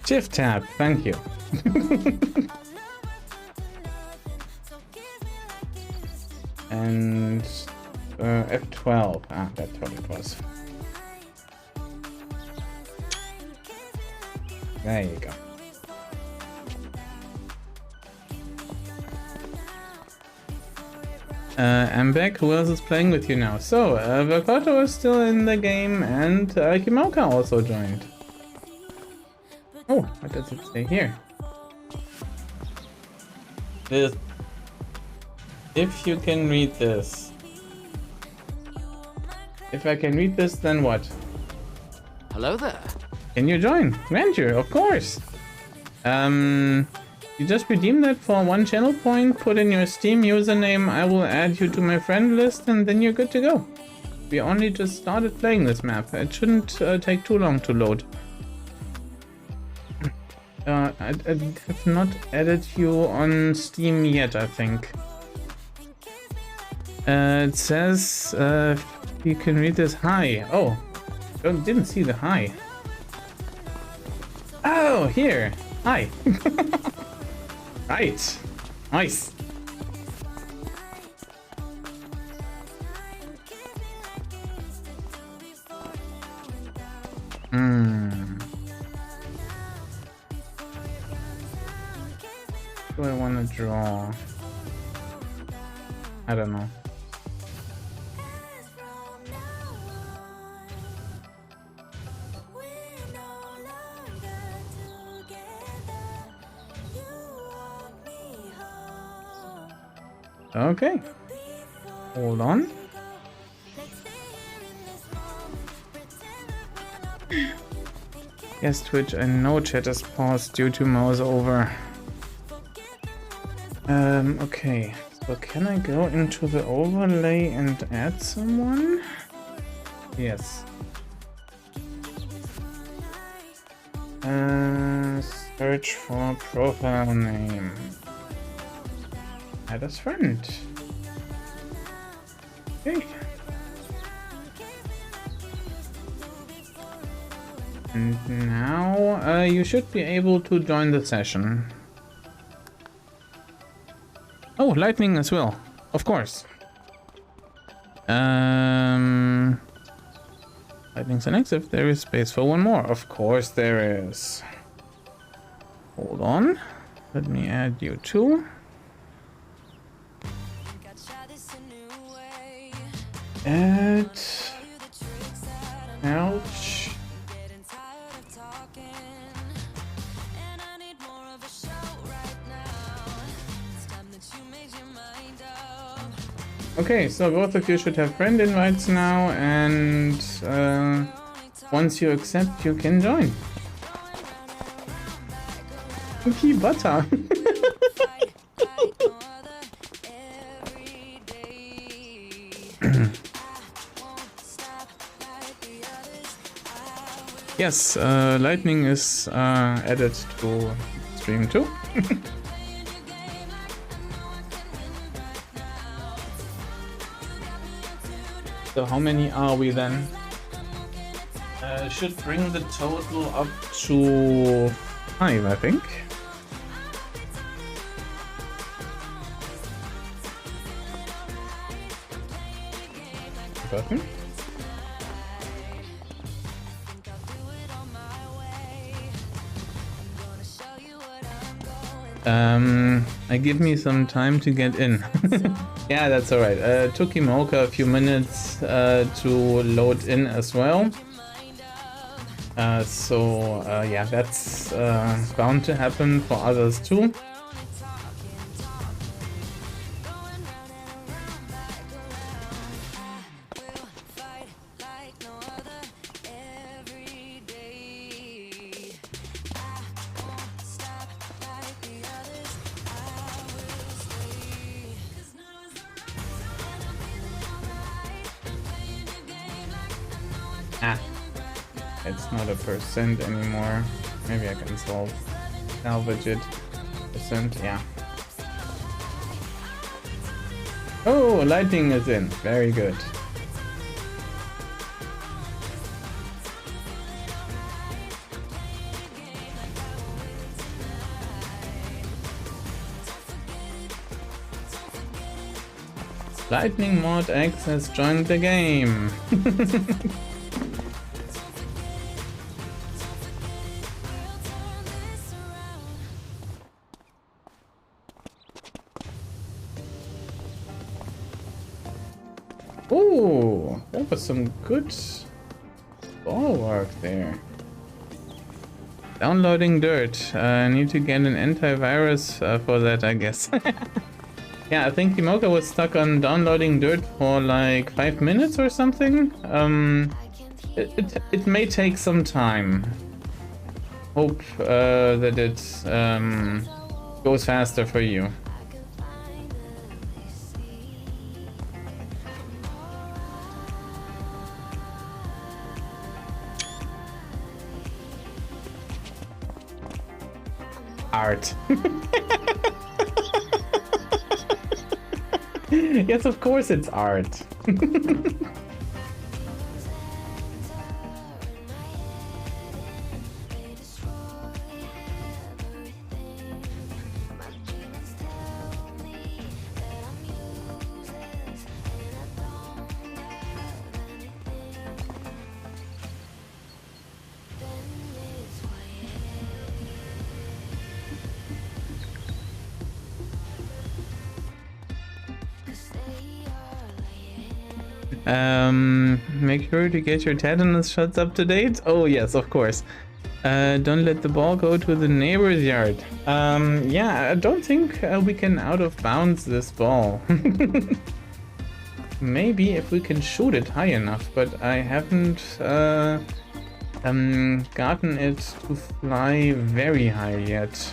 Speaker 5: Shift tab, thank you. And F12. Ah, that's what it was. There you go. I'm back. Who else is playing with you now? So, Vakoto is still in the game, and Kimauka also joined. Oh, what does it say here? This. If you can read this. If I can read this, then what?
Speaker 2: Hello there.
Speaker 5: Can you join? Grandeur, of course. You just redeem that for 1 channel point, put in your Steam username, I will add you to my friend list, and then you're good to go. We only just started playing this map. It shouldn't take too long to load. I have not added you on Steam yet, I think. It says, you can read this hi. Oh, didn't see the hi. Oh, here. Hi. Right. Nice. What do I want to draw? I don't know. Okay. Hold on. Yes, Twitch, I know chat is paused due to mouse over. Okay. So can I go into the overlay and add someone? Yes. Search for profile name. Add as friend. Okay. And now you should be able to join the session. Oh, lightning as well, of course. Lightning selects if there is space for one more. Of course there is. Hold on. Let me add you too. Add ouch. Okay, so both of you should have friend invites now, and once you accept, you can join. Cookie butter. Yes, lightning is added to stream too. So how many are we then? Should bring the total up to 5, I think. Button. I give me some time to get in. Yeah, that's alright. Took Imoka a few minutes to load in as well. Yeah, that's bound to happen for others too. It's not a percent anymore. Maybe I can salvage it. Percent, yeah. Oh, lightning is in. Very good. Lightning Mod X has joined the game. Oh, that was some good ball work there. Downloading dirt. I need to get an antivirus for that, I guess. Yeah, I think Imoka was stuck on downloading dirt for like 5 minutes or something. It may take some time. Hope that it goes faster for you. Art. Yes, of course it's art. Make sure to get your tetanus shots up to date. Oh yes, of course. Don't let the ball go to the neighbor's yard. Yeah, I don't think we can out of bounds this ball. Maybe if we can shoot it high enough, but I haven't gotten it to fly very high yet.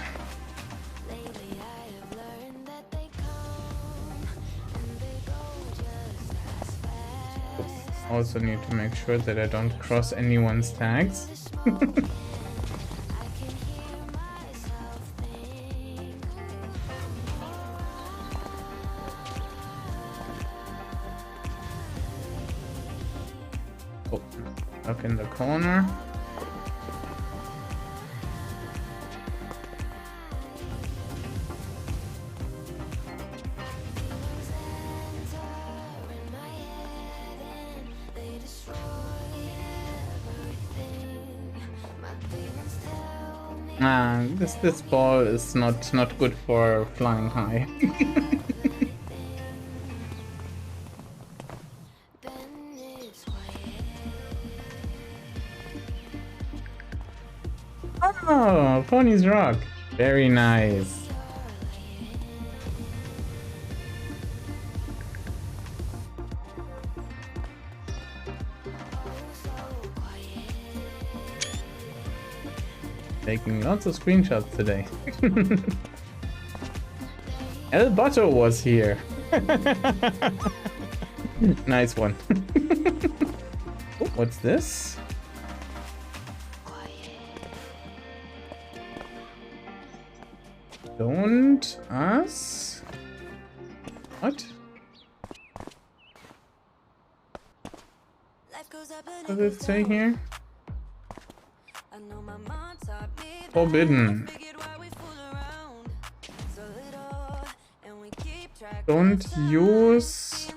Speaker 5: Also need to make sure that I don't cross anyone's tags. Oh, up in the corner. This ball is not good for flying high. Oh, Pony's Rock. Very nice. Taking lots of screenshots today. El Botto was here. Nice one. Oh, what's this? Don't us? What? What does it say here? Forbidden. Don't use...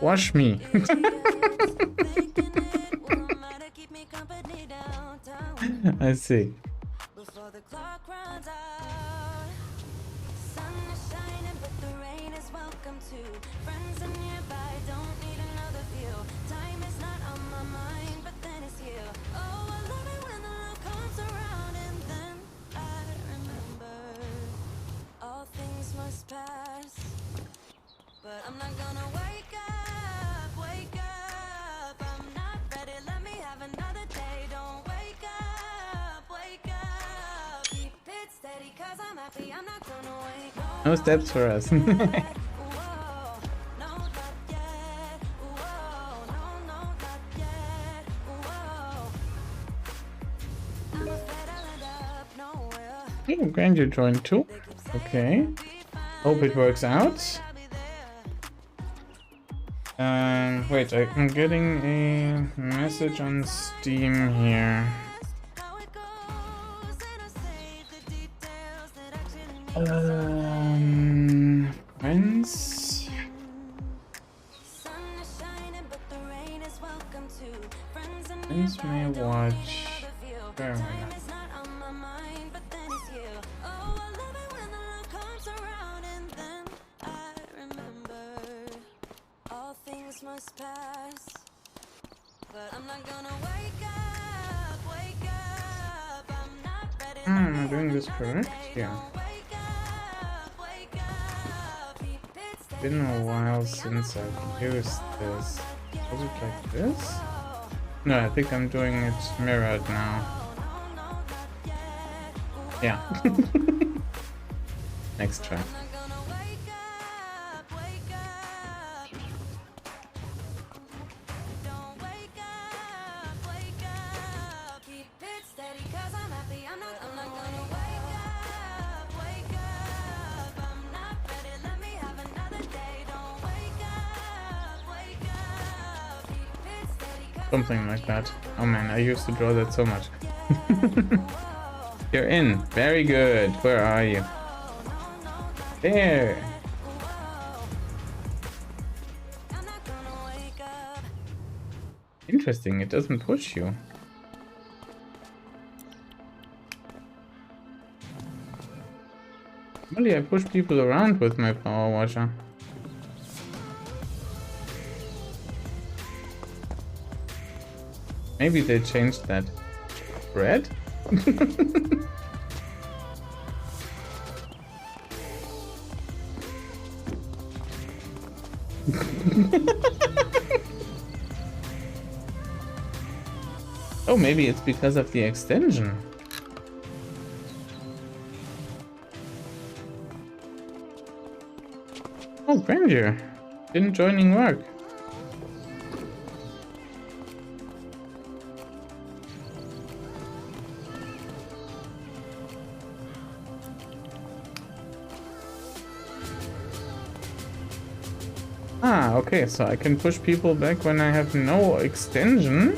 Speaker 5: Wash me. I see. No steps for us. Oh, Grandeur joined too. Okay. Hope it works out. Wait, I'm getting a message on Steam here. Friends? Friends may watch. Fair enough.
Speaker 4: Must pass, but I'm not gonna wake up, I'm not ready.
Speaker 5: Am I doing this correct? Yeah. Been a while since I've used this. Was it like this? No, I think I'm doing it mirrored now. Yeah. Next try. Something like that. Oh man, I used to draw that so much. You're in. Very good. Where are you? There. Interesting, it doesn't push you. Normally I push people around with my power washer. Maybe they changed that. Red? Oh, maybe it's because of the extension. Oh, Grandeur. Didn't joining work. Ah, okay, so I can push people back when I have no extension.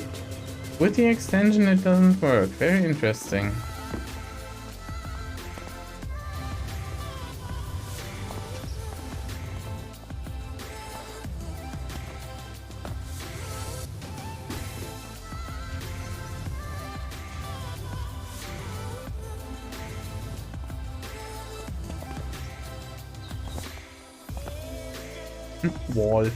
Speaker 5: With the extension it doesn't work. Very interesting. Wall.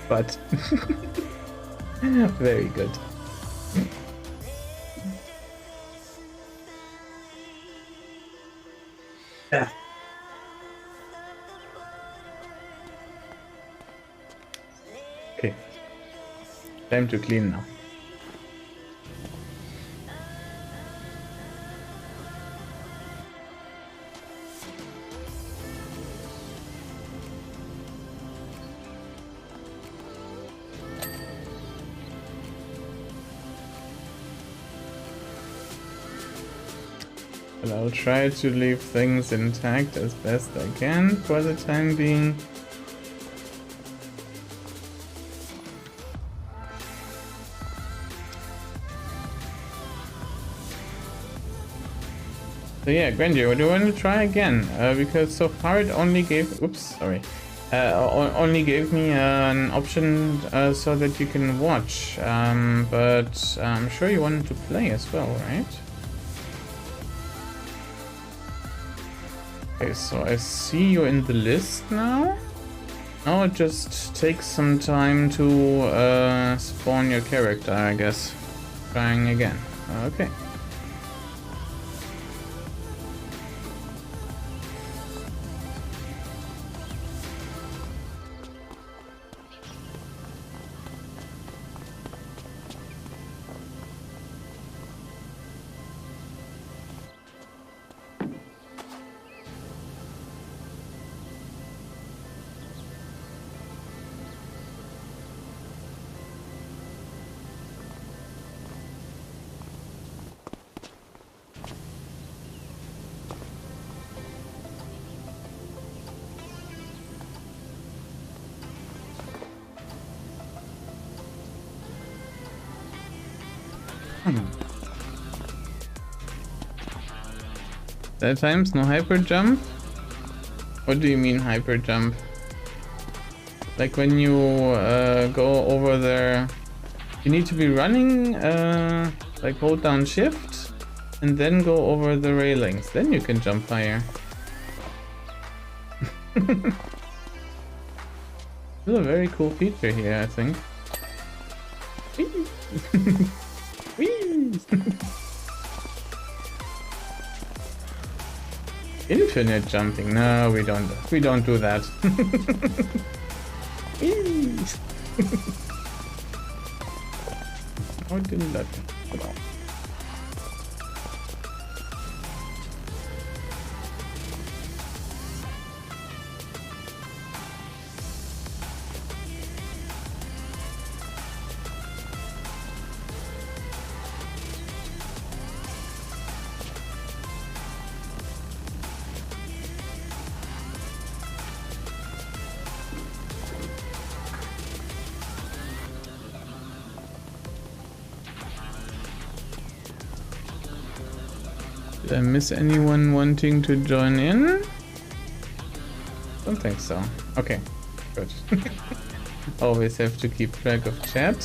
Speaker 5: But very good. Yeah. Okay. Time to clean now. But I'll try to leave things intact as best I can for the time being. So yeah, Grandeur, do you want to try again? Because so far it only gave, only gave me an option so that you can watch. But I'm sure you wanted to play as well, right? Okay, so I see you in the list now. Now it just takes some time to spawn your character, I guess. Trying again. Okay. There times no hyper jump? What do you mean hyper jump? Like when you go over there, you need to be running, like hold down shift and then go over the railings. Then you can jump higher. Still a very cool feature here, I think. Whee! Whee! Infinite jumping. No, we don't. We don't do that. Whee! Oh, didn't let me. Hold on. Did I miss anyone wanting to join in? Don't think so. Okay, good. Always have to keep track of chat.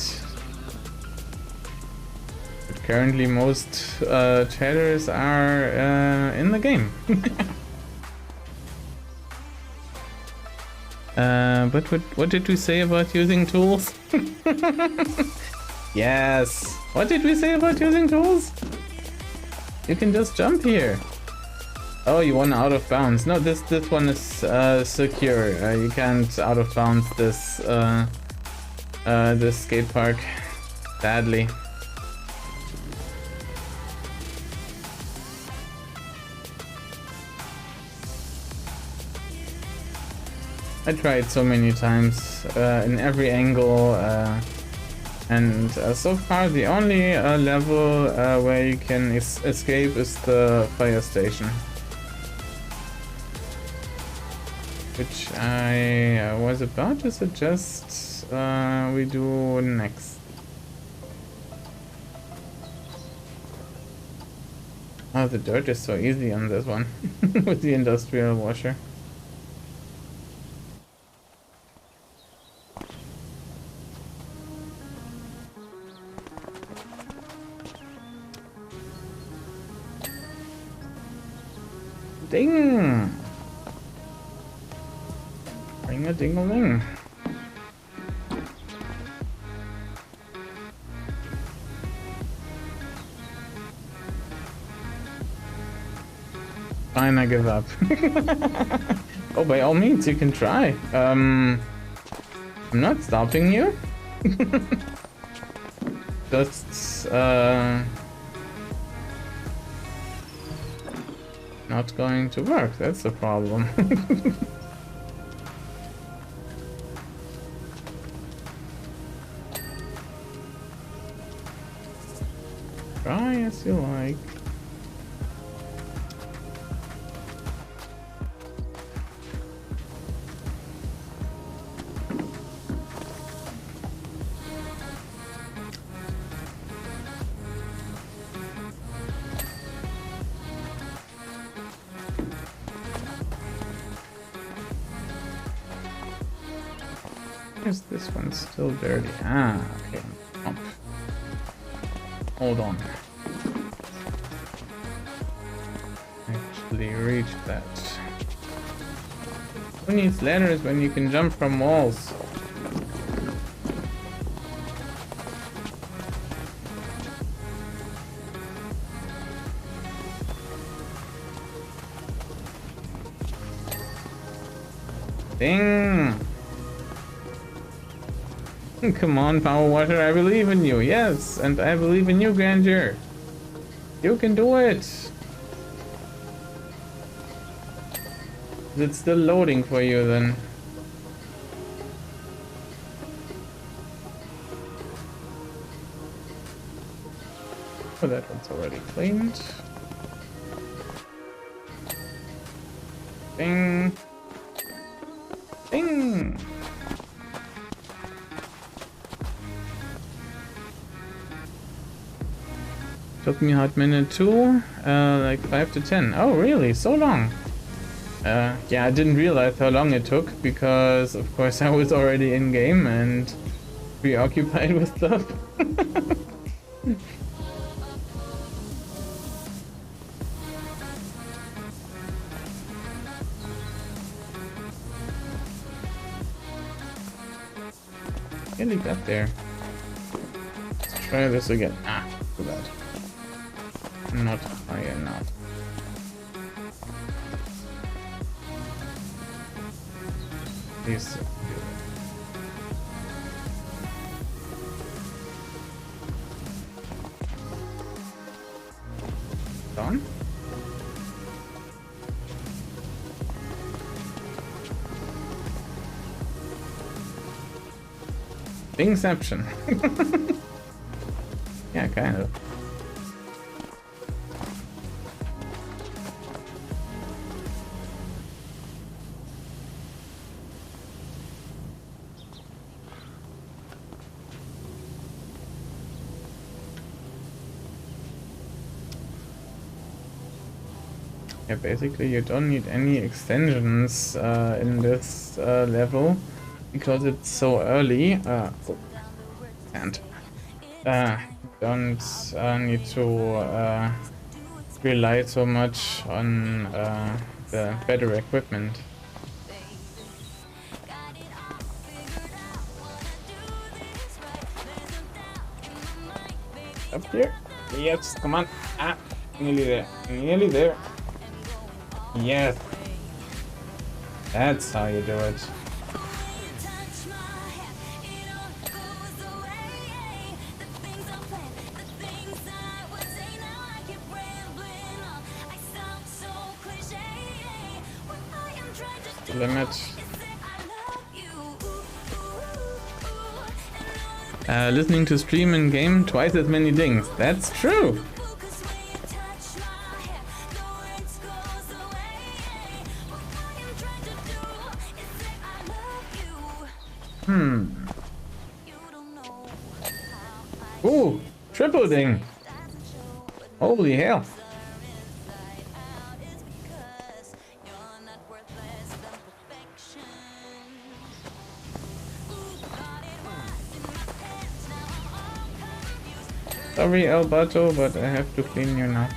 Speaker 5: But currently most chatters are in the game. But what did we say about using tools? Yes! What did we say about using tools? You can just jump here. Oh, you want out of bounds. No, this one is secure. You can't out of bounds this this skate park. Sadly. I tried so many times in every angle. And so far the only level where you can escape is the fire station. Which I was about to suggest we do next. Oh, the dirt is so easy on this one with the industrial washer. Ding! Ring-a-ding-a-ling. Fine, I give up. Oh, by all means, you can try. I'm not stopping you. Just, not going to work, that's the problem. Try as you like. Is this one still dirty? Ah, okay. Oh. Hold on. Actually reached that. Who needs ladders when you can jump from walls? Ding! Come on, Powerwasher, I believe in you. Yes, and I believe in you, Grandeur. You can do it. Is it still loading for you then? Oh, that one's already cleaned. Ding. Ding. Took me a hot minute too, like 5 to 10. Oh really? So long? Yeah, I didn't realize how long it took because of course I was already in game and preoccupied with stuff. Nearly got there. Let's try this again. Ah, too bad. Not high enough. Please do it. Done? Inception. Yeah, kind of. Yeah, basically you don't need any extensions in this level because it's so early. And don't need to rely so much on the better equipment. Up here? Yes, come on. Ah, nearly there. Nearly there. Yes. That's how you do it. Limit. Listening to stream in game twice as many things. That's true. Ooh, triple ding. Holy hell. Sorry, Alberto, but I have to clean you now.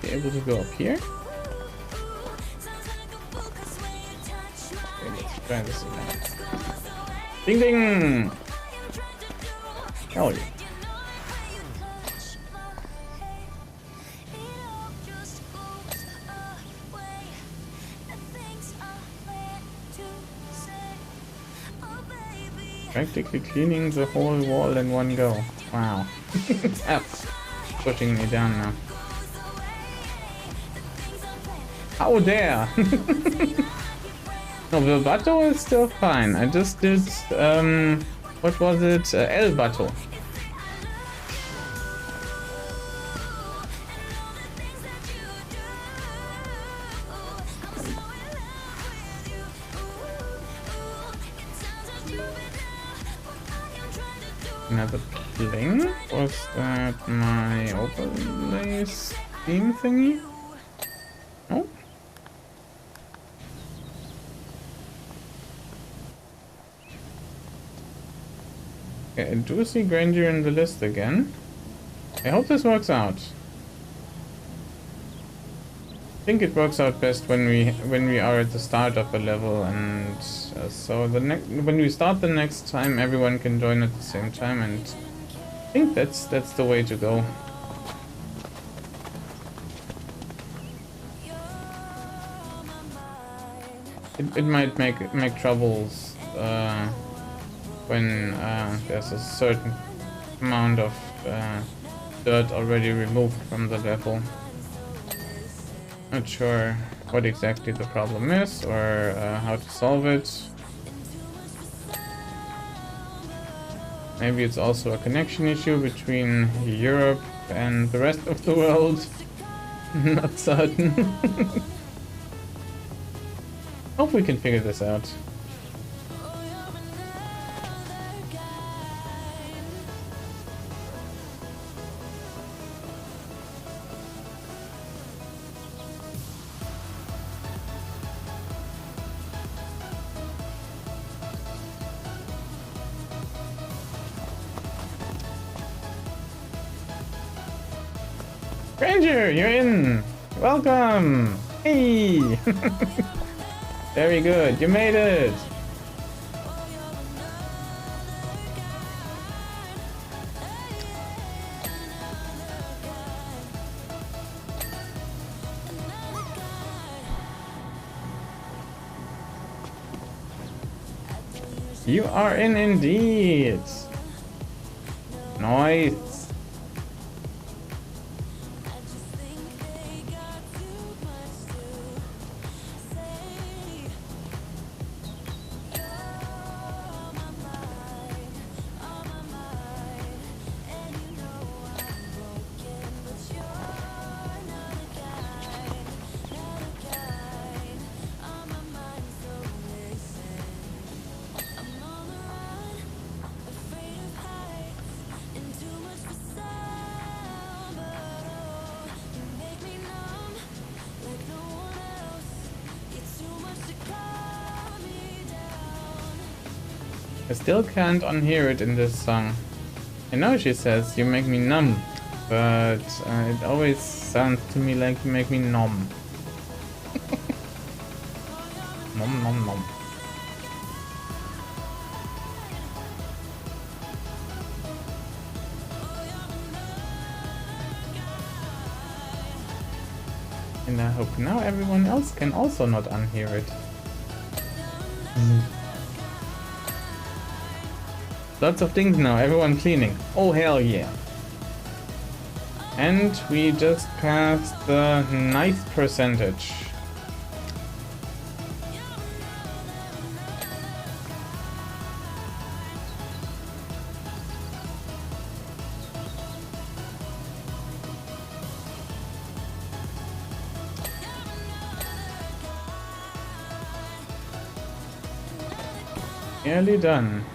Speaker 5: Able to go up here? Okay, let's try this again. Ding ding! Oh yeah. Practically cleaning the whole wall in one go. Wow. That's pushing me down now. How dare! No, the Bato is still fine. I just did, what was it? El Bato. Another bling? Was that my overlay steam thingy? Oh? Okay, I do see grandeur in the list again. I hope this works out. I think it works out best when we are at the start of a level, and so when we start the next time, everyone can join at the same time, and I think that's the way to go. It might make troubles when there's a certain amount of dirt already removed from the level. Not sure what exactly the problem is or how to solve it. Maybe it's also a connection issue between Europe and the rest of the world. Not certain. Hope we can figure this out. Stranger, you're in! Welcome! Hey! Very good, you made it! You are in indeed! Nice! I still can't unhear it in this song. I know she says, you make me numb, but it always sounds to me like you make me numb. Nom nom nom. And I hope now everyone else can also not unhear it. Lots of things now, everyone cleaning. Oh hell yeah. And we just passed the nice percentage. Nearly done.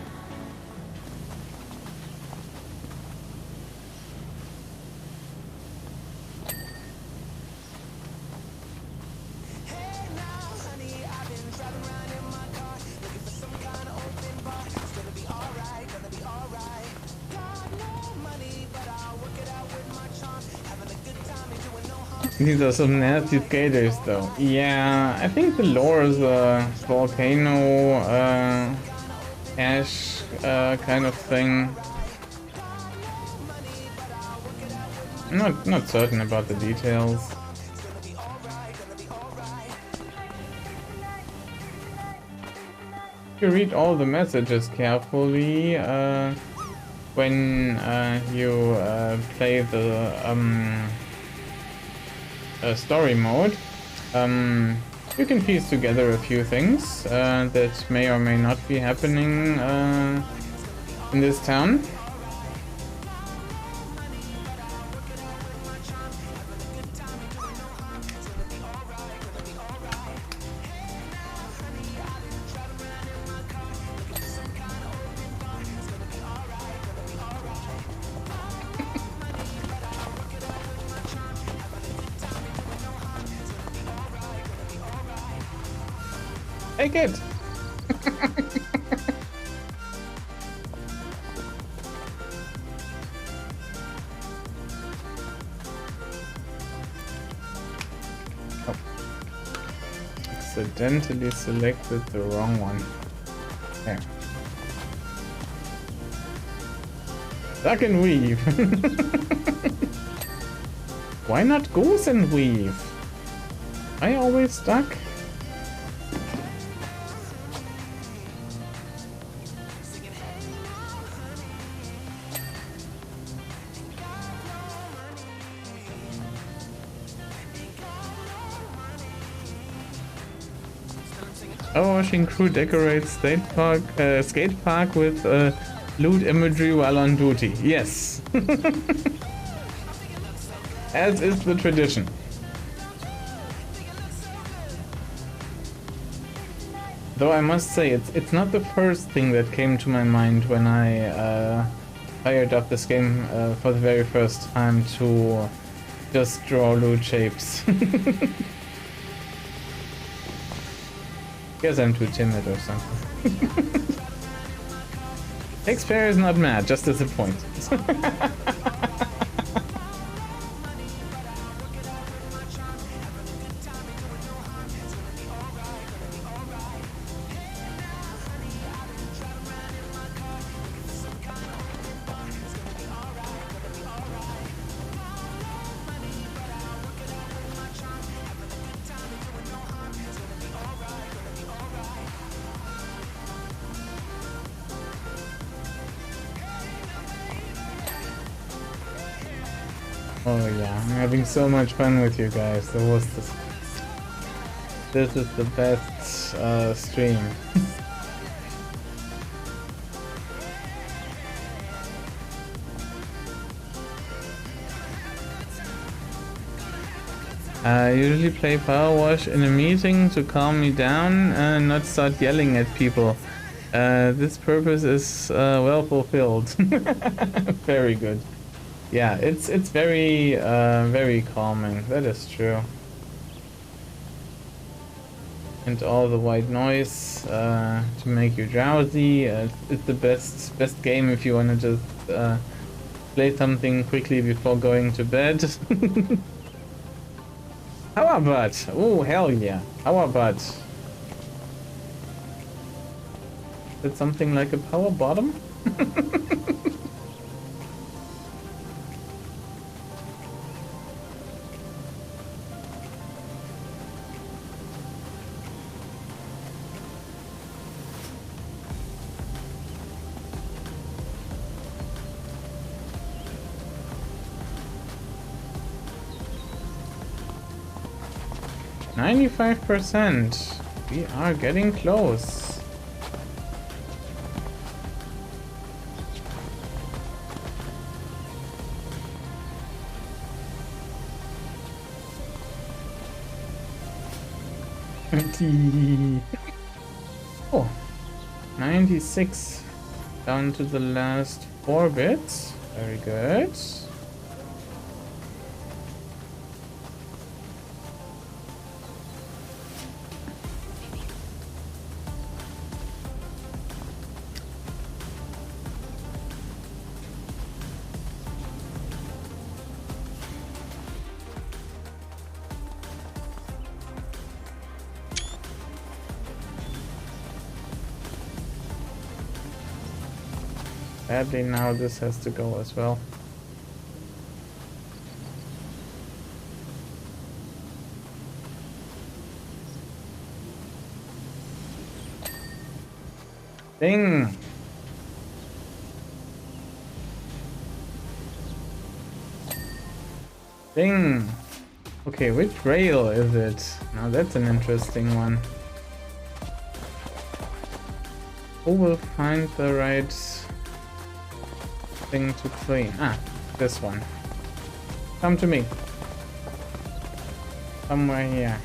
Speaker 5: These are some nasty skaters though. Yeah, I think the lore is a volcano ash kind of thing. I'm not certain about the details. If you read all the messages carefully when you play the story mode, you can piece together a few things that may or may not be happening in this town. Take it! Oh. Accidentally selected the wrong one. There. Duck and weave! Why not goose and weave? I always stuck. Powerwashing crew decorates skate park with loot imagery while on duty. Yes. As is the tradition. Though I must say, it's not the first thing that came to my mind when I fired up this game for the very first time to just draw loot shapes. Guess I'm too timid or something. Shakespeare is not mad, just disappointed. Oh yeah, I'm having so much fun with you guys. This is the best stream. I usually play Powerwash in a meeting to calm me down and not start yelling at people. This purpose is well fulfilled. Very good. Yeah, it's very very calming. That is true. And all the white noise to make you drowsy. It's the best game if you want to just play something quickly before going to bed. Power butt! Oh hell yeah! Power butt. Is it something like a power bottom? 95%. We are getting close. Oh, 96. Down to the last 4 bits. Very good. Sadly, now this has to go as well. Ding! Ding! Okay, which rail is it? Now that's an interesting one. Who will find the right thing to clean? Ah, this one. Come to me. Somewhere here.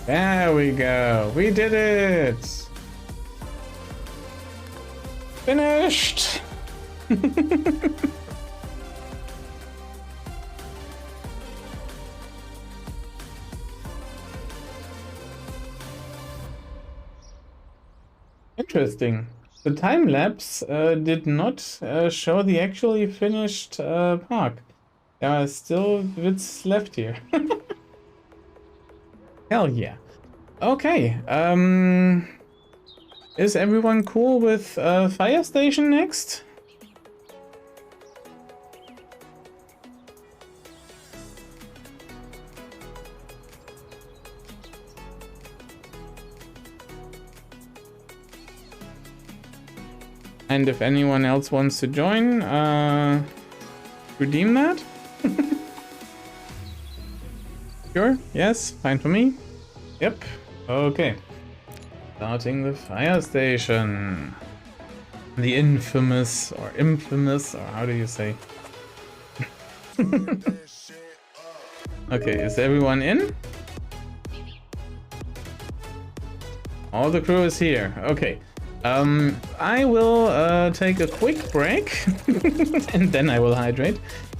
Speaker 5: There we go. We did it. Finished. Interesting. The time lapse did not show the actually finished park. There are still bits left here. Hell yeah. Okay. Is everyone cool with Fire Station next? And if anyone else wants to join, redeem that? Sure, yes, fine for me. Yep, okay. Starting the fire station. The infamous, or how do you say? Okay, is everyone in? All the crew is here. Okay. I will take a quick break and then I will hydrate.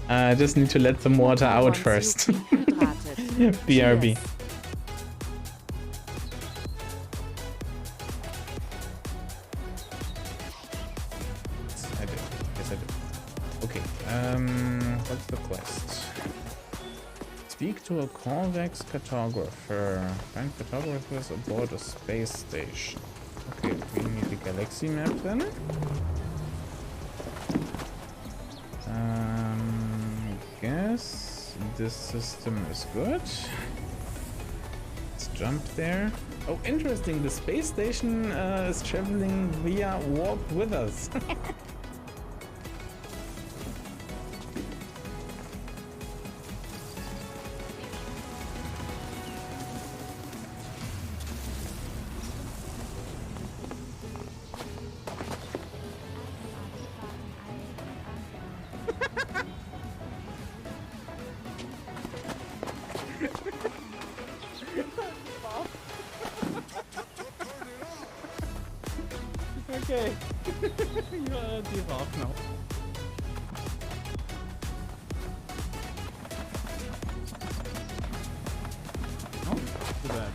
Speaker 5: I just need to let some water out first. BRB. I did. Yes, I did. Okay. What's the quest? Speak to a convex cartographer. Find cartographers aboard a space station. Okay, we need the galaxy map then. Guess this system is good. Let's jump there. Oh, interesting. The space station is traveling via warp with us. Okay. You are deep off now. Oh, too bad.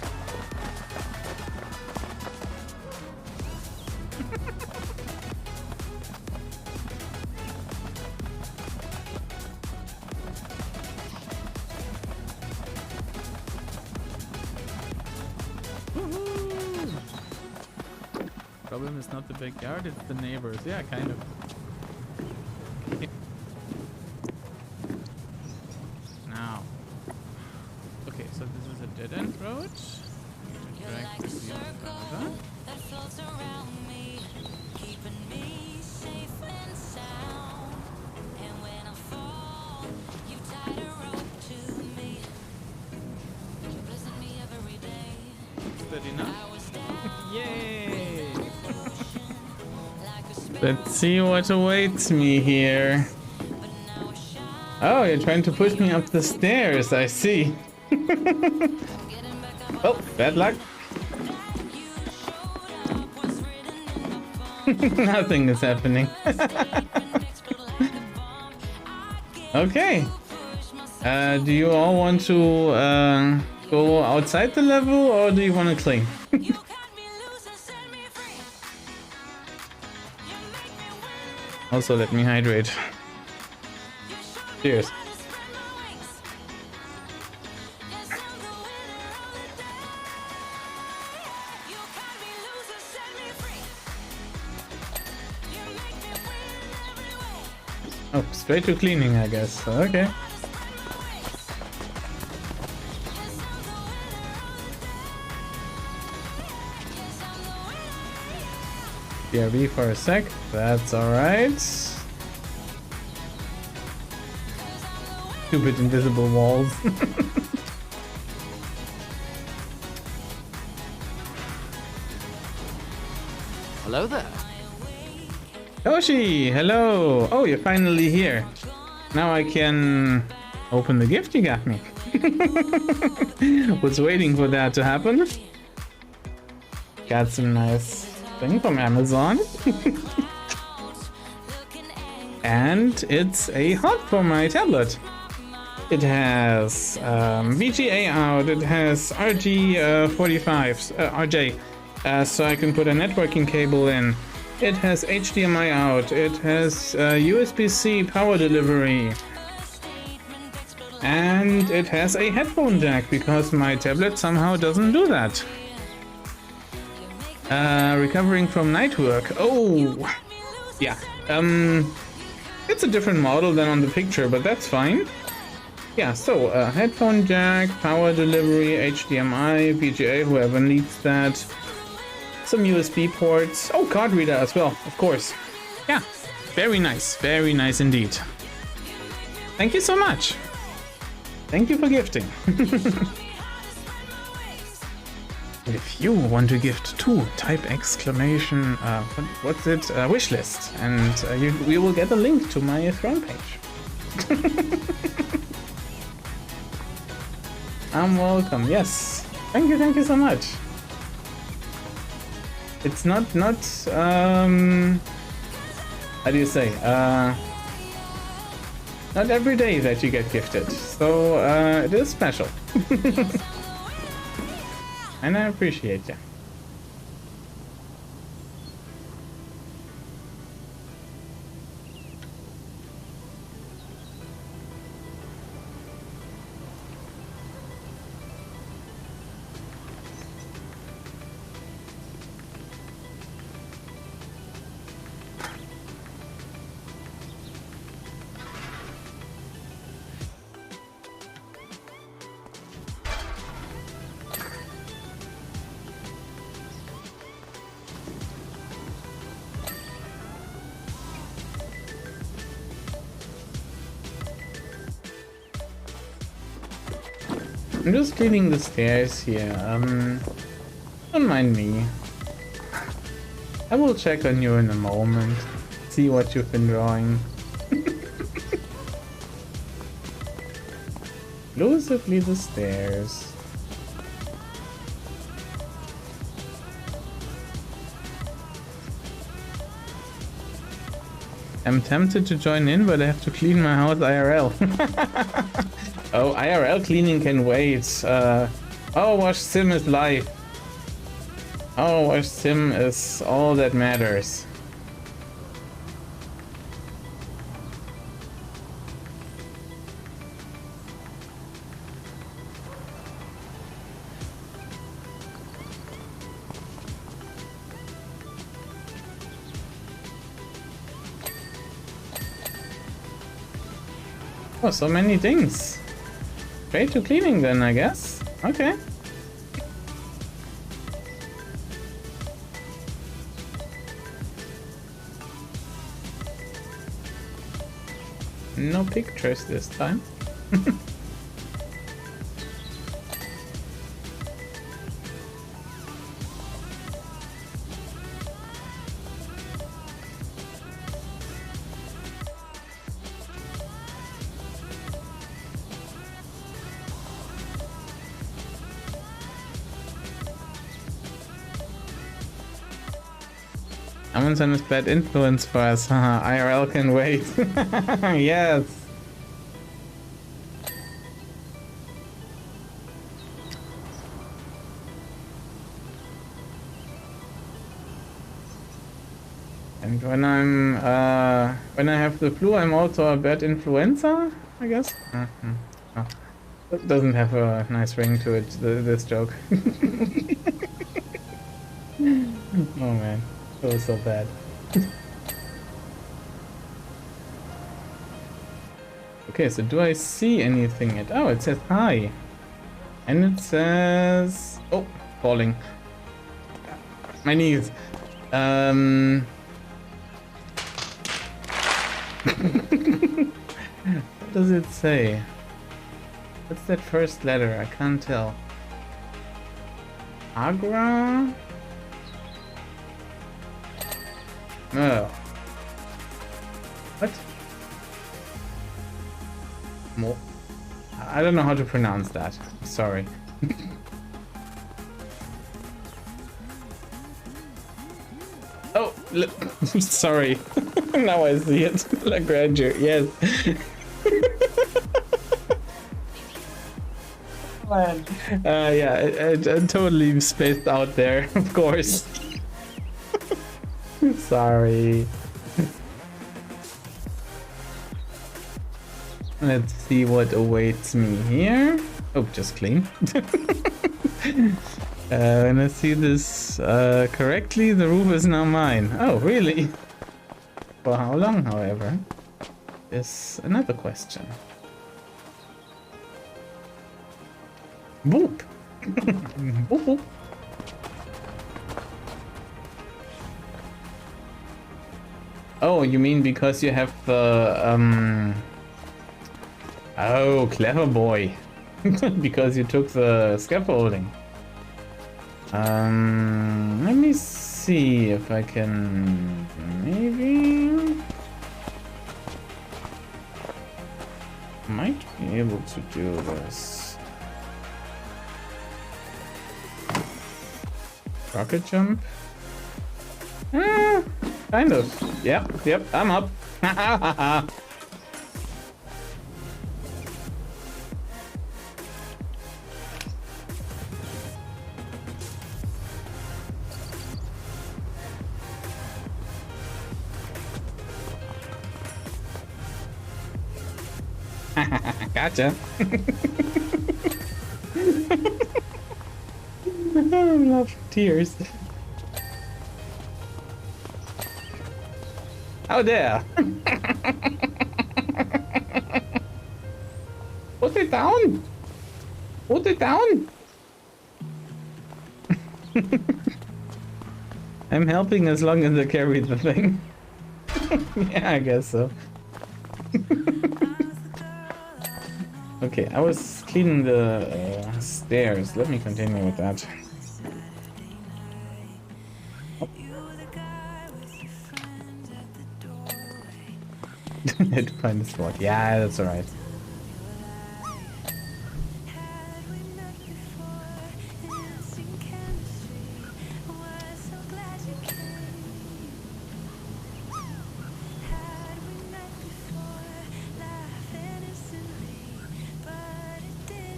Speaker 5: Problem is not the backyard, it's the neighbors. Yeah, kind of. Now. Okay, so this is a dead-end road. Drag this even further. Is that enough? Yay! Let's see what awaits me here. Oh, you're trying to push me up the stairs, I see. Oh, bad luck. Nothing is happening. Okay. Do you all want to go outside the level or do you want to clean? Also, let me hydrate. Cheers. Oh, straight to cleaning, I guess. Okay. BRB for a sec. That's alright. Stupid invisible walls.
Speaker 2: Hello there.
Speaker 5: Yoshi, hello. Oh, you're finally here. Now I can open the gift you got me. Was waiting for that to happen. Got some nice thing from Amazon. And it's a hub for my tablet. It has VGA out, it has RJ, so I can put a networking cable in. It has HDMI out, it has USB-C power delivery. And it has a headphone jack, because my tablet somehow doesn't do that. Recovering from night work. Oh, yeah. It's a different model than on the picture, but that's fine. Yeah, so headphone jack, power delivery, HDMI, VGA, whoever needs that. Some USB ports. Oh, card reader as well, of course. Yeah, very nice indeed. Thank you so much. Thank you for gifting. If you want to gift too, type exclamation, what's it, wishlist, and we will get a link to my throne page. I'm welcome, yes. Thank you so much. It's not, how do you say, not every day that you get gifted, so it is special. And I appreciate you. I'm just cleaning the stairs here. Don't mind me. I will check on you in a moment. See what you've been drawing. Exclusively the stairs. I'm tempted to join in, but I have to clean my house IRL. Oh, IRL cleaning can wait. Powerwash Sim is life. Powerwash Sim is all that matters. Oh, so many things. Straight to cleaning then, I guess. Okay. No pictures this time. Amundsen is bad influence for us. IRL can wait. Yes. And when when I have the flu, I'm also a bad influencer, I guess. Oh, it doesn't have a nice ring to it, this joke. Oh man. It was so bad. Okay, so do I see anything yet? Oh, it says hi. And it says... Oh, falling. My knees. What does it say? What's that first letter? I can't tell. Agra? Oh. What? Mo. I don't know how to pronounce that. Sorry. Oh, sorry. Now I see it. Lagrange, yes. Man. Yeah, I totally spaced out there, of course. Sorry. Let's see what awaits me here. Oh, just clean. When I see this correctly, the roof is now mine. Oh, really? For how long, however, is another question. Boop! Boop boop. Oh, you mean because you have the Oh, clever boy. Because you took the scaffolding. Let me see if I can maybe might be able to do this. Rocket jump? Kind of. Yep, I'm up. Gotcha. I love tears. How dare! Put it down! Put it down! I'm helping as long as I carry the thing. Yeah, I guess so. Okay, I was cleaning the stairs. Let me continue with that. Oh. I had to find the spot. Yeah, that's alright.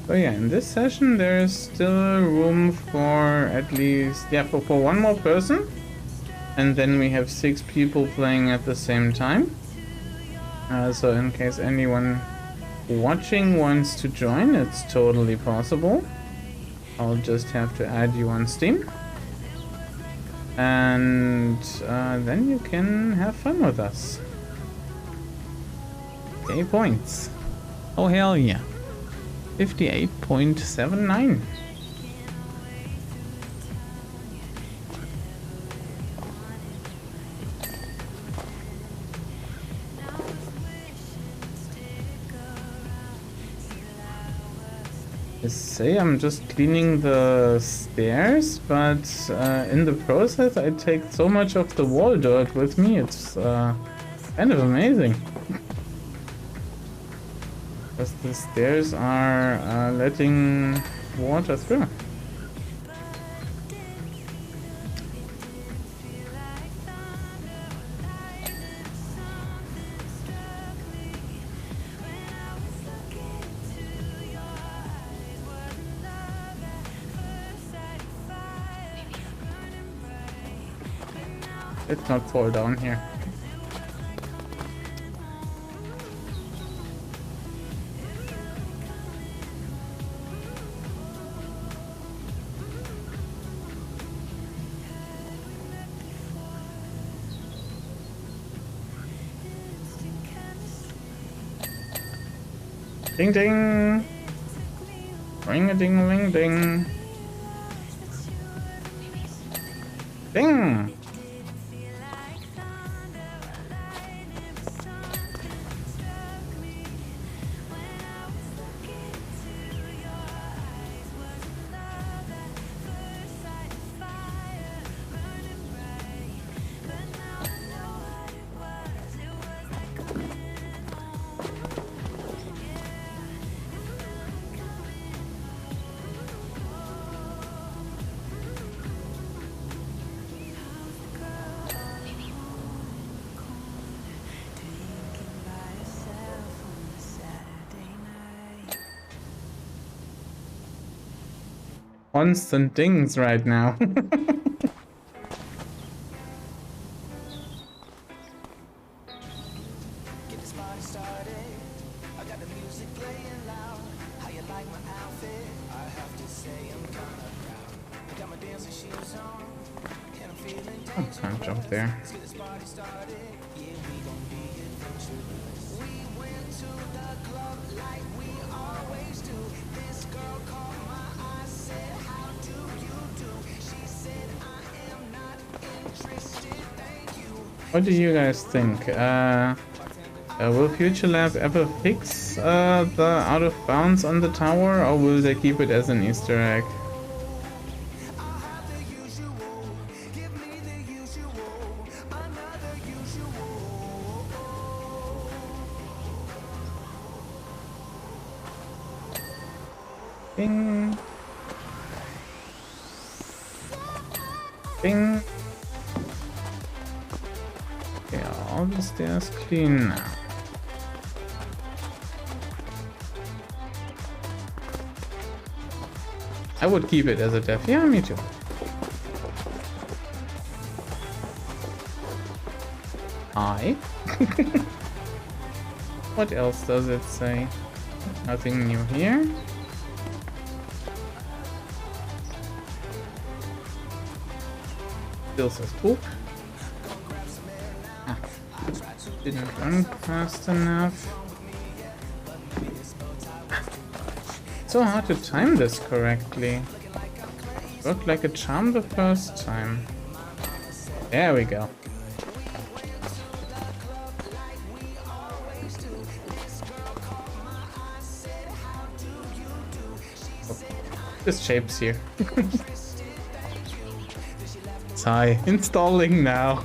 Speaker 5: Oh yeah, in this session there's still room for at least, yeah, for one more person. And then we have 6 people playing at the same time. So in case anyone watching wants to join, it's totally possible. I'll just have to add you on Steam. And then you can have fun with us. Okay, points. Oh hell yeah. 58.79. I say I'm just cleaning the stairs, but in the process I take so much of the wall dirt with me, it's kind of amazing. Because the stairs are letting water through. Let's not fall down here. Ding ding! Ring a ding ring ding! Ding! Constant dings right now. Oh, can't jump there. What do you guys think? Will Future Lab ever fix the out of bounds on the tower, or will they keep it as an Easter egg? Bing. Bing. Okay, all the stairs clean now. I would keep it as a def. Yeah, me too. Hi. What else does it say? Nothing new here. Still says poop. Ah, didn't run fast enough. So hard to time this correctly. Worked like a charm the first time. There we go. Oh, this shape's here. Hi, installing now.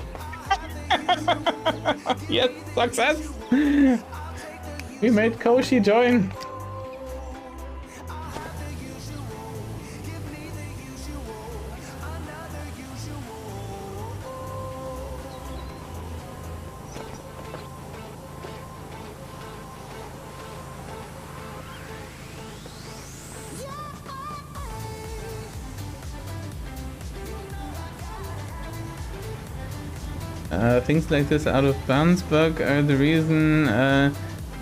Speaker 5: Yes, success! We made Koshi join. Things like this out of bounds bug are the reason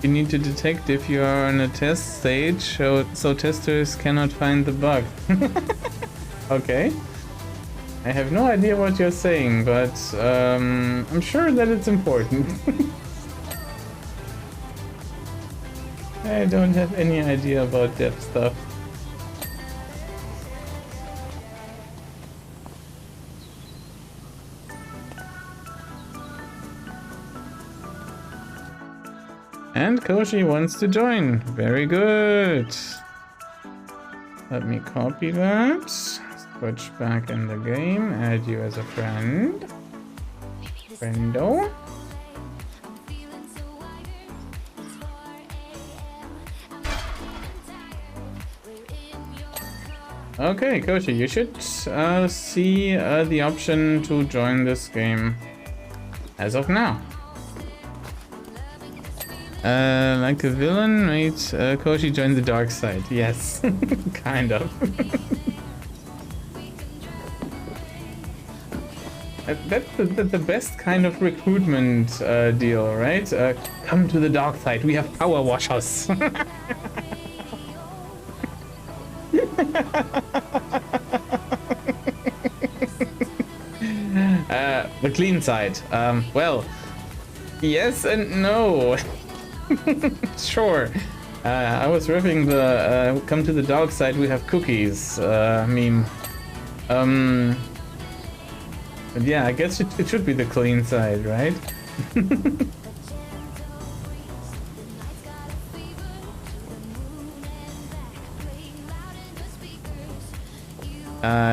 Speaker 5: you need to detect if you are on a test stage, so testers cannot find the bug. Okay. I have no idea what you're saying, but I'm sure that it's important. I don't have any idea about that stuff. And Koshi wants to join. Very good. Let me copy that. Switch back in the game. Add you as a friend. Friendo. Okay, Koshi, you should see the option to join this game as of now. Like a villain made Koshi join the dark side. Yes, kind of. That's the best kind of recruitment deal, right? Come to the dark side. We have power washers. The clean side. Well, yes and no. Sure. I was riffing the come to the dark side, we have cookies meme. But yeah, I guess it should be the clean side, right?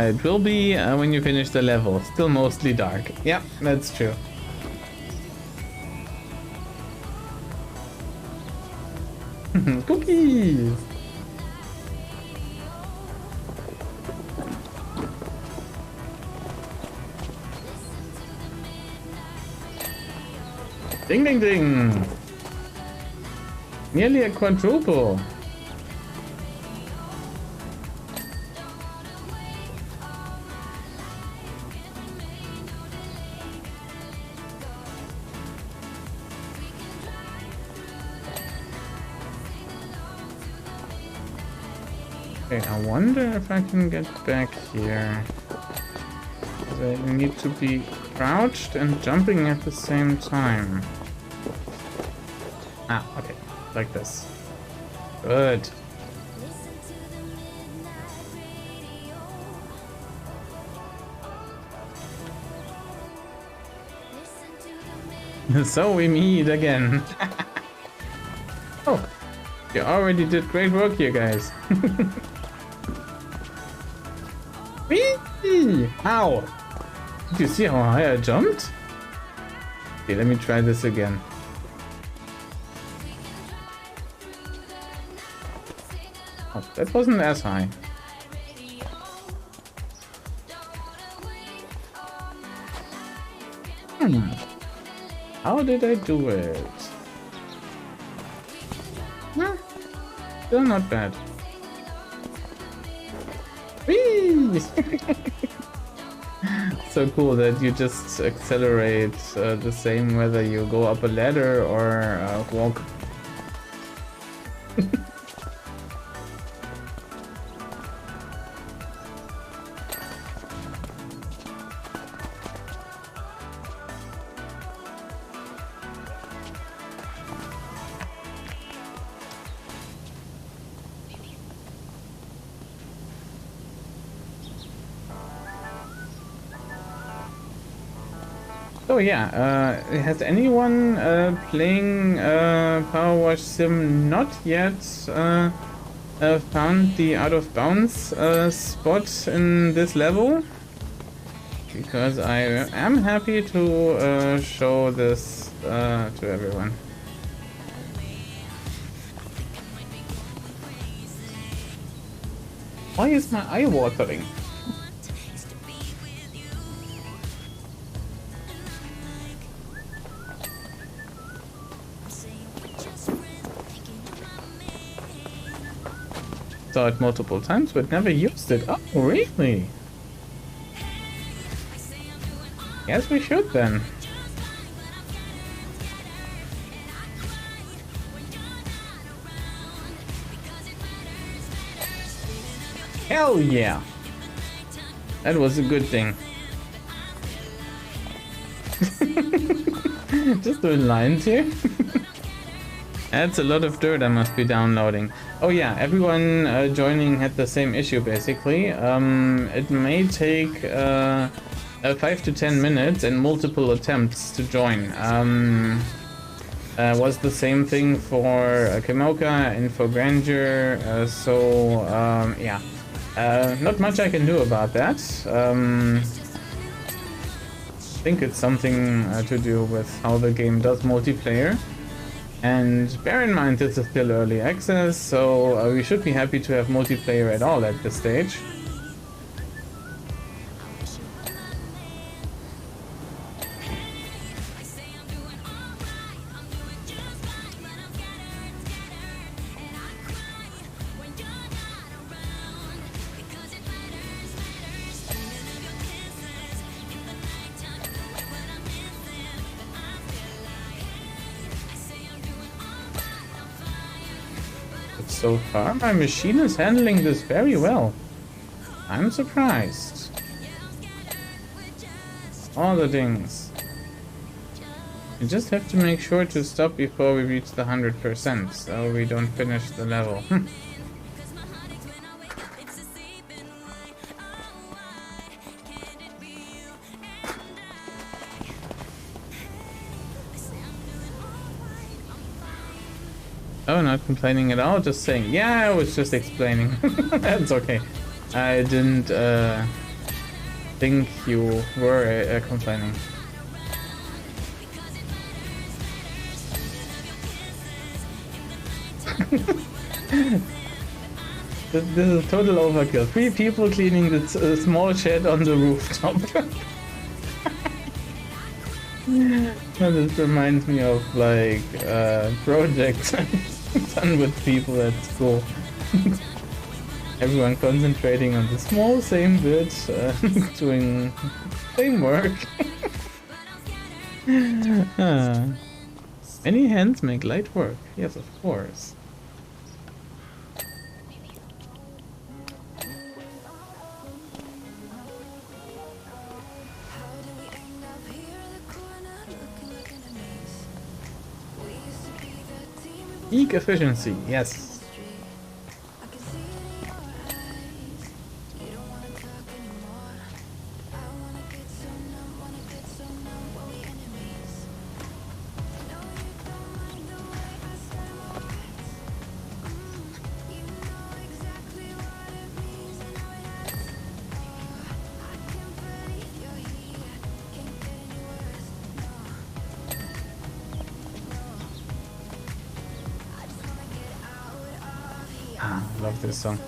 Speaker 5: It will be when you finish the level. Still mostly dark. Yeah, that's true. Cookies! Ding ding ding! Nearly a quadruple. Okay, I wonder if I can get back here. I need to be crouched and jumping at the same time. Ah, okay, like this. Good. So we meet again. Oh, you already did great work here, guys. Whee! Ow! Did you see how high I jumped? Okay, let me try this again. Oh, that wasn't as high. How did I do it? Nah, still not bad. Whee! So cool that you just accelerate the same whether you go up a ladder or walk. Oh yeah, has anyone playing Powerwash Sim not yet found the out of bounds spot in this level? Because I am happy to show this to everyone. Why is my eye watering? Saw it multiple times but never used it. Oh, really? Yes, we should then. Hell yeah! That was a good thing. Just doing lines here. That's a lot of dirt I must be downloading. Oh yeah, everyone joining had the same issue basically. It may take 5 to 10 minutes and multiple attempts to join. Was the same thing for Kimoka and for Grandeur, yeah. Not much I can do about that. I think it's something to do with how the game does multiplayer. And bear in mind this is still early access, so we should be happy to have multiplayer at all at this stage. So far, my machine is handling this very well. I'm surprised. All the dings. We just have to make sure to stop before we reach the 100%, so we don't finish the level. Oh, not complaining at all, just saying, yeah, I was just explaining. That's okay. I didn't think you were complaining. This is total overkill. 3 people cleaning this small shed on the rooftop. This reminds me of like projects done with people at school. Everyone concentrating on the small same bit, doing same work. Many hands make light work. Yes, of course. Peak efficiency, yes. Ah, I love this song.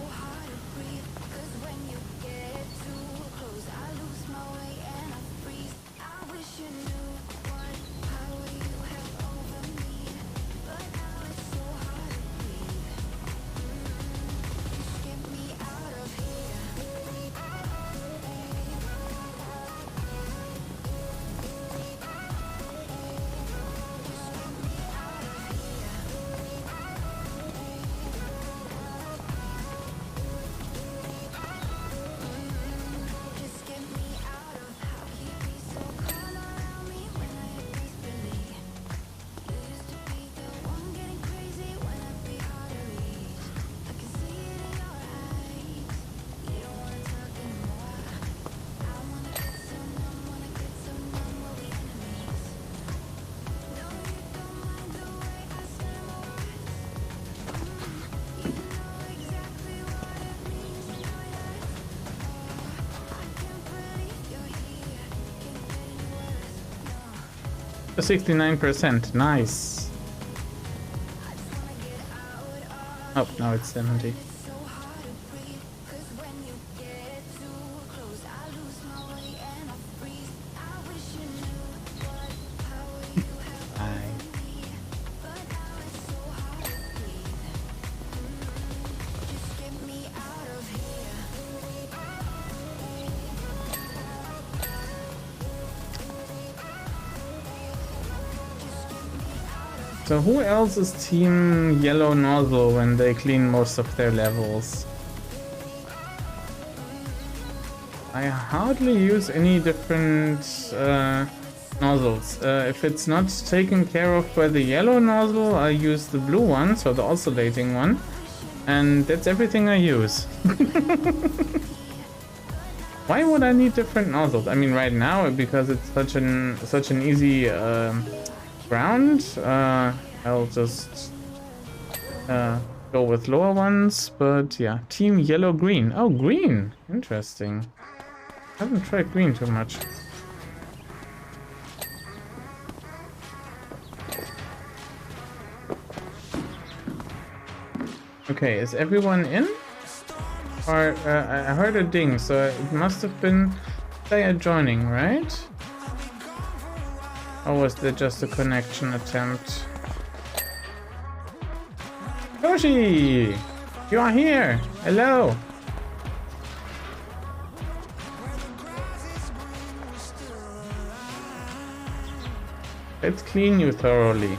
Speaker 5: The 69%, nice. Oh, now it's 70. So who else is team yellow nozzle when they clean most of their levels? I hardly use any different nozzles. If it's not taken care of by the yellow nozzle, I use the blue one, so the oscillating one. And that's everything I use. Why would I need different nozzles? I mean, right now, because it's such an easy ground, I'll just go with lower ones. But yeah, team yellow green. Oh, green, interesting. I haven't tried green too much. Okay, is everyone in? Or I heard a ding, so it must have been player joining, right? Or was there just a connection attempt? Yoshi! You are here! Hello! Let's clean you thoroughly.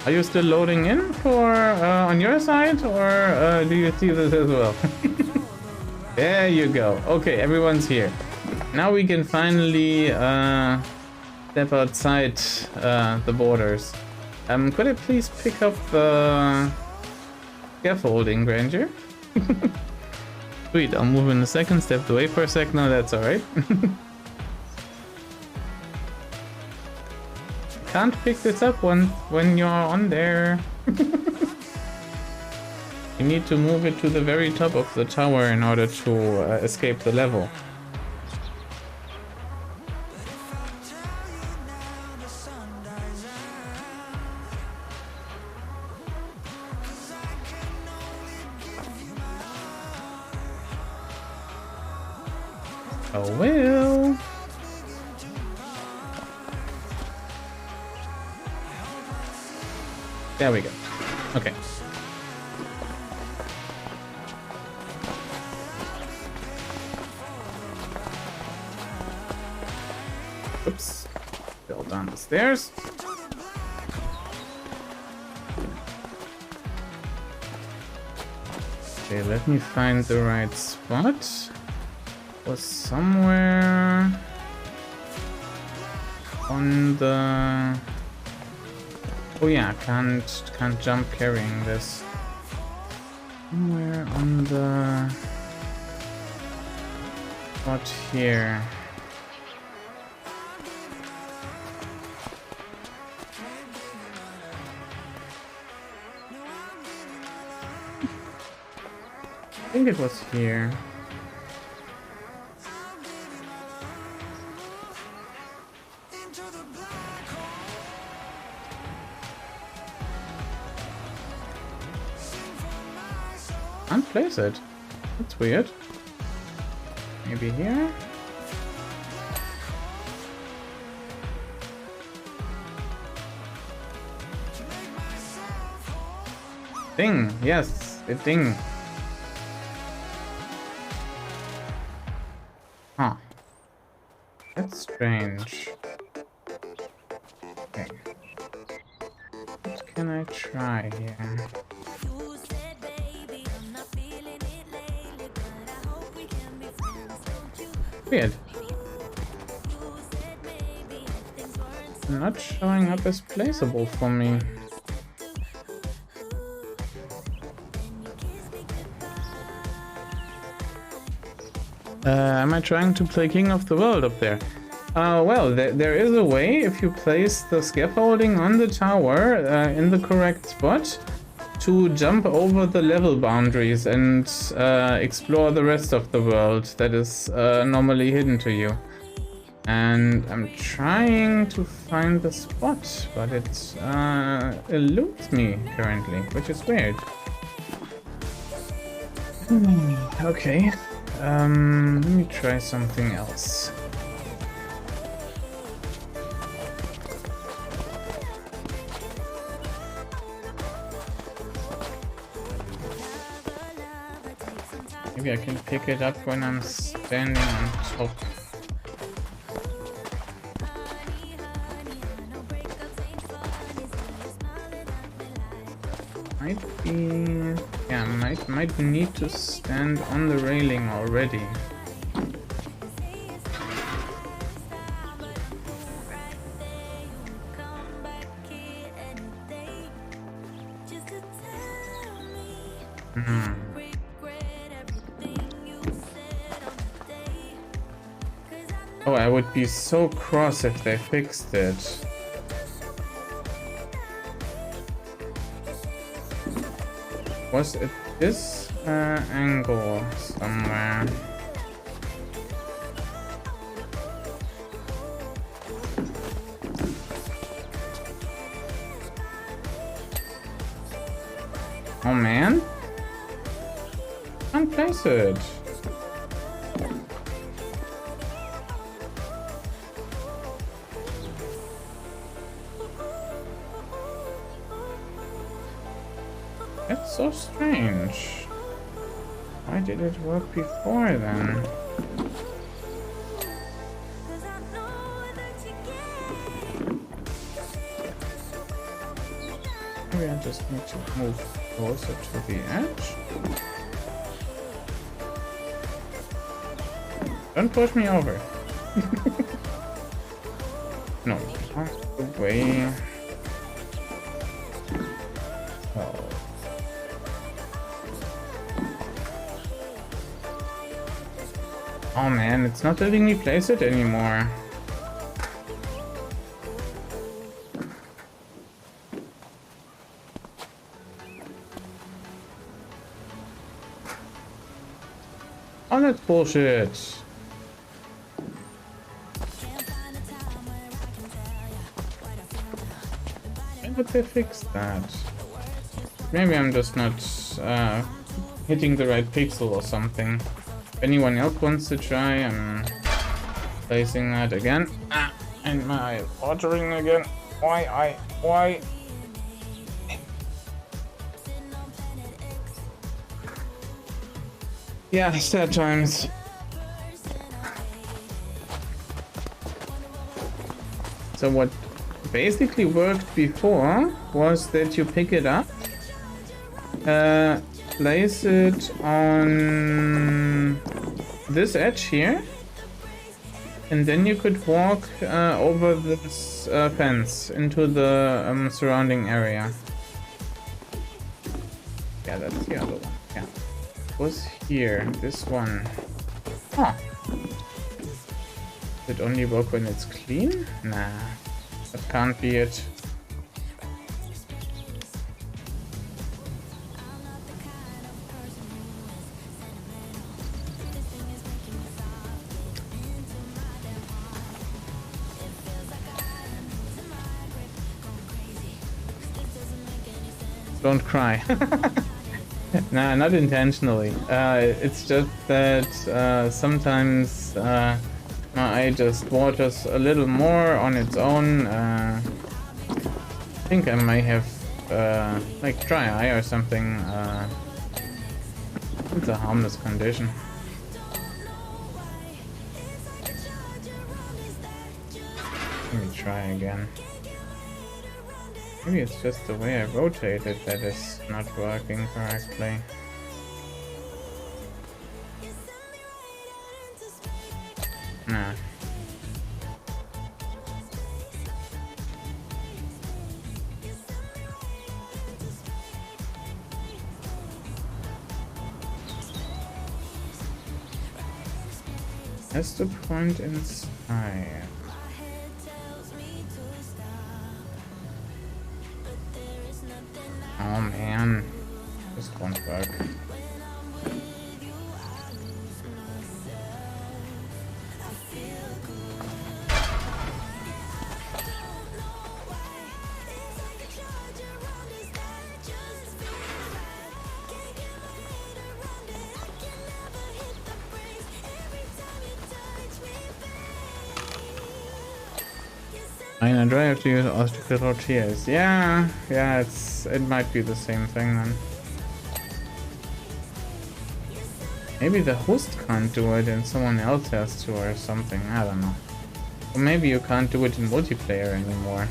Speaker 5: Are you still loading in for on your side, or do you see this as well? There you go. Okay, everyone's here. Now we can finally step outside the borders. Could I please pick up the scaffolding, Granger? Sweet, I'll move in a second. Stepped away for a sec. No, that's alright. Can't pick this up when you're on there. You need to move it to the very top of the tower in order to escape the level. Oh well. There we go. Okay. Oops. Fell down the stairs. Okay, let me find the right spot. Was somewhere on the... Oh yeah, can't jump carrying this. Somewhere on the spot here. I think it was here. Can't place it. That's weird. Maybe here? Ding! Yes, it ding. Huh. That's strange. Okay. What can I try here? Weird. Not showing up as placeable for me. Am I trying to play King of the World up there? Well, there is a way if you place the scaffolding on the tower in the correct spot to jump over the level boundaries and explore the rest of the world that is normally hidden to you. And I'm trying to find the spot, but it eludes me currently, which is weird. Okay. Let me try something else. Maybe I can pick it up when I'm standing on top. Might be... yeah, might need to stand on the railing already. Oh, I would be so cross if they fixed it. Was it this angle somewhere? Oh man, can't place it. That's so strange. Why did it work before then? Maybe I just need to move closer to the edge. Don't push me over. No, not the way. Oh man, it's not letting me place it anymore. Oh, that's bullshit. Why would they fix that? Maybe I'm just not hitting the right pixel or something. If anyone else wants to try, I'm placing that again. And my watering again. Why? Yeah, sad times. So what basically worked before was that you pick it up, place it on this edge here, and then you could walk over this fence into the surrounding area. Yeah, that's the other one. Yeah, it was here, this one. Huh. Does it only work when it's clean? Nah, that can't be it. Don't cry. Nah, not intentionally. It's just that sometimes my eye just waters a little more on its own. I think I may have like dry eye or something. It's a harmless condition. Let me try again. Maybe it's just the way I rotate it that is not working correctly. Nah. Has to point inside. Oh man, this won't work. Do I have to use obstacle tortillas? Yeah, it might be the same thing then. Maybe the host can't do it and someone else has to or something, I don't know. Or maybe you can't do it in multiplayer anymore.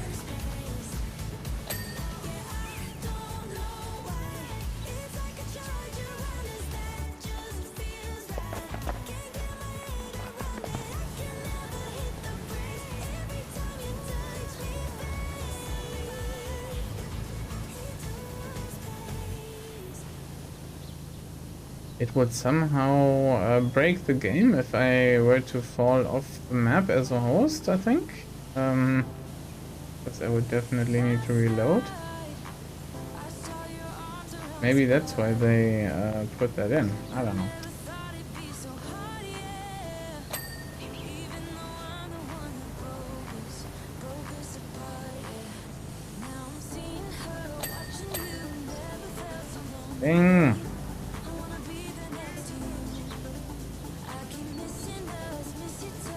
Speaker 5: It would somehow break the game if I were to fall off the map as a host, I think. Because I would definitely need to reload. Maybe that's why they put that in. I don't know. Dang.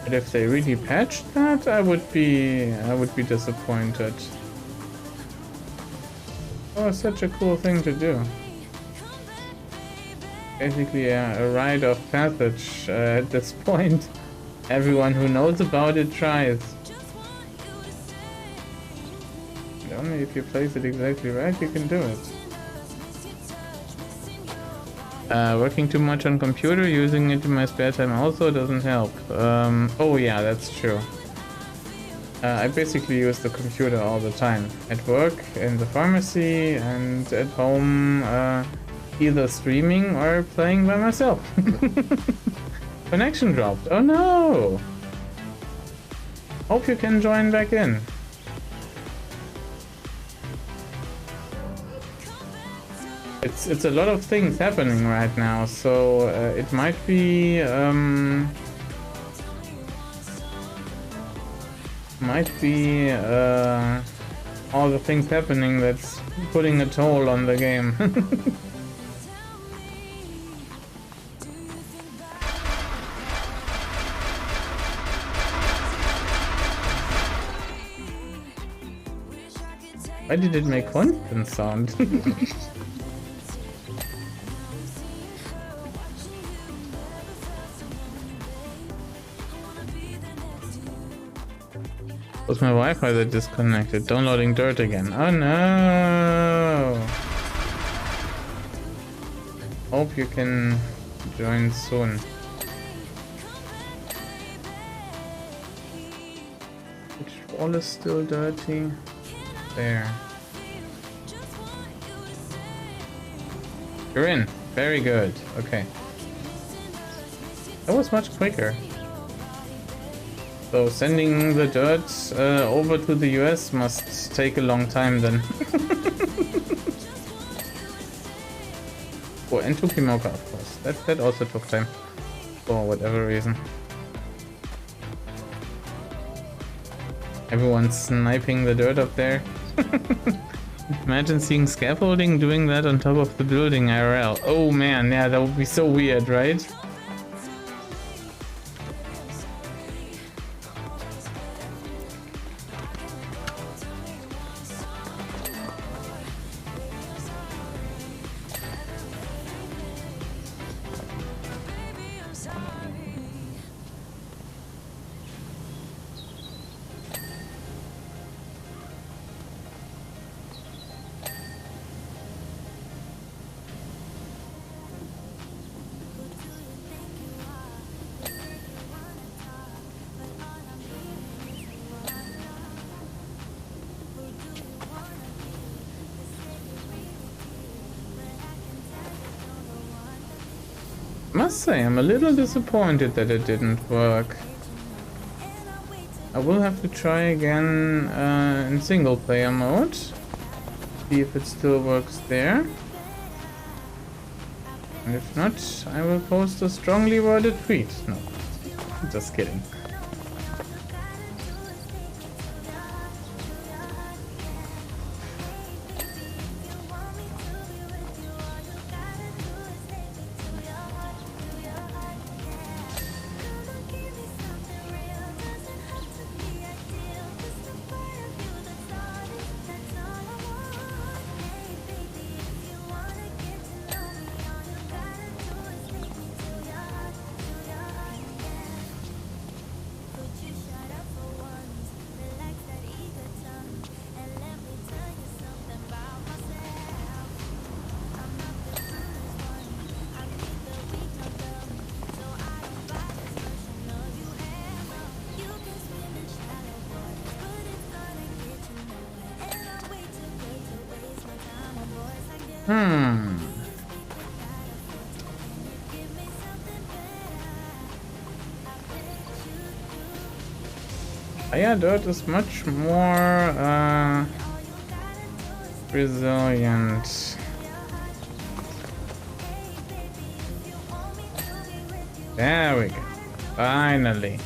Speaker 5: But if they really patched that, I would be disappointed. Oh, such a cool thing to do. Basically a rite of passage at this point. Everyone who knows about it tries. And only if you place it exactly right, you can do it. Working too much on computer, using it in my spare time also doesn't help. Oh yeah, that's true. I basically use the computer all the time. At work, in the pharmacy, and at home, either streaming or playing by myself. Connection dropped. Oh no! Hope you can join back in. It's a lot of things happening right now, so it might be all the things happening that's putting a toll on the game. Why did it make constant sound? Was my Wi-Fi that disconnected? Downloading dirt again. Oh no! Hope you can join soon. Which wall is still dirty? There. You're in. Very good. Okay. That was much quicker. So sending the dirt over to the US must take a long time then. Oh, and Tukimoka, of course. That also took time. For whatever reason. Everyone's sniping the dirt up there. Imagine seeing scaffolding doing that on top of the building IRL. Oh man, yeah, that would be so weird, right? Must say, I'm a little disappointed that it didn't work. I will have to try again in single player mode. See if it still works there. And if not, I will post a strongly worded tweet. No, just kidding. Fire dirt is much more resilient. There we go. Finally.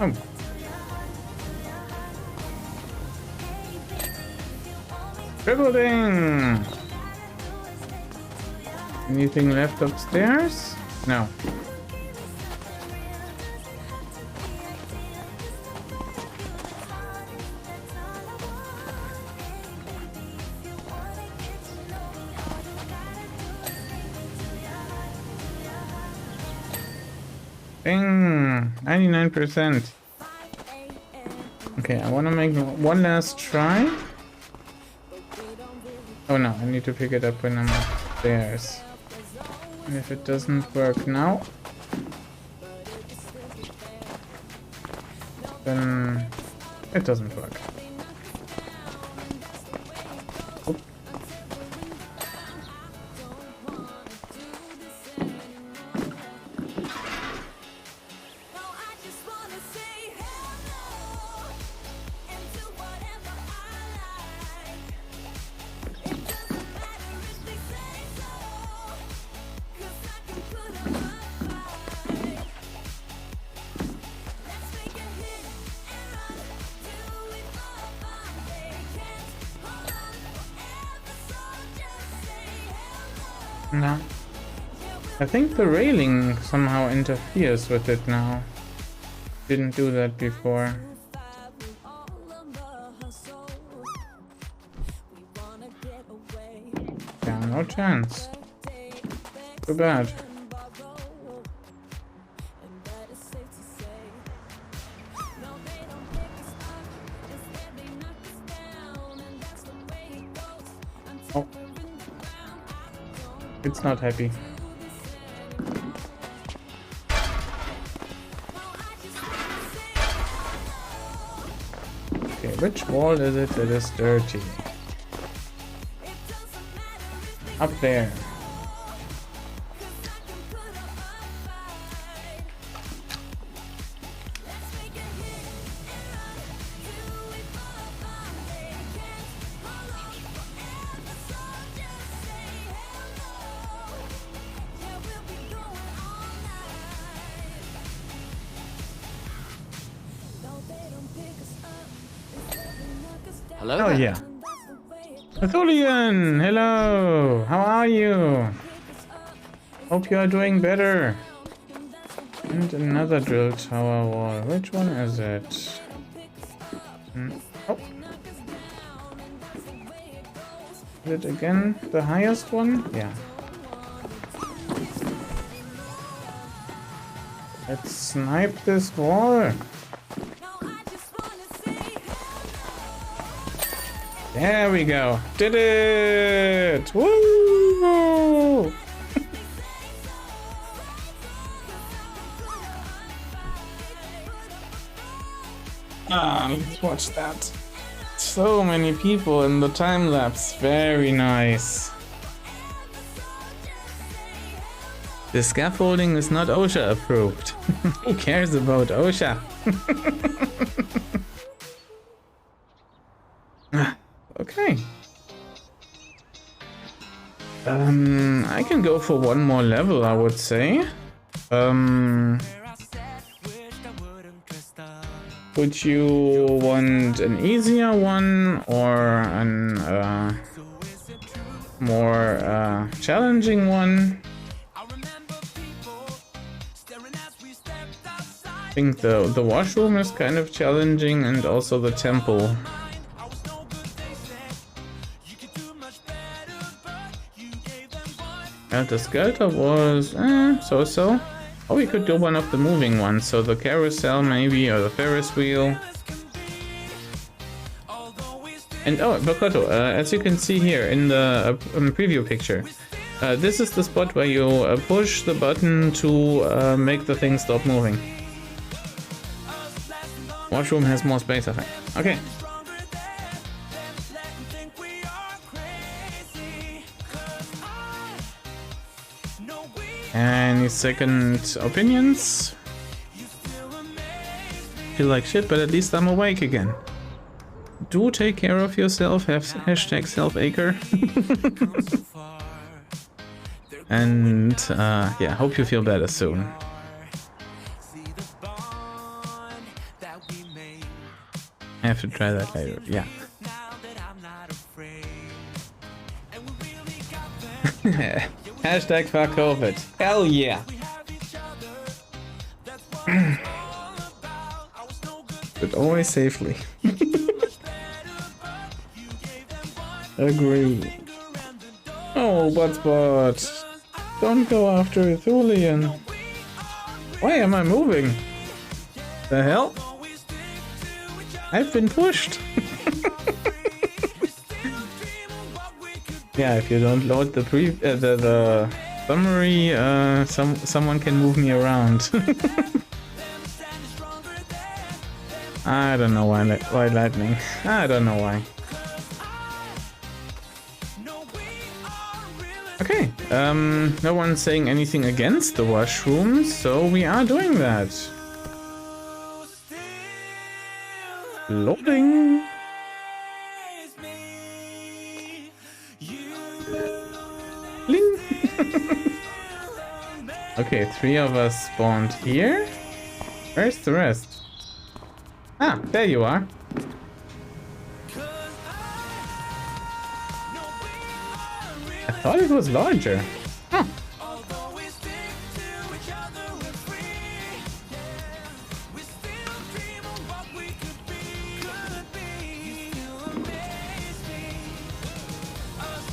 Speaker 5: Oh. Building. Anything left upstairs? No. Ding! 99%. Okay, I want to make one last try. Oh no, I need to pick it up when I'm upstairs. And if it doesn't work now, then it doesn't work. Oop. No. I think the railing somehow interferes with it now. Didn't do that before. Yeah, no chance. Too bad. Oh. It's not happy. which wall is it that is dirty? Up there.
Speaker 2: Hello
Speaker 5: Oh
Speaker 2: there.
Speaker 5: yeah. Natholian, hello. How are you? Hope you are doing better. And another drill tower wall. Which one is it? Oh. Is it again the highest one? Yeah. Let's snipe this wall. There we go. Did it! Woo! Let's watch that. So many people in the time lapse. Very nice. The scaffolding is not OSHA approved. Who cares about OSHA? Okay. I can go for one more level, I would say. Would you want an easier one or an more challenging one? I think the washroom is kind of challenging, and also the temple. The skeleton was so-so. Oh, we could do one of the moving ones, so the carousel maybe, or the Ferris wheel. And oh, Bokoto, as you can see here in the preview picture, this is the spot where you push the button to make the thing stop moving. Washroom has more space, I think. Okay. Any second opinions? Feel like shit, but at least I'm awake again. Do take care of yourself, hashtag self-acre. And yeah, hope you feel better soon. I have to try that later, yeah. Hashtag fuck COVID. Hell yeah. But always safely. Agree. Oh, but don't go after Thulian. Why am I moving? The hell? I've been pushed. Yeah, if you don't load the the summary, someone can move me around. I don't know why lightning. I don't know why. Okay, no one's saying anything against the washroom, so we are doing that. Loading. Bling. Okay, 3 of us spawned here. Where's the rest? Ah, there you are. I thought it was larger. Huh.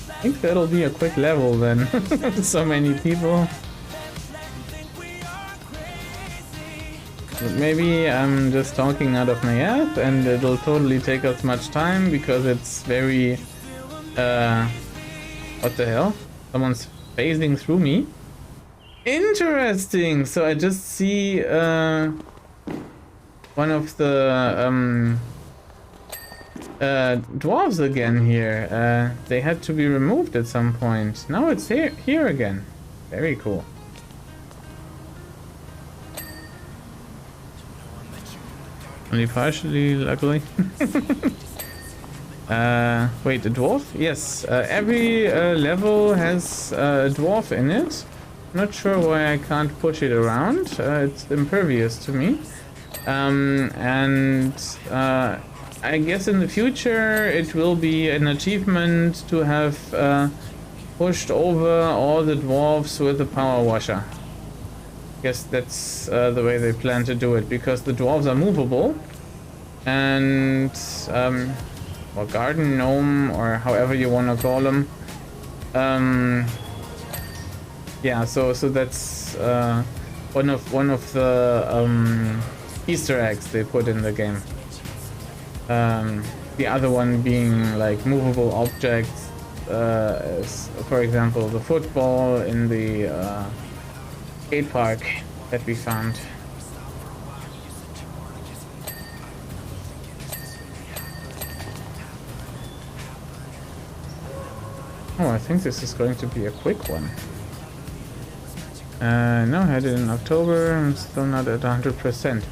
Speaker 5: I think that'll be a quick level then. So many people. But maybe I'm just talking out of my ass and it'll totally take us much time because it's very... what the hell? Someone's phasing through me. Interesting! So I just see one of the dwarves again here. They had to be removed at some point. Now it's here again. Very cool. Only partially, luckily. Wait, a dwarf? Yes, every level has a dwarf in it. Not sure why I can't push it around. It's impervious to me. I guess in the future it will be an achievement to have pushed over all the dwarves with a power washer. Guess that's the way they plan to do it, because the dwarves are movable, and or garden gnome, or however you want to call them. Yeah, so that's one of the Easter eggs they put in the game. The other one being like movable objects, for example the football in the skate park that we found. Oh, I think this is going to be a quick one. No, I had it in October. I'm still not at 100%.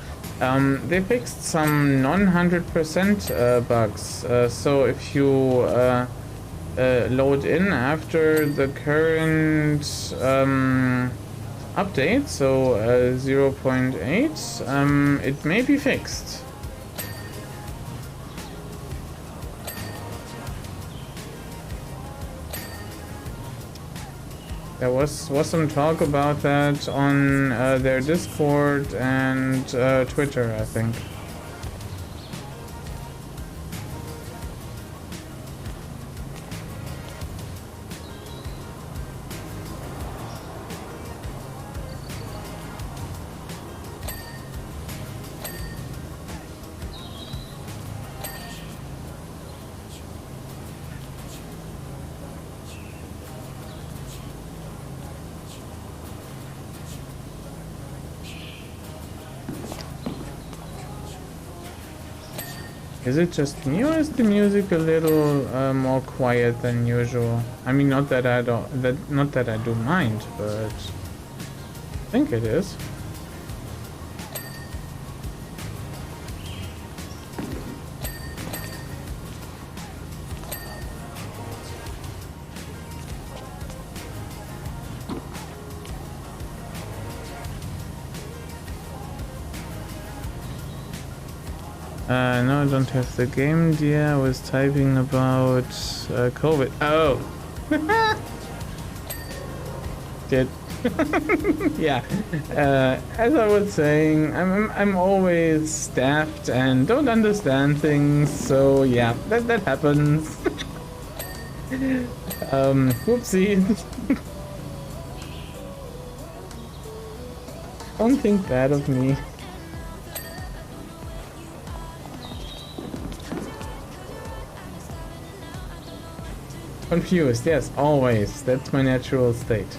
Speaker 5: They fixed some non-100% bugs. So if you load in after the current update, so 0.8, it may be fixed. There was some talk about that on their Discord and Twitter, I think. Is it just me, or is the music a little more quiet than usual? I mean, not that I do mind, but I think it is. No, I don't have the game, dear. I was typing about COVID. Oh! Shit. Yeah. As I was saying, I'm always staffed and don't understand things, so yeah, that happens. Whoopsie. Don't think bad of me. Confused, yes, always. That's my natural state.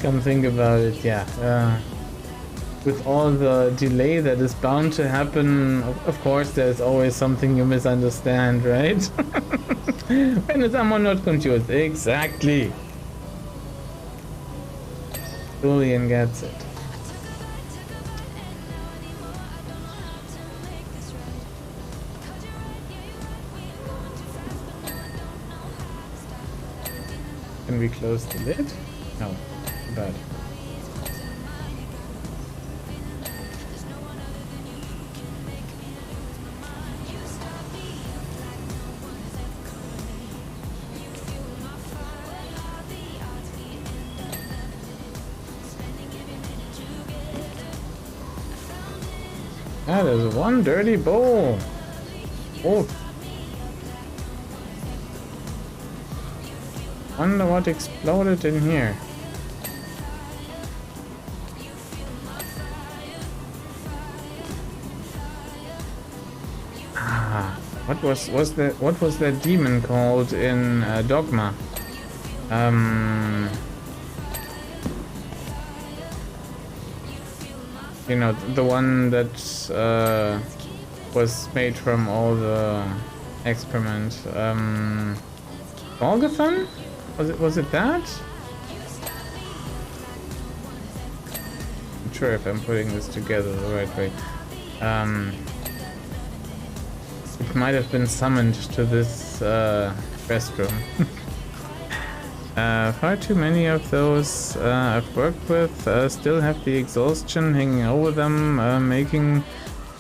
Speaker 5: Come think about it, yeah. With all the delay that is bound to happen, of course there's always something you misunderstand, right? When is someone not confused? Exactly. Julian gets it. Can we close the lid? No, too bad. Ah, there's one dirty bowl. Oh. Wonder what exploded in here. what was that demon called in Dogma? You know, the one that was made from all the excrement. Morgathan? Was it that? I'm not sure if I'm putting this together the right way. It might have been summoned to this restroom. Far too many of those I've worked with still have the exhaustion hanging over them, making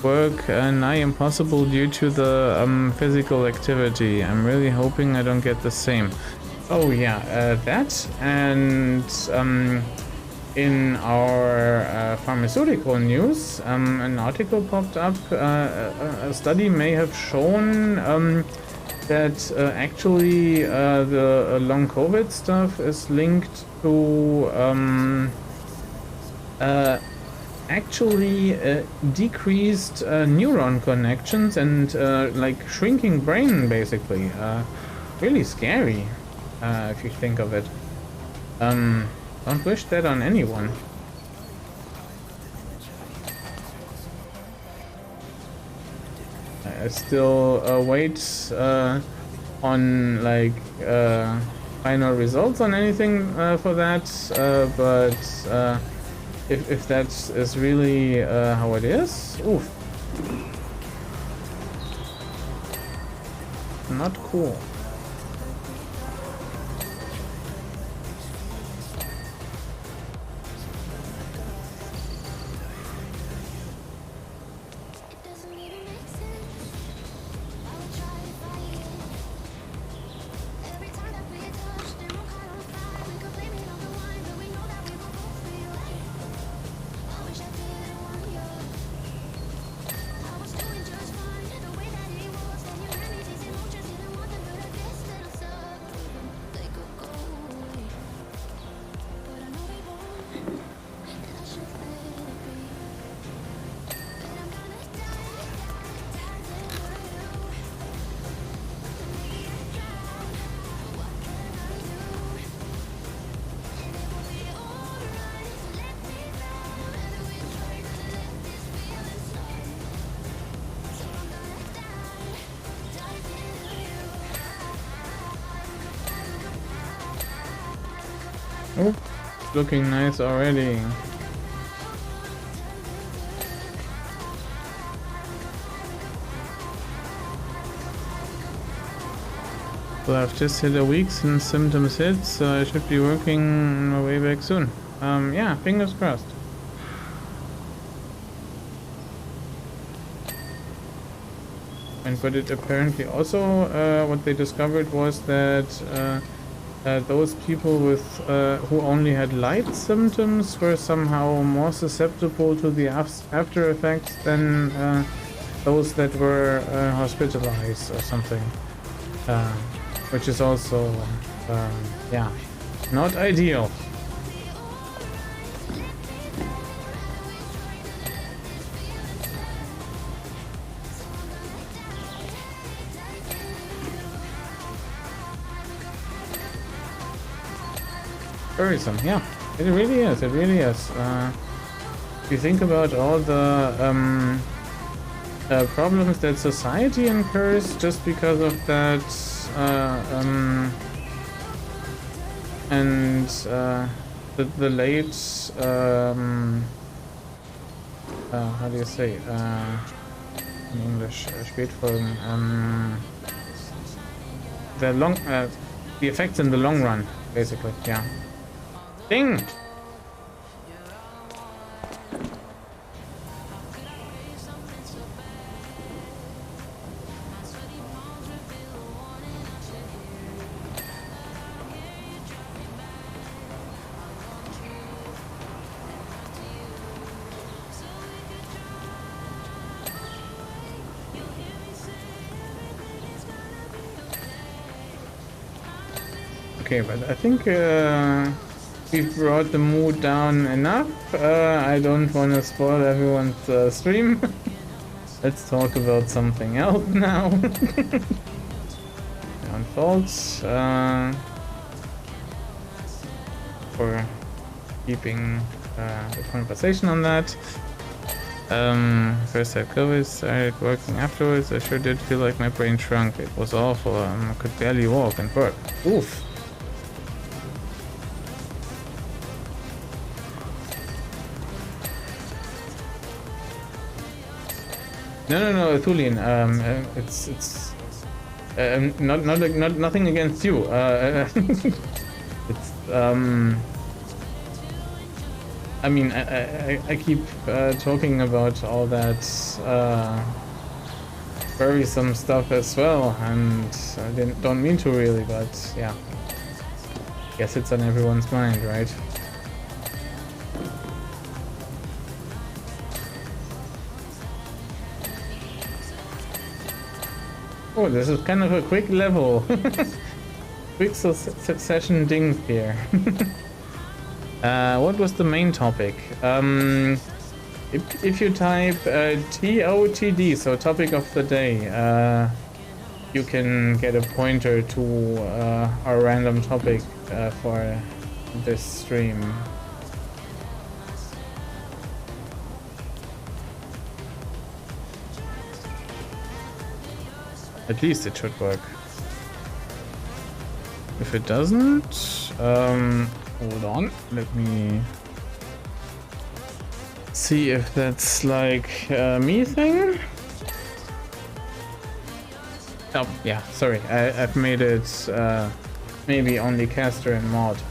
Speaker 5: work nigh impossible due to the physical activity. I'm really hoping I don't get the same. Oh yeah, that, and in our pharmaceutical news, an article popped up. A study may have shown that actually the long COVID stuff is linked to actually decreased neuron connections and like shrinking brain, basically. Really scary if you think of it. Don't wish that on anyone. I still wait on like final results on anything for that, but if that is really how it is, oof, not cool. Oh, looking nice already. Well, I've just hit a week since symptoms hit, so I should be working my way back soon. Yeah, fingers crossed. But it apparently also, what they discovered was that those people with who only had light symptoms were somehow more susceptible to the after effects than those that were hospitalized or something, which is also yeah, not ideal. Worrisome, yeah, it really is, it really is. If you think about all the problems that society incurs just because of that, and the late, how do you say, in English, Spätfolgen, the effects in the long run, basically, yeah. Ding! Okay, but I think we've brought the mood down enough. I don't want to spoil everyone's stream. Let's talk about something else now. Faults for keeping the conversation on that. First I had COVID, started working afterwards. I sure did feel like my brain shrunk. It was awful. I could barely walk and work. Oof. No, Thulian. It's not nothing against you. It's I mean, I keep talking about all that worrisome stuff as well, and I don't mean to really, but yeah. Guess it's on everyone's mind, right? Oh, this is kind of a quick level. Quick succession ding here. What was the main topic? If you type TOTD, so topic of the day, you can get a pointer to our random topic for this stream. At least it should work. If it doesn't, hold on, let me see if that's like a me thing. Oh, yeah, sorry, I've made it maybe only caster and mod.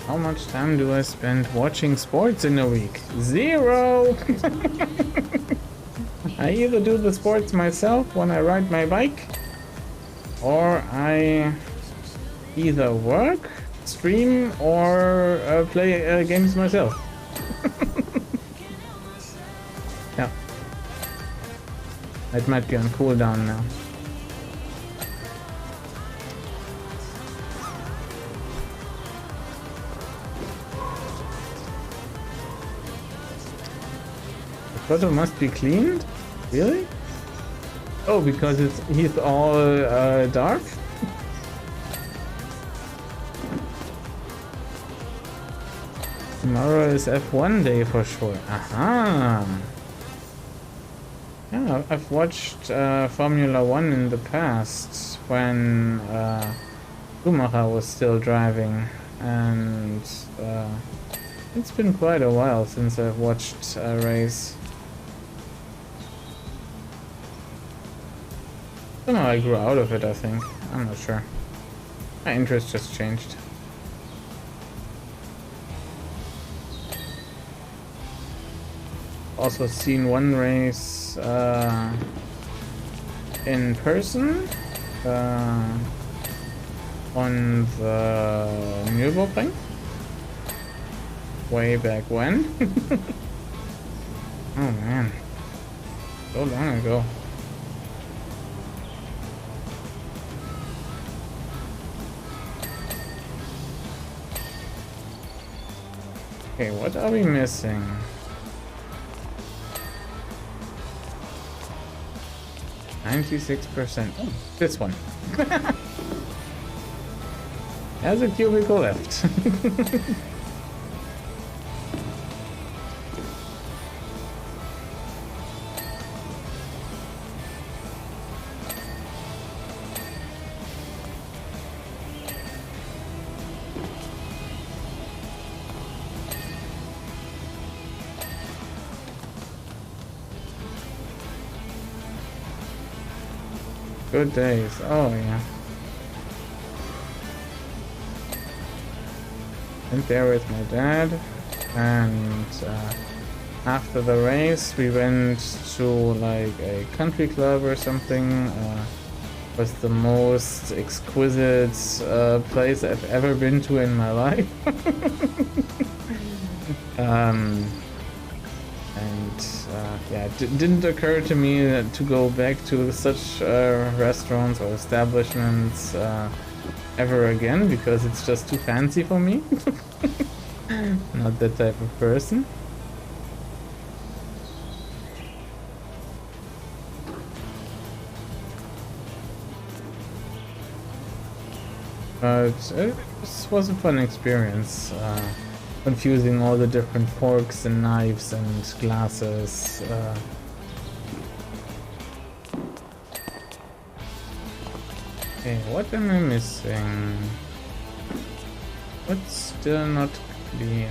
Speaker 5: How much time do I spend watching sports in a week? 0! I either do the sports myself when I ride my bike, or I either work, stream, or play games myself. Yeah. It might be on cooldown now. The photo must be cleaned? Really? Oh, because he's all dark? Tomorrow is F1 day for sure. Aha! Yeah, I've watched Formula 1 in the past when Schumacher was still driving, and it's been quite a while since I've watched a race. Somehow I grew out of it, I think. I'm not sure. My interest just changed. Also seen one race in person on the Nürburgring way back when. Oh man, so long ago. Okay, what are we missing? 96%. Oh, this one. Has a cubicle left. Good days. Oh yeah. Went there with my dad, and after the race we went to like a country club or something. Was the most exquisite place I've ever been to in my life. Yeah, it didn't occur to me to go back to such restaurants or establishments ever again because it's just too fancy for me. Not that type of person. But it was a fun experience. Confusing all the different forks and knives and glasses. Okay, what am I missing? What's still not clean?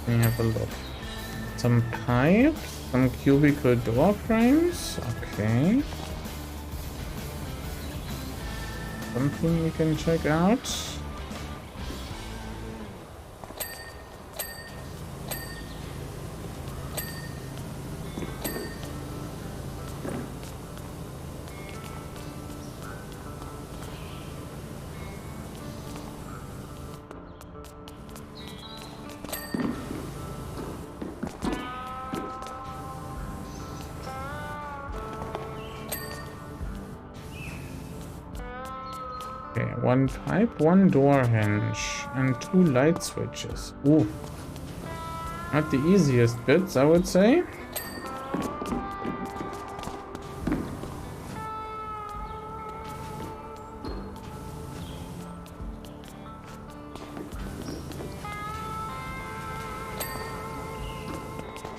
Speaker 5: Let me have a look. Some pipes, some cubicle door frames. Okay. Something we can check out. Okay, one pipe, one door hinge, and 2 light switches. Ooh. Not the easiest bits, I would say.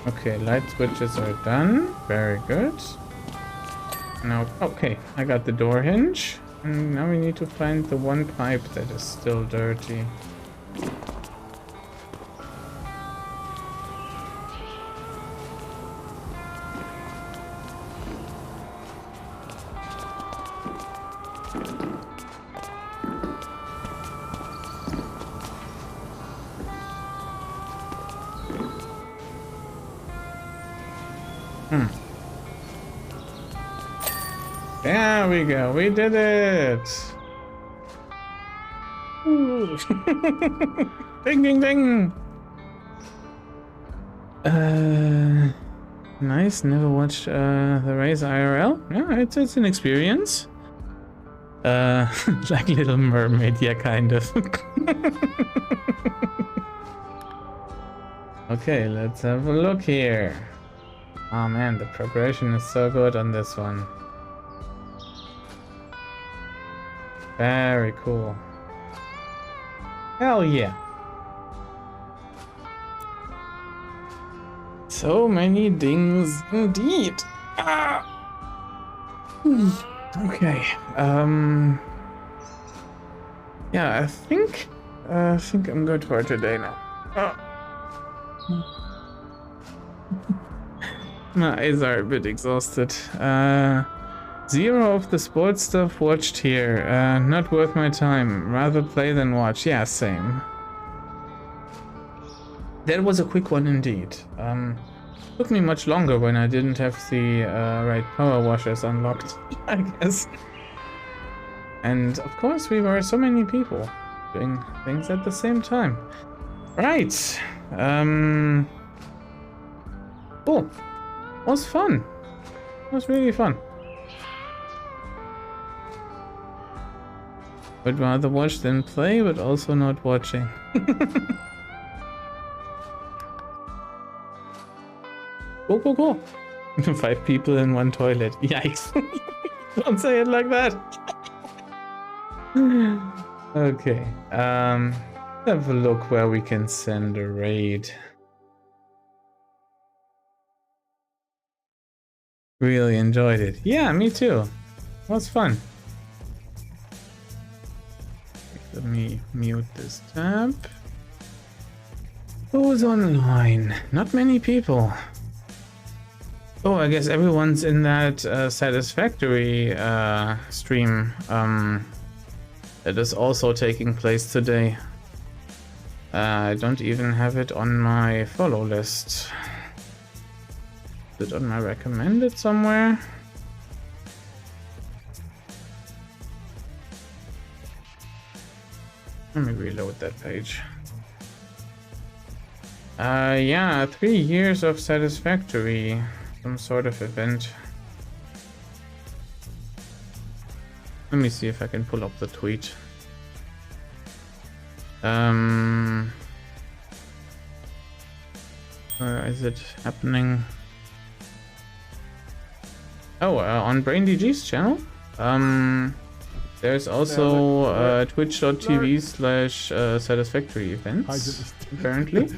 Speaker 5: Okay, light switches are done. Very good. Now, okay, I got the door hinge. And now we need to find the one pipe that is still dirty. There we go, we did it! Ooh. Ding ding ding! Nice, never watched the race IRL. Yeah, it's an experience. Like Little Mermaid, yeah, kind of. Okay, let's have a look here. Oh man, the preparation is so good on this one. Very cool. Hell yeah. So many dings indeed. Ah. Okay. Yeah, I think I'm good for today now. My eyes are a bit exhausted. 0 of the sports stuff watched here. Not worth my time. Rather play than watch. Yeah, same. That was a quick one indeed. Took me much longer when I didn't have the right power washers unlocked, I guess. And of course we were so many people doing things at the same time. Right. Cool. It was fun. It was really fun. Would rather watch than play, but also not watching. Cool. 5 people in 1 toilet. Yikes. Don't say it like that. Okay. Have a look where we can send a raid. Really enjoyed it. Yeah, me too. It was fun. Let me mute this tab. Who's online? Not many people. Oh, I guess everyone's in that Satisfactory stream that is also taking place today. I don't even have it on my follow list. Is it on my recommended somewhere? Let me reload that page. Yeah, 3 years of satisfactory. Some sort of event. Let me see if I can pull up the tweet. Where is it happening? Oh, on BrainDG's channel. There's also twitch.tv/satisfactory events, apparently.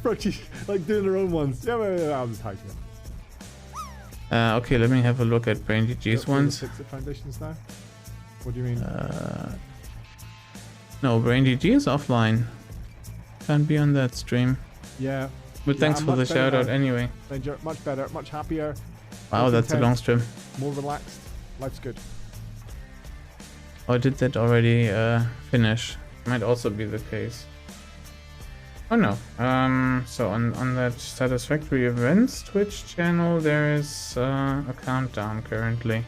Speaker 10: Frochie's like doing her own ones. Yeah, I'm just hiding.
Speaker 5: Okay, let me have a look at BrainDG's ones.
Speaker 10: Fix the foundations now? What do you mean?
Speaker 5: No, BrainDG is offline. Can't be on that stream.
Speaker 10: Yeah.
Speaker 5: But thanks for the shout out anyway.
Speaker 10: Much better, much happier.
Speaker 5: Wow, that's a long stream.
Speaker 10: More relaxed. Life's good.
Speaker 5: Oh, did that already finish? Might also be the case. Oh no. So on that satisfactory events Twitch channel, there is a countdown currently,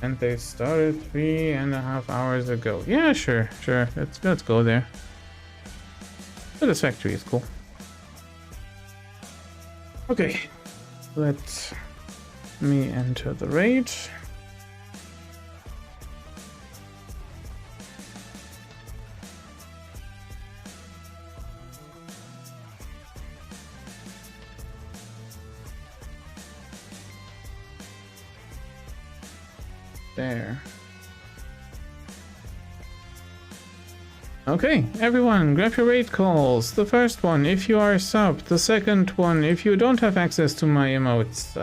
Speaker 5: and they started 3.5 hours ago. Yeah, sure. Let's go there. Satisfactory is cool. Okay, let me enter the raid. There. Okay, everyone, grab your raid calls. The first one, if you are subbed. The second one, if you don't have access to my emotes.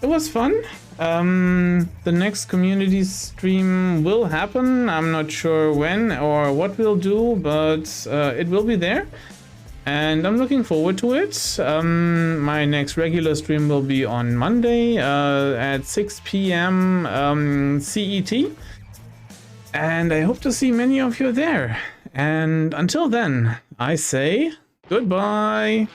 Speaker 5: It was fun. The next community stream will happen. I'm not sure when or what we'll do, but it will be there. And I'm looking forward to it. My next regular stream will be on Monday at 6 p.m. CET. And I hope to see many of you there. And until then, I say goodbye.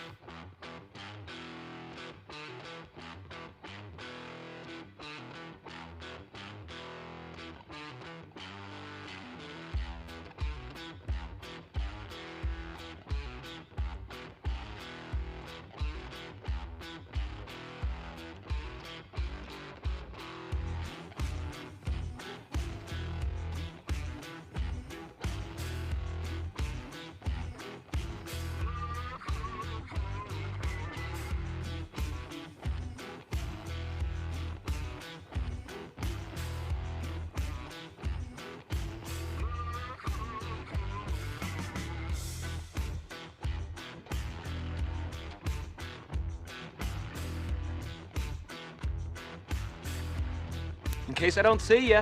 Speaker 2: In case I don't see ya.